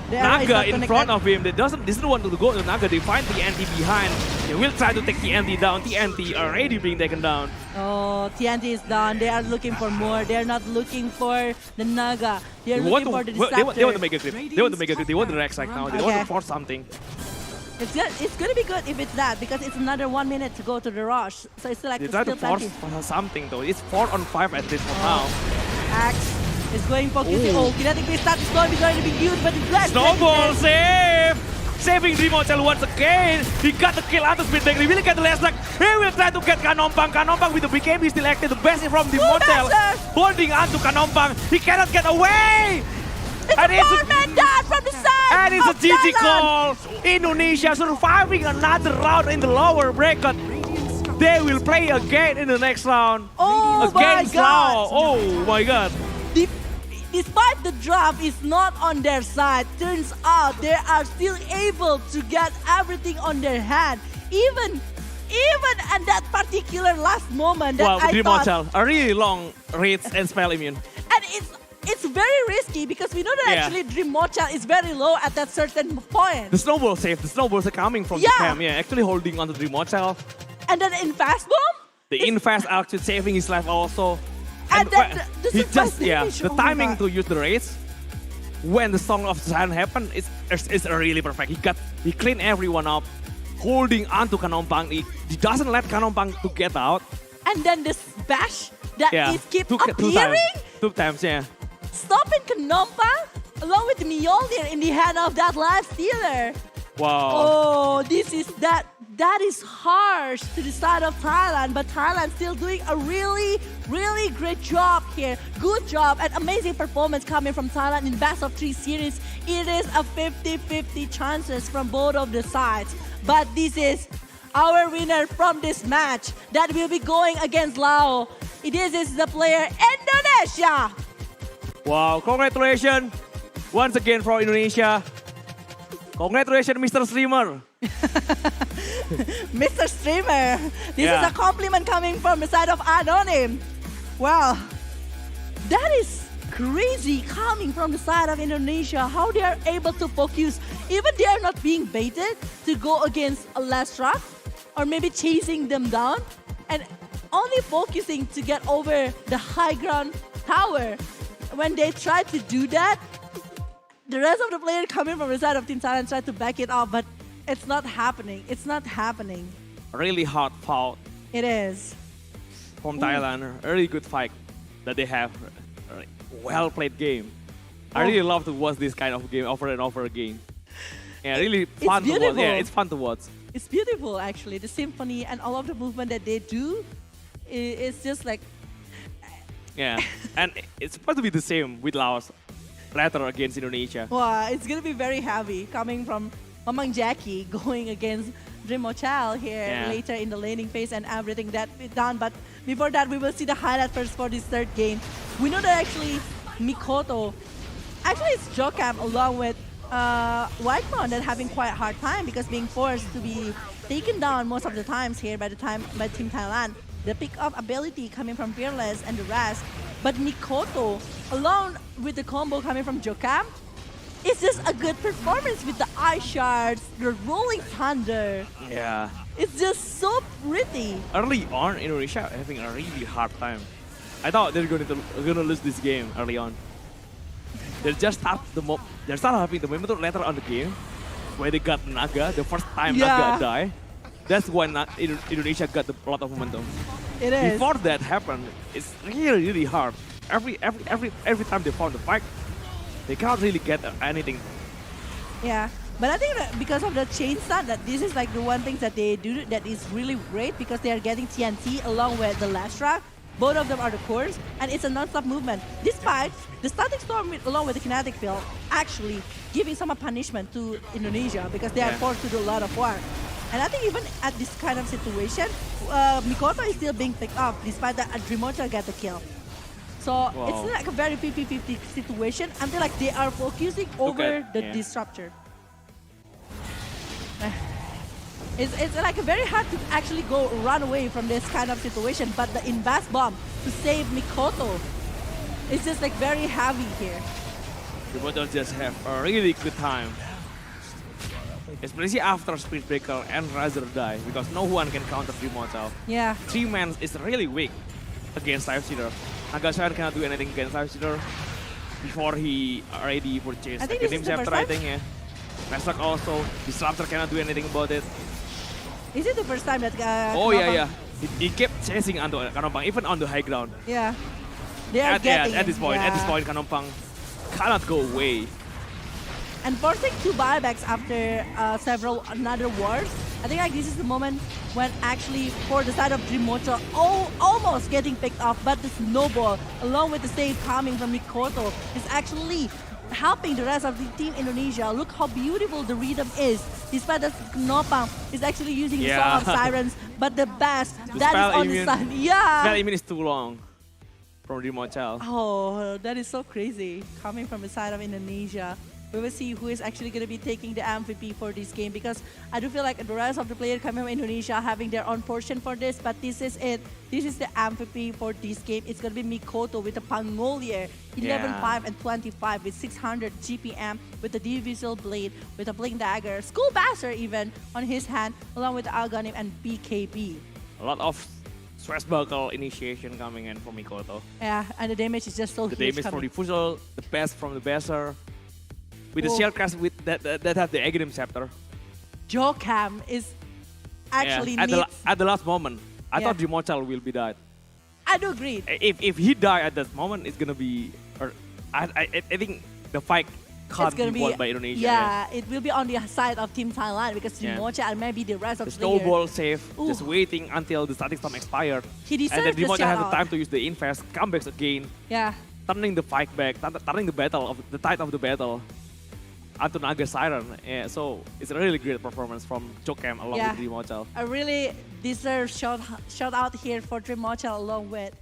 The arrow is Naga not in gonna front get- of him, they doesn't want to go to Naga, they find TNT behind. They will try to take TNT down. TNT already being taken down. Oh, TNT is done. They are looking for more. They are not looking for the Naga. They are They want, looking for the to, Disruptor. they want to make a grip. They want to make a grip. They want the Rex right now. They want Okay. to force something. It's gonna be good if it's that because it's another 1 minute to go to the rush. So it's like They it's try still to force plenty. something though. It's 4-on-5 at least for now. Axe is going for QC. Ooh. Oh, kinetic base start is going to be used, but the Glass Snowball save! Saving Drimochel once again. He got the kill out of Speedback. He will get the last luck. He will try to get Kanompang. Kanompang with the BKB still active. The best from Drimochel. Dasher! Holding on to Kanompang. He cannot get away! It's And a it's a- four-man dart from the side. And it's a of GG Thailand. call. Indonesia surviving another round in the lower bracket. They will play again in the next round. Oh my Against Lao. God. Oh my god. Despite the draft is not on their side, turns out they are still able to get everything on their hand. Even at that particular last moment that Wow, I thought, Drimochel, a really long reach and spell immune. and it's very risky because we know that Yeah. actually Drimochel is very low at that certain point. The snowball save. The snowballs are coming from the Yeah. camp. Yeah, actually holding on to Drimochel. And then in fast bomb, The in-fast actually saving his life also. And then the he surprise just, yeah, finish, the oh my timing God. to use the race when the Song of the Sun happened is really perfect. He cleaned everyone up, holding on to Kanompang. He doesn't let Kanompang to get out. and then this bash that Yeah, is keep two times. appearing, Two times, yeah. stopping Kanompang along with Mjolnir in the hand of that life stealer. Wow. Oh, that is harsh to the side of Thailand, but Thailand still doing a really, really great job here. Good job and amazing performance coming from Thailand in best of 3 series. It is a 50-50 chances from both of the sides, but this is our winner from this match that will be going against Lao. This is the player Indonesia. Wow, congratulations once again for Indonesia. Congratulations, Mr. Streamer. Mr. Streamer, this Yeah. is a compliment coming from the side of Anonym. Wow, that is crazy coming from the side of Indonesia. How they are able to focus, even they are not being baited to go against a last truck or maybe chasing them down and only focusing to get over the high ground tower. When they try to do that, the rest of the players coming from the side of Team Thailand try to back it up, but it's not happening. It's not happening. Really hard fought It is. from Thailand. A really good fight that they have. A well played game. I Oh. really love to watch this kind of game over and over again. Yeah, really fun to watch. beautiful. Yeah, it's fun to watch. It's beautiful, actually. The symphony and all of the movement that they do, it's just like, Yeah, and it's supposed to be the same with Laos later against Indonesia. wow, it's gonna be very heavy coming from Mamang Jackie going against Drimochel here Yeah. later in the laning phase and everything that we've done. But before that, we will see the highlight first for this third game. We know that actually Mikoto, actually it's Jokam along with Whitemon that having quite a hard time because being forced to be taken down most of the times here by Team Thailand. The pick-up ability coming from Fearless and the rest. But Mikoto, along with the combo coming from Jokam, it's just a good performance with the Ice Shards, the Rolling Thunder. Yeah. It's just so pretty. Early on, Indonesia having a really hard time. I thought they're gonna lose this game early on. They just start having the momentum later on the game, where they got Naga the first time Yeah. Naga died. That's when Indonesia got a lot of momentum. It is. Before that happened, it's really hard. Every time they found the fight, they cannot really get anything. Yeah. But I think that because of the chain stun, that this is like the one thing that they do that is really great because they are getting TNT along with the Lashtra. Both of them are the cores, and it's a non-stop movement. Despite the static storm along with the kinetic field actually giving some punishment to Indonesia because they are forced to do a lot of work. And I think even at this kind of situation, Mikoto is still being picked up despite that Drimocha get the kill. So it's like a very 50-50 situation until like they are focusing over the disruptor. It's like very hard to actually go run away from this kind of situation, but the invest bomb to save Mikoto is just like very heavy here. Drimocha just have a really good time. Especially after Speed Breaker and Razor die, because no one can counter Drimocha. Yeah. 3 man is really weak against Type Seeder. Nagashan cannot do anything against Type Seeder before he already purchased I think this Academy is the Scepter, first I think, yeah. Nashrak also, Disruptor cannot do anything about it. Is it the first time that Oh yeah. He kept chasing onto Kanompang, even on the high ground. Yeah. They are getting at this point, Kanompang cannot go away. And forcing 2 buybacks after several another wars, I think like this is the moment when actually for the side of Drimocha almost getting picked off, but the snowball along with the save coming from Mikoto is actually helping the rest of the team Indonesia. Look how beautiful the rhythm is. Despite that Knopang is actually using the Song of Sirens, but the best that is on the side. Yeah. That even is too long from Drimocha. Oh, that is so crazy coming from the side of Indonesia. We will see who is actually going to be taking the MVP for this game because I do feel like the rest of the players coming from Indonesia having their own portion for this, but this is it. This is the MVP for this game. It's going to be Mikoto with the Pangolier, 11-5 and 25 with 600 GPM with the Divisal Blade, with a Blink Dagger, School Basher even on his hand, along with Algonim and BKB. A lot of Swashbuckle initiation coming in from Mikoto. Yeah, and the damage is just so huge. The damage from Diffusal, the best from the Basher. With the Shellcraft with that have the Aghanim Scepter. Jocam is actually at the last moment. I thought Drimocha will be died. I do agree. If he died at that moment, it's gonna be. I think the fight can't be won by Indonesia. Yeah, it will be on the side of Team Thailand because Drimocha and maybe the rest of the players. snowball save, just waiting until the static storm expired. He deserves and then Drimocha has the out. time to use the invest, comebacks again. Yeah. Turning the fight back, turning the battle of the tide of the battle. Onto Naga Siren, so it's a really great performance from Jocam along with Drimocha. I really deserve shout out here for Drimocha along with